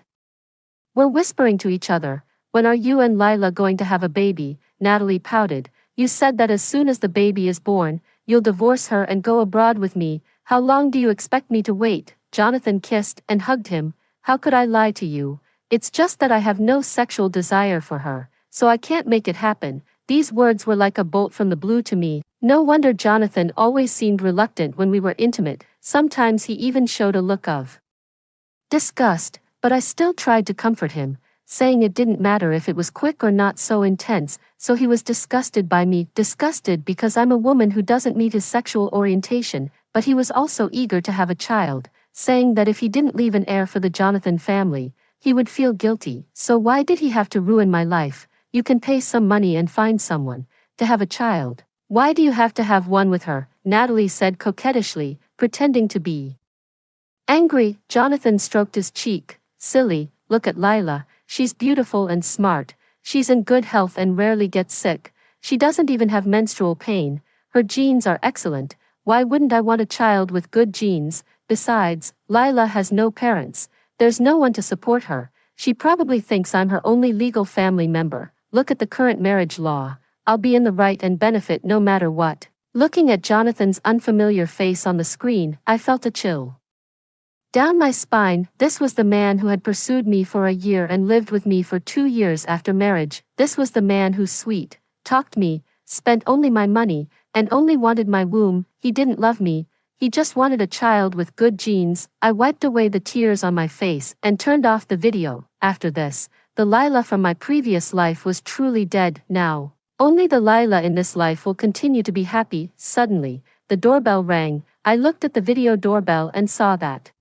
were whispering to each other. When are you and Lila going to have a baby? Natalie pouted. You said that as soon as the baby is born, you'll divorce her and go abroad with me. How long do you expect me to wait? Jonathan kissed and hugged him. How could I lie to you? It's just that I have no sexual desire for her, so I can't make it happen. These words were like a bolt from the blue to me. No wonder Jonathan always seemed reluctant when we were intimate. Sometimes he even showed a look of disgust, but I still tried to comfort him, saying it didn't matter if it was quick or not so intense. So he was disgusted by me, disgusted because I'm a woman who doesn't meet his sexual orientation, but he was also eager to have a child, saying that if he didn't leave an heir for the Jonathan family, he would feel guilty. So why did he have to ruin my life? You can pay some money and find someone to have a child. Why do you have to have one with her? Natalie said coquettishly, pretending to be angry. Jonathan stroked his cheek. Silly, look at Lila. She's beautiful and smart. She's in good health and rarely gets sick. She doesn't even have menstrual pain. Her genes are excellent. Why wouldn't I want a child with good genes? Besides, Lila has no parents. There's no one to support her. She probably thinks I'm her only legal family member. Look at the current marriage law. I'll be in the right and benefit no matter what. Looking at Jonathan's unfamiliar face on the screen, I felt a chill down my spine. This was the man who had pursued me for a year and lived with me for 2 years after marriage. This was the man who sweet talked me, spent only my money, and only wanted my womb. He didn't love me. He just wanted a child with good genes. I wiped away the tears on my face and turned off the video. After this, the Lila from my previous life was truly dead. Now, only the Lila in this life will continue to be happy. Suddenly, the doorbell rang. I looked at the video doorbell and saw that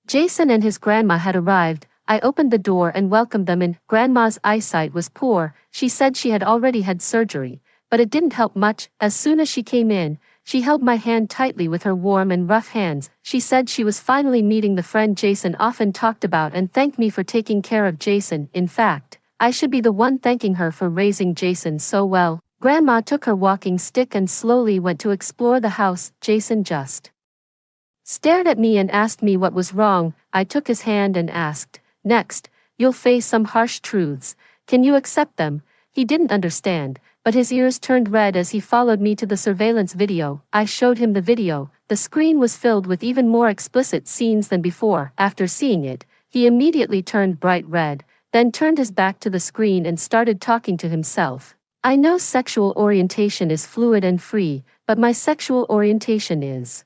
Jason and his grandma had arrived. I opened the door and welcomed them in. Grandma's eyesight was poor. She said she had already had surgery, but it didn't help much. As soon as she came in, she held my hand tightly with her warm and rough hands. She said she was finally meeting the friend Jason often talked about and thanked me for taking care of Jason. In fact, I should be the one thanking her for raising Jason so well. Grandma took her walking stick and slowly went to explore the house. Jason just stared at me and asked me what was wrong. I took his hand and asked, "Next, you'll face some harsh truths. Can you accept them?" He didn't understand, but his ears turned red as he followed me to the surveillance video. I showed him the video. The screen was filled with even more explicit scenes than before. After seeing it, he immediately turned bright red, then turned his back to the screen and started talking to himself. I know sexual orientation is fluid and free, but my sexual orientation is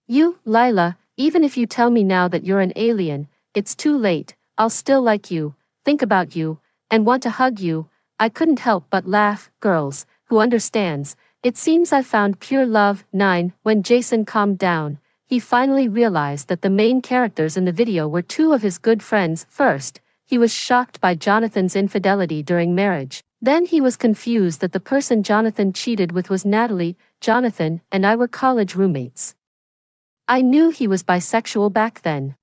you, Lila. Even if you tell me now that you're an alien, it's too late. I'll still like you, think about you, and want to hug you. I couldn't help but laugh. Girls, who understands? It seems I found pure love. 9. When Jason calmed down, he finally realized that the main characters in the video were 2 of his good friends. First, he was shocked by Jonathan's infidelity during marriage. Then he was confused that the person Jonathan cheated with was Natalie. Jonathan and I were college roommates. I knew he was bisexual back then,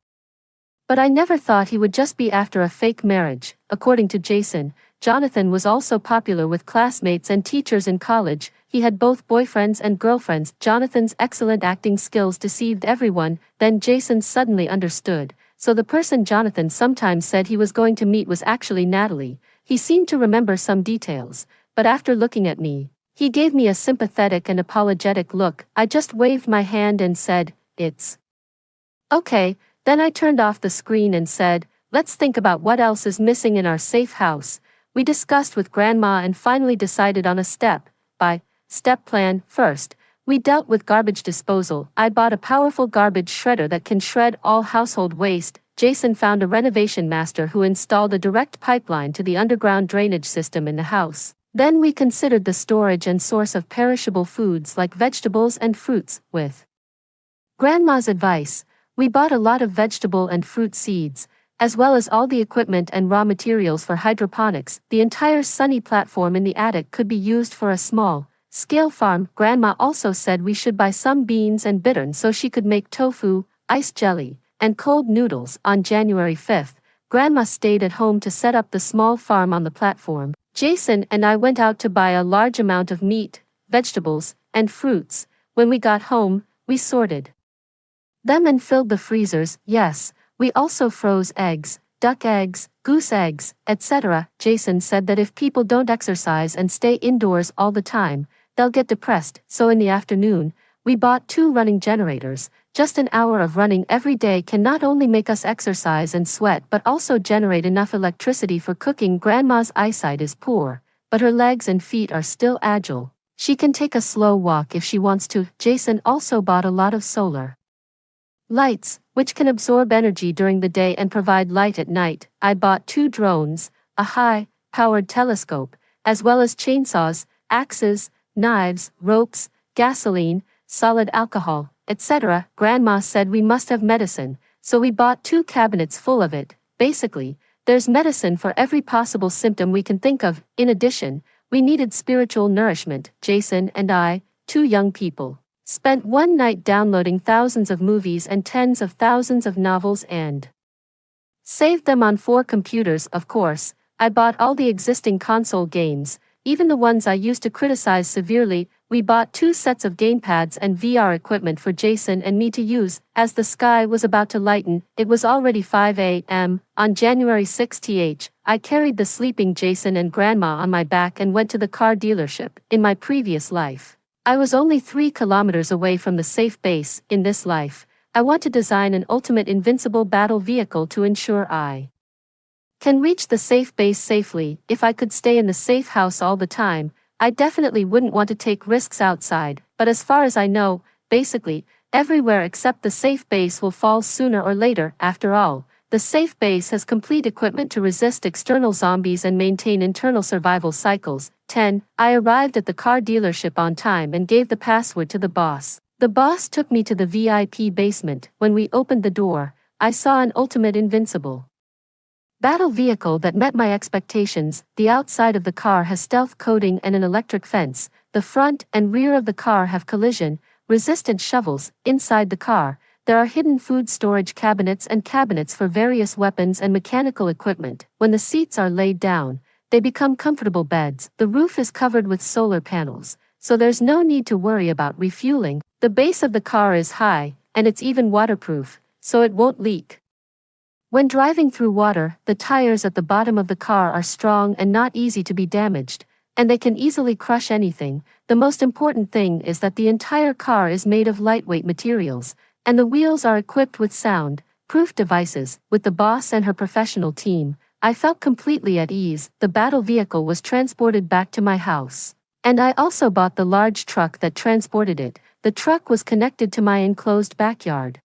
but I never thought he would just be after a fake marriage. According to Jason, Jonathan was also popular with classmates and teachers in college. He had both boyfriends and girlfriends. Jonathan's excellent acting skills deceived everyone. Then Jason suddenly understood. So the person Jonathan sometimes said he was going to meet was actually Natalie. He seemed to remember some details, but after looking at me, he gave me a sympathetic and apologetic look. I just waved my hand and said, "It's okay." Then I turned off the screen and said, "Let's think about what else is missing in our safe house." We discussed with Grandma and finally decided on a step-by-step plan. First, we dealt with garbage disposal. I bought a powerful garbage shredder that can shred all household waste. Jason found a renovation master who installed a direct pipeline to the underground drainage system in the house. Then we considered the storage and source of perishable foods like vegetables and fruits. With Grandma's advice, we bought a lot of vegetable and fruit seeds, as well as all the equipment and raw materials for hydroponics. The entire sunny platform in the attic could be used for a small-scale farm. Grandma also said we should buy some beans and bittern so she could make tofu, ice jelly, and cold noodles. On January 5th, Grandma stayed at home to set up the small farm on the platform. Jason and I went out to buy a large amount of meat, vegetables, and fruits. When we got home, we sorted them and filled the freezers. Yes, we also froze eggs, duck eggs, goose eggs, etc. Jason said that if people don't exercise and stay indoors all the time, they'll get depressed. So in the afternoon, we bought 2 running generators. Just an hour of running every day can not only make us exercise and sweat but also generate enough electricity for cooking. Grandma's eyesight is poor, but her legs and feet are still agile. She can take a slow walk if she wants to. Jason also bought a lot of solar lights, which can absorb energy during the day and provide light at night. I bought 2 drones, a high-powered telescope, as well as chainsaws, axes, knives, ropes, gasoline, solid alcohol, etc. Grandma said we must have medicine, so we bought 2 cabinets full of it. Basically, there's medicine for every possible symptom we can think of. In addition, we needed spiritual nourishment. Jason and I, 2 young people, spent one night downloading thousands of movies and tens of thousands of novels and saved them on 4 computers. Of course, I bought all the existing console games, even the ones I used to criticize severely. We bought 2 sets of gamepads and VR equipment for Jason and me to use. As the sky was about to lighten, it was already 5 a.m. on January 6th. I carried the sleeping Jason and Grandma on my back and went to the car dealership. In my previous life, I was only 3 kilometers away from the safe base. In this life, I want to design an ultimate invincible battle vehicle to ensure I can reach the safe base safely. If I could stay in the safe house all the time, I definitely wouldn't want to take risks outside. But as far as I know, basically, everywhere except the safe base will fall sooner or later. After all, the safe base has complete equipment to resist external zombies and maintain internal survival cycles. 10. I arrived at the car dealership on time and gave the password to the boss. The boss took me to the VIP basement. When we opened the door, I saw an ultimate invincible battle vehicle that met my expectations. The outside of the car has stealth coating and an electric fence. The front and rear of the car have collision-resistant shovels. Inside the car, there are hidden food storage cabinets and cabinets for various weapons and mechanical equipment. When the seats are laid down, they become comfortable beds. The roof is covered with solar panels, so there's no need to worry about refueling. The base of the car is high, and it's even waterproof, so it won't leak. When driving through water, the tires at the bottom of the car are strong and not easy to be damaged, and they can easily crush anything. The most important thing is that the entire car is made of lightweight materials, and the wheels are equipped with sound-proof devices. With the boss and her professional team, I felt completely at ease. The battle vehicle was transported back to my house, and I also bought the large truck that transported it. The truck was connected to my enclosed backyard.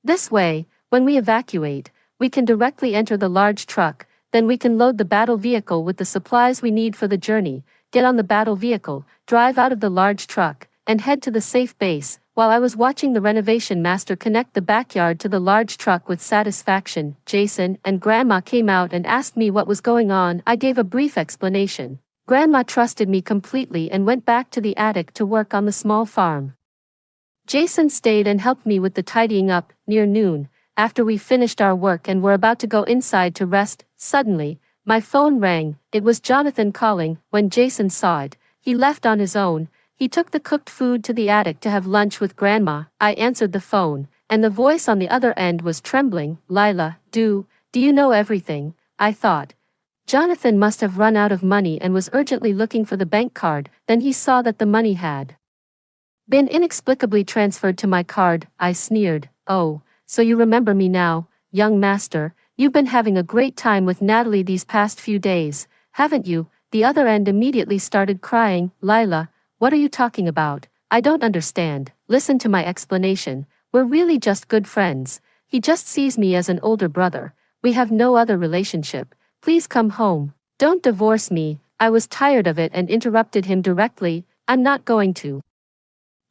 This way, when we evacuate, we can directly enter the large truck, then we can load the battle vehicle with the supplies we need for the journey, get on the battle vehicle, drive out of the large truck, and head to the safe base. While I was watching the renovation master connect the backyard to the large truck with satisfaction, Jason and Grandma came out and asked me what was going on. I gave a brief explanation. Grandma trusted me completely and went back to the attic to work on the small farm. Jason stayed and helped me with the tidying up. Near noon, after we finished our work and were about to go inside to rest, suddenly, my phone rang. It was Jonathan calling. When Jason saw it, he left on his own. He took the cooked food to the attic to have lunch with Grandma. I answered the phone, and the voice on the other end was trembling. Lila, do you know everything? I thought. Jonathan must have run out of money and was urgently looking for the bank card. Then he saw that the money had been inexplicably transferred to my card. I sneered. Oh, so you remember me now, young master. You've been having a great time with Natalie these past few days, haven't you? The other end immediately started crying. Lila, what are you talking about? I don't understand. Listen to my explanation. We're really just good friends. He just sees me as an older brother. We have no other relationship. Please come home. Don't divorce me. I was tired of it and interrupted him directly. I'm not going to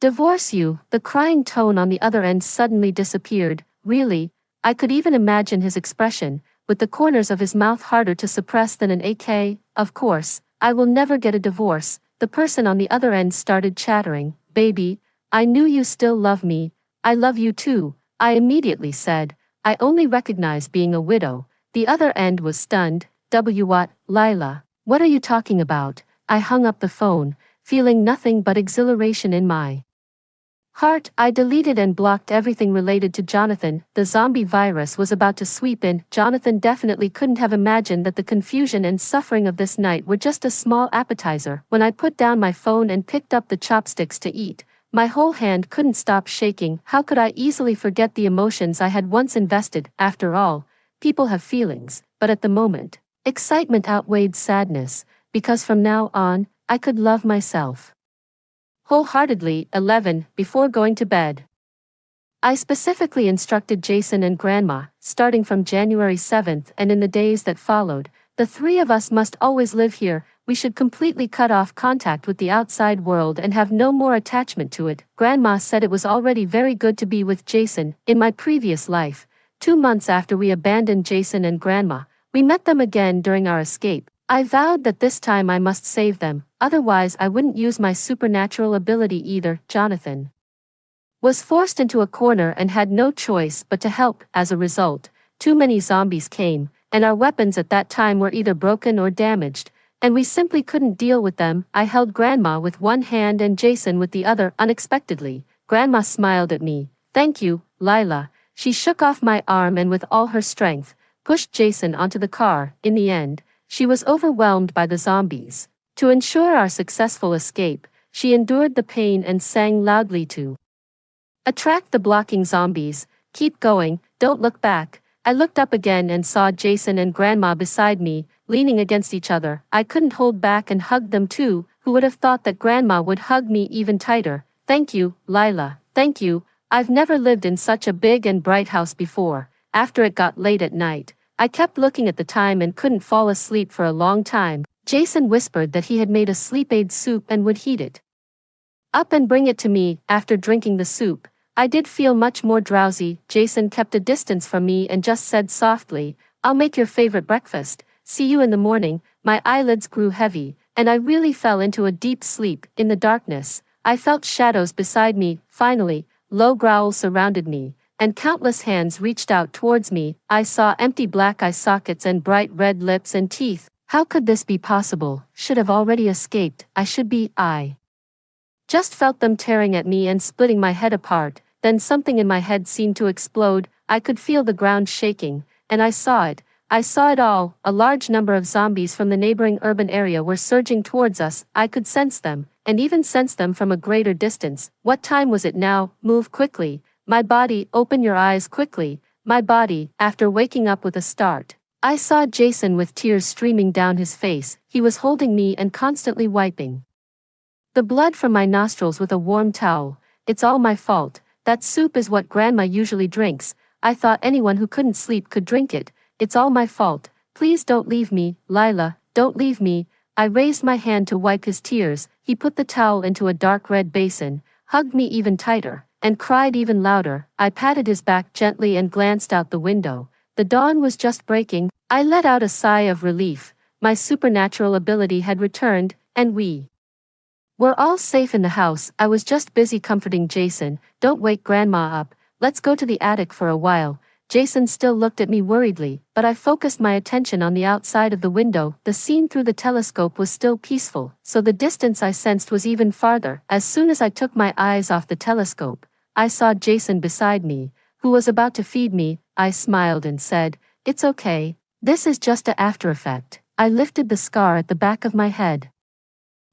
divorce you. The crying tone on the other end suddenly disappeared. Really? I could even imagine his expression, with the corners of his mouth harder to suppress than an AK. Of course, I will never get a divorce. The person on the other end started chattering. Baby, I knew you still love me. I love you too. I immediately said. I only recognize being a widow. The other end was stunned. What, Lila? What are you talking about? I hung up the phone. feeling nothing but exhilaration in my heart. I deleted and blocked everything related to Jonathan. The zombie virus was about to sweep in. Jonathan definitely couldn't have imagined that the confusion and suffering of this night were just a small appetizer. When I put down my phone and picked up the chopsticks to eat, my whole hand couldn't stop shaking. How could I easily forget the emotions I had once invested? After all, people have feelings, but at the moment, excitement outweighed sadness, because from now on, I could love myself wholeheartedly. 11. Before going to bed, I specifically instructed Jason and Grandma, starting from January 7th and in the days that followed, the three of us must always live here. We should completely cut off contact with the outside world and have no more attachment to it. Grandma said it was already very good to be with Jason. In my previous life, 2 months after we abandoned Jason and Grandma, we met them again during our escape. I vowed that this time I must save them, otherwise I wouldn't use my supernatural ability either. Jonathan was forced into a corner and had no choice but to help. As a result, too many zombies came, and our weapons at that time were either broken or damaged, and we simply couldn't deal with them. I held Grandma with one hand and Jason with the other. Unexpectedly, Grandma smiled at me. "Thank you, Lila." She shook off my arm and with all her strength, pushed Jason onto the car. In the end, she was overwhelmed by the zombies. To ensure our successful escape, she endured the pain and sang loudly to attract the blocking zombies. "Keep going, don't look back." I looked up again and saw Jason and Grandma beside me, leaning against each other. I couldn't hold back and hugged them too. Who would have thought that Grandma would hug me even tighter? "Thank you, Lila. Thank you. I've never lived in such a big and bright house before." After it got late at night, I kept looking at the time and couldn't fall asleep for a long time. Jason whispered that he had made a sleep aid soup and would heat it up and bring it to me. After drinking the soup, I did feel much more drowsy. Jason kept a distance from me and just said softly, "I'll make your favorite breakfast. See you in the morning." My eyelids grew heavy, and I really fell into a deep sleep. In the darkness, I felt shadows beside me. Finally, low growls surrounded me, and countless hands reached out towards me. I saw empty black eye sockets and bright red lips and teeth. How could this be possible? Should have already escaped. I just felt them tearing at me and splitting my head apart. Then something in my head seemed to explode. I could feel the ground shaking, and I saw it. I saw it all. A large number of zombies from the neighboring urban area were surging towards us. I could sense them, and even sense them from a greater distance. What time was it now? Move quickly. My body, open your eyes quickly. My body, after waking up with a start, I saw Jason with tears streaming down his face. He was holding me and constantly wiping the blood from my nostrils with a warm towel. "It's all my fault. That soup is what Grandma usually drinks. I thought anyone who couldn't sleep could drink it. It's all my fault. Please don't leave me, Lila, don't leave me." I raised my hand to wipe his tears. He put the towel into a dark red basin, hugged me even tighter, and cried even louder. I patted his back gently and glanced out the window. The dawn was just breaking. I let out a sigh of relief. My supernatural ability had returned, and we were all safe in the house. I was just busy comforting Jason. "Don't wake Grandma up. Let's go to the attic for a while." Jason still looked at me worriedly, but I focused my attention on the outside of the window. The scene through the telescope was still peaceful, so the distance I sensed was even farther. As soon as I took my eyes off the telescope, I saw Jason beside me, who was about to feed me. I smiled and said, "It's okay. This is just an after effect." I lifted the scar at the back of my head,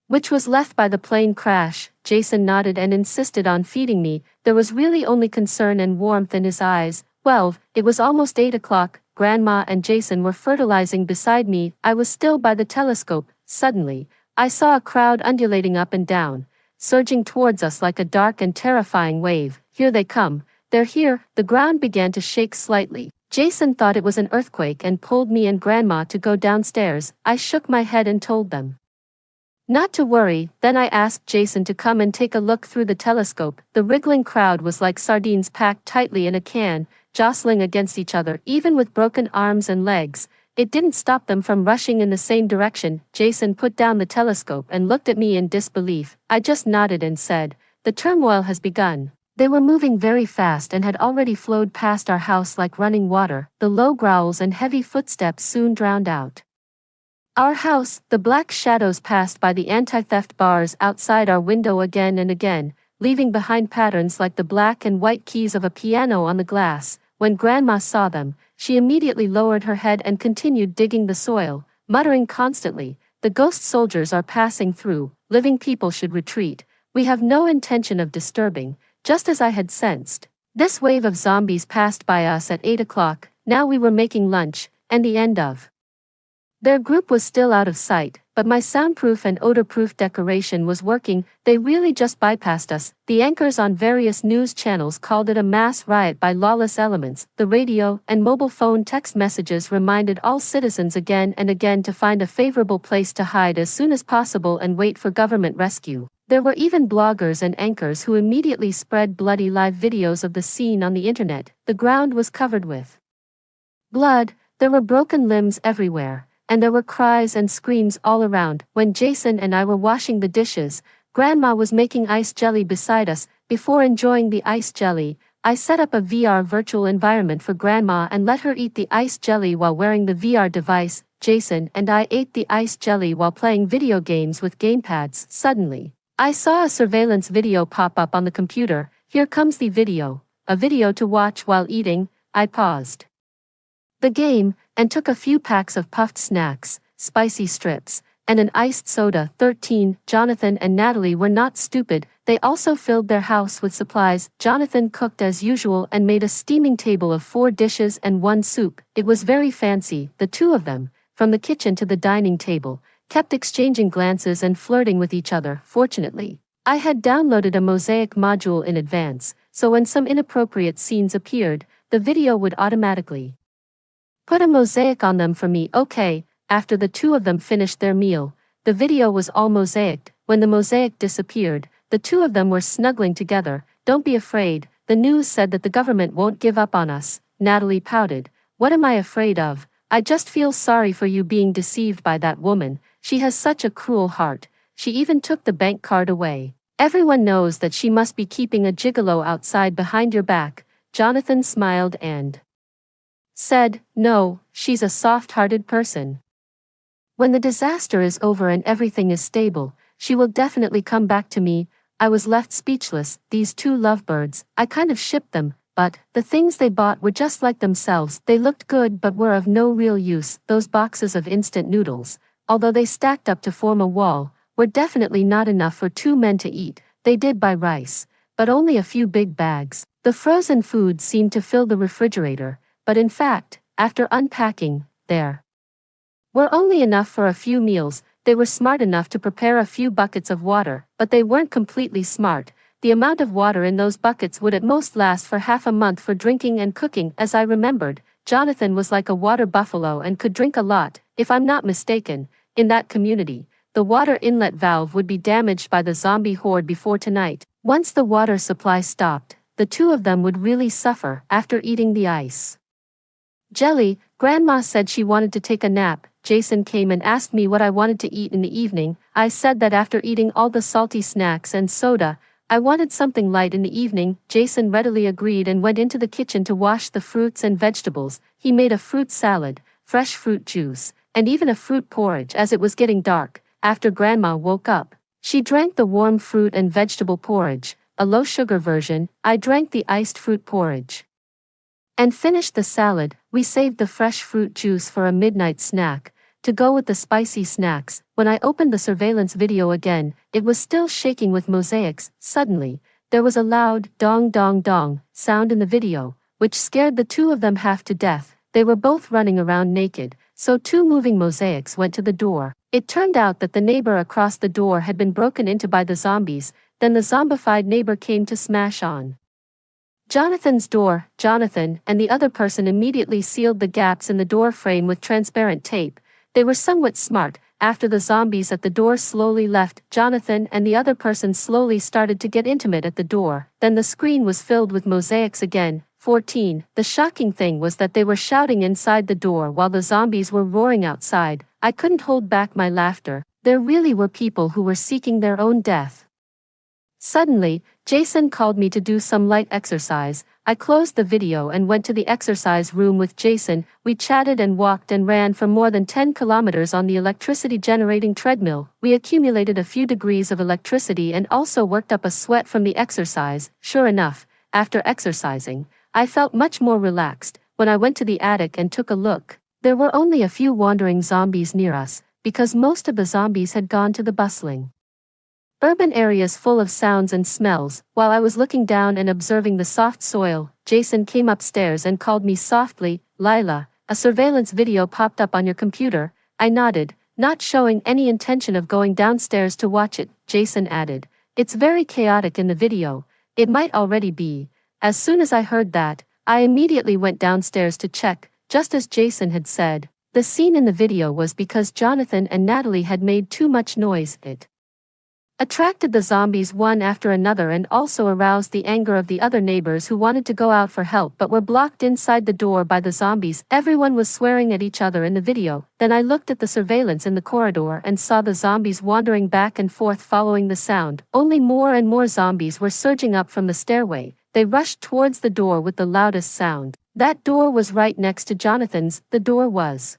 which was left by the plane crash. Jason nodded and insisted on feeding me. There was really only concern and warmth in his eyes. 12. It was almost 8 o'clock. Grandma and Jason were fertilizing beside me. I was still by the telescope. Suddenly, I saw a crowd undulating up and down, surging towards us like a dark and terrifying wave. "Here they come. They're here." The ground began to shake slightly. Jason thought it was an earthquake and pulled me and Grandma to go downstairs. I shook my head and told them not to worry. Then I asked Jason to come and take a look through the telescope. The wriggling crowd was like sardines packed tightly in a can, jostling against each other. Even with broken arms and legs, it didn't stop them from rushing in the same direction. Jason put down the telescope and looked at me in disbelief. I just nodded and said, "The turmoil has begun." They were moving very fast and had already flowed past our house like running water. The low growls and heavy footsteps soon drowned out Our house, the black shadows passed by the anti-theft bars outside our window again and again, leaving behind patterns like the black and white keys of a piano on the glass. When Grandma saw them, she immediately lowered her head and continued digging the soil, muttering constantly, "The ghost soldiers are passing through, living people should retreat. We have no intention of disturbing," just as I had sensed. This wave of zombies passed by us at 8 o'clock, now we were making lunch, and the end of their group was still out of sight, but my soundproof and odor-proof decoration was working. They really just bypassed us. The anchors on various news channels called it a mass riot by lawless elements. The radio and mobile phone text messages reminded all citizens again and again to find a favorable place to hide as soon as possible and wait for government rescue. There were even bloggers and anchors who immediately spread bloody live videos of the scene on the internet. The ground was covered with blood, there were broken limbs everywhere, and there were cries and screams all around. When Jason and I were washing the dishes, Grandma was making ice jelly beside us. Before enjoying the ice jelly, I set up a VR virtual environment for Grandma and let her eat the ice jelly while wearing the VR device. Jason and I ate the ice jelly while playing video games with gamepads. Suddenly, I saw a surveillance video pop up on the computer. Here comes the video. A video to watch while eating. I paused the game and took a few packs of puffed snacks, spicy strips, and an iced soda. 13. Jonathan and Natalie were not stupid. They also filled their house with supplies. Jonathan cooked as usual and made a steaming table of 4 dishes and 1 soup. It was very fancy. The two of them, from the kitchen to the dining table, kept exchanging glances and flirting with each other. Fortunately, I had downloaded a mosaic module in advance, so when some inappropriate scenes appeared, the video would automatically put a mosaic on them for me. Okay, after the two of them finished their meal, the video was all mosaicked. When the mosaic disappeared, the two of them were snuggling together. Don't be afraid, the news said that the government won't give up on us. Natalie pouted. What am I afraid of? I just feel sorry for you being deceived by that woman. She has such a cruel heart. She even took the bank card away. Everyone knows that she must be keeping a gigolo outside behind your back. Jonathan smiled and said, "No, she's a soft-hearted person. When the disaster is over and everything is stable, she will definitely come back to me." I was left speechless. These two lovebirds, I kind of shipped them, but the things they bought were just like themselves. They looked good but were of no real use. Those boxes of instant noodles, although they stacked up to form a wall, were definitely not enough for 2 men to eat. They did buy rice, but only a few big bags. The frozen food seemed to fill the refrigerator, but in fact, after unpacking, there were only enough for a few meals. They were smart enough to prepare a few buckets of water, but they weren't completely smart. The amount of water in those buckets would at most last for half a month for drinking and cooking. As I remembered, Jonathan was like a water buffalo and could drink a lot. If I'm not mistaken, in that community, the water inlet valve would be damaged by the zombie horde before tonight. Once the water supply stopped, the two of them would really suffer. After eating the ice jelly, Grandma said she wanted to take a nap. Jason came and asked me what I wanted to eat in the evening. I said that after eating all the salty snacks and soda, I wanted something light in the evening. Jason readily agreed and went into the kitchen to wash the fruits and vegetables. He made a fruit salad, fresh fruit juice, and even a fruit porridge. As it was getting dark, after Grandma woke up, she drank the warm fruit and vegetable porridge, a low-sugar version. I drank the iced fruit porridge and finished the salad. We saved the fresh fruit juice for a midnight snack, to go with the spicy snacks. When I opened the surveillance video again, it was still shaking with mosaics. Suddenly, there was a loud dong dong dong sound in the video, which scared the two of them half to death. They were both running around naked, so 2 moving mosaics went to the door. It turned out that the neighbor across the door had been broken into by the zombies. Then the zombified neighbor came to smash on Jonathan's door. Jonathan and the other person immediately sealed the gaps in the door frame with transparent tape. They were somewhat smart. After the zombies at the door slowly left, Jonathan and the other person slowly started to get intimate at the door. Then the screen was filled with mosaics again. 14. The shocking thing was that they were shouting inside the door while the zombies were roaring outside. I couldn't hold back my laughter. There really were people who were seeking their own death. Suddenly, Jason called me to do some light exercise. I closed the video and went to the exercise room with Jason. We chatted and walked and ran for more than 10 kilometers on the electricity-generating treadmill. We accumulated a few degrees of electricity and also worked up a sweat from the exercise. Sure enough, after exercising, I felt much more relaxed. When I went to the attic and took a look, there were only a few wandering zombies near us, because most of the zombies had gone to the bustling urban areas full of sounds and smells. While I was looking down and observing the soft soil, Jason came upstairs and called me softly, "Lila, a surveillance video popped up on your computer." I nodded, not showing any intention of going downstairs to watch it. Jason added, "It's very chaotic in the video. It might already be." As soon as I heard that, I immediately went downstairs to check, just as Jason had said. The scene in the video was because Jonathan and Natalie had made too much noise. It attracted the zombies one after another and also aroused the anger of the other neighbors who wanted to go out for help but were blocked inside the door by the zombies. Everyone was swearing at each other in the video. Then I looked at the surveillance in the corridor and saw the zombies wandering back and forth following the sound. Only more and more zombies were surging up from the stairway. They rushed towards the door with the loudest sound. That door was right next to Jonathan's. The door was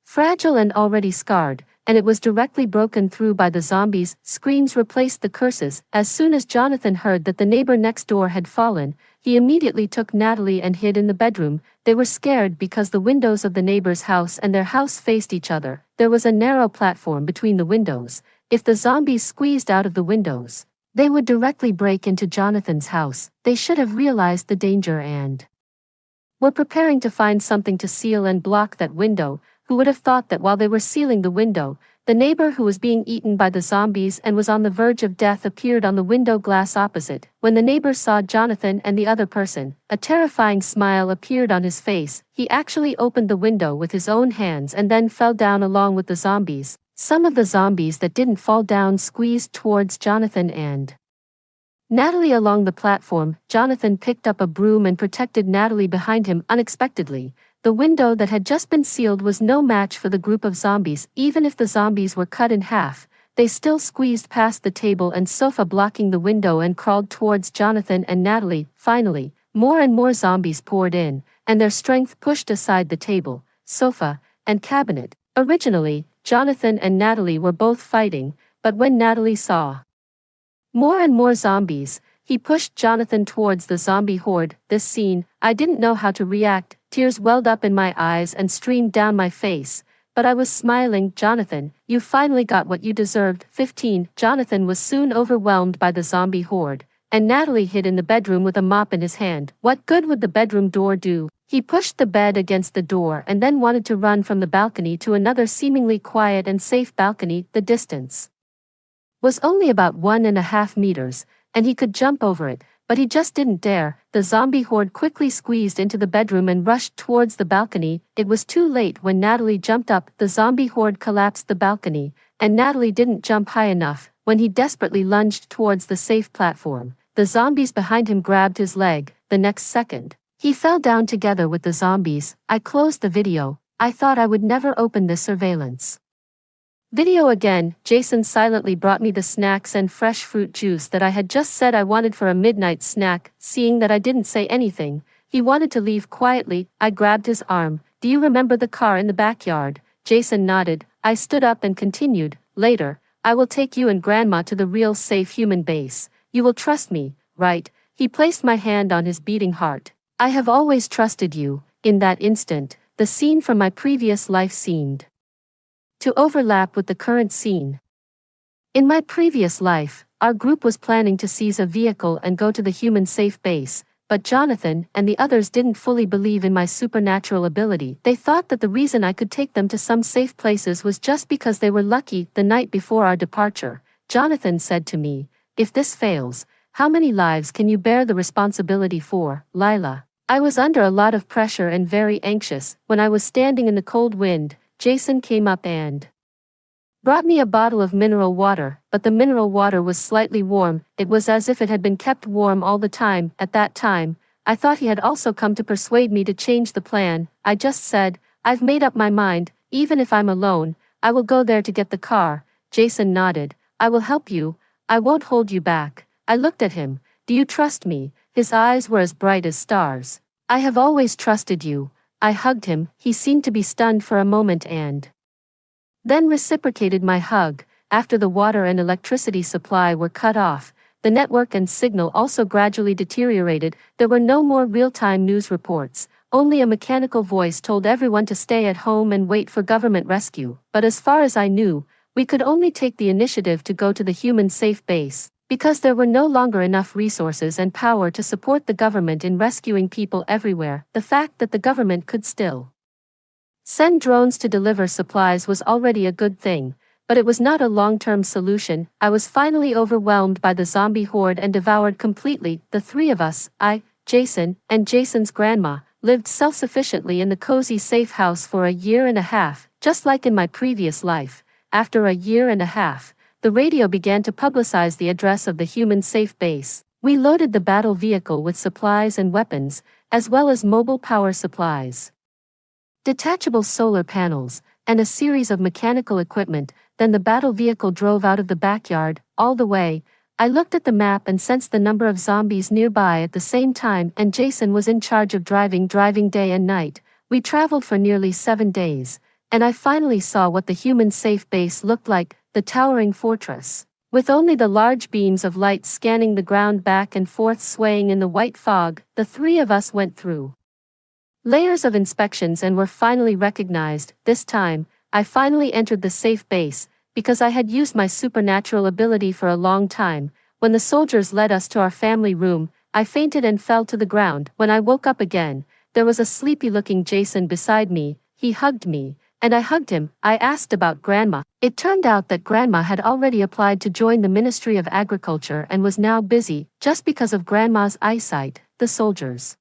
fragile and already scarred, and it was directly broken through by the zombies. Screams replaced the curses. As soon as Jonathan heard that the neighbor next door had fallen, he immediately took Natalie and hid in the bedroom. They were scared because the windows of the neighbor's house and their house faced each other. There was a narrow platform between the windows. If the zombies squeezed out of the windows, they would directly break into Jonathan's house. They should have realized the danger and were preparing to find something to seal and block that window. Who would have thought that while they were sealing the window, the neighbor who was being eaten by the zombies and was on the verge of death appeared on the window glass opposite. When the neighbor saw Jonathan and the other person, a terrifying smile appeared on his face. He actually opened the window with his own hands and then fell down along with the zombies. Some of the zombies that didn't fall down squeezed towards Jonathan and Natalie along the platform. Jonathan picked up a broom and protected Natalie behind him unexpectedly. The window that had just been sealed was no match for the group of zombies. Even if the zombies were cut in half, they still squeezed past the table and sofa blocking the window and crawled towards Jonathan and Natalie. Finally, more and more zombies poured in, and their strength pushed aside the table, sofa, and cabinet. Originally, Jonathan and Natalie were both fighting, but when Natalie saw more and more zombies, he pushed Jonathan towards the zombie horde. This scene, I didn't know how to react. Tears welled up in my eyes and streamed down my face, but I was smiling. "Jonathan, you finally got what you deserved." 15. Jonathan was soon overwhelmed by the zombie horde, and Natalie hid in the bedroom with a mop in his hand. What good would the bedroom door do? He pushed the bed against the door and then wanted to run from the balcony to another seemingly quiet and safe balcony. The distance was only about 1.5 meters, and he could jump over it, but he just didn't dare. The zombie horde quickly squeezed into the bedroom and rushed towards the balcony. It was too late when Natalie jumped up. The zombie horde collapsed the balcony, and Natalie didn't jump high enough. When he desperately lunged towards the safe platform, the zombies behind him grabbed his leg. The next second, he fell down together with the zombies. I closed the video. I thought I would never open this surveillance video again. Jason silently brought me the snacks and fresh fruit juice that I had just said I wanted for a midnight snack. Seeing that I didn't say anything, he wanted to leave quietly. I grabbed his arm. "Do you remember the car in the backyard?" Jason nodded. I stood up and continued, "Later, I will take you and Grandma to the real safe human base. You will trust me, right?" He placed my hand on his beating heart. "I have always trusted you." In that instant, the scene from my previous life seemed to overlap with the current scene. In my previous life, our group was planning to seize a vehicle and go to the human safe base, but Jonathan and the others didn't fully believe in my supernatural ability. They thought that the reason I could take them to some safe places was just because they were lucky. The night before our departure, Jonathan said to me, "If this fails, how many lives can you bear the responsibility for, Lila?" I was under a lot of pressure and very anxious. When I was standing in the cold wind, Jason came up and brought me a bottle of mineral water, but the mineral water was slightly warm. It was as if it had been kept warm all the time. At that time, I thought he had also come to persuade me to change the plan. I just said, "I've made up my mind. Even if I'm alone, I will go there to get the car." Jason nodded. "I will help you. I won't hold you back." I looked at him. Do you trust me?" His eyes were as bright as stars. "I have always trusted you." I hugged him. He seemed to be stunned for a moment and then reciprocated my hug. After the water and electricity supply were cut off, the network and signal also gradually deteriorated. There were no more real-time news reports. Only a mechanical voice told everyone to stay at home and wait for government rescue. But as far as I knew, we could only take the initiative to go to the human safe base, because there were no longer enough resources and power to support the government in rescuing people everywhere. The fact that the government could still send drones to deliver supplies was already a good thing, but it was not a long-term solution. I was finally overwhelmed by the zombie horde and devoured completely. The three of us, I, Jason, and Jason's grandma, lived self-sufficiently in the cozy safe house for a year and a half, just like in my previous life. After a year and a half, the radio began to publicize the address of the human safe base. We loaded the battle vehicle with supplies and weapons, as well as mobile power supplies, detachable solar panels, and a series of mechanical equipment. Then the battle vehicle drove out of the backyard. All the way, I looked at the map and sensed the number of zombies nearby at the same time, and Jason was in charge of driving day and night. We traveled for nearly 7 days, and I finally saw what the human safe base looked like, the towering fortress, with only the large beams of light scanning the ground back and forth swaying in the white fog. The three of us went through layers of inspections and were finally recognized. This time, I finally entered the safe base, because I had used my supernatural ability for a long time. When the soldiers led us to our family room, I fainted and fell to the ground. When I woke up again, there was a sleepy-looking Jason beside me. He hugged me, and I hugged him. I asked about Grandma. It turned out that Grandma had already applied to join the Ministry of Agriculture and was now busy. Just because of Grandma's eyesight, the soldiers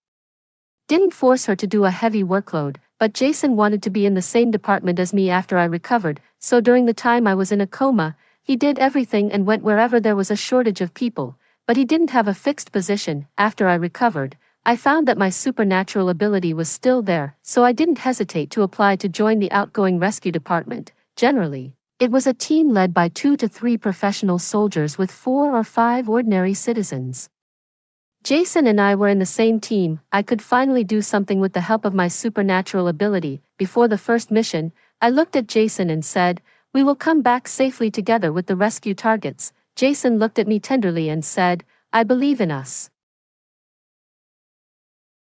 didn't force her to do a heavy workload, but Jason wanted to be in the same department as me after I recovered, so during the time I was in a coma, he did everything and went wherever there was a shortage of people, but he didn't have a fixed position. After I recovered, I found that my supernatural ability was still there, so I didn't hesitate to apply to join the outgoing rescue department. Generally, it was a team led by 2 to 3 professional soldiers with 4 or 5 ordinary citizens. Jason and I were in the same team. I could finally do something with the help of my supernatural ability. Before the first mission, I looked at Jason and said, "We will come back safely together with the rescue targets." Jason looked at me tenderly and said, "I believe in us."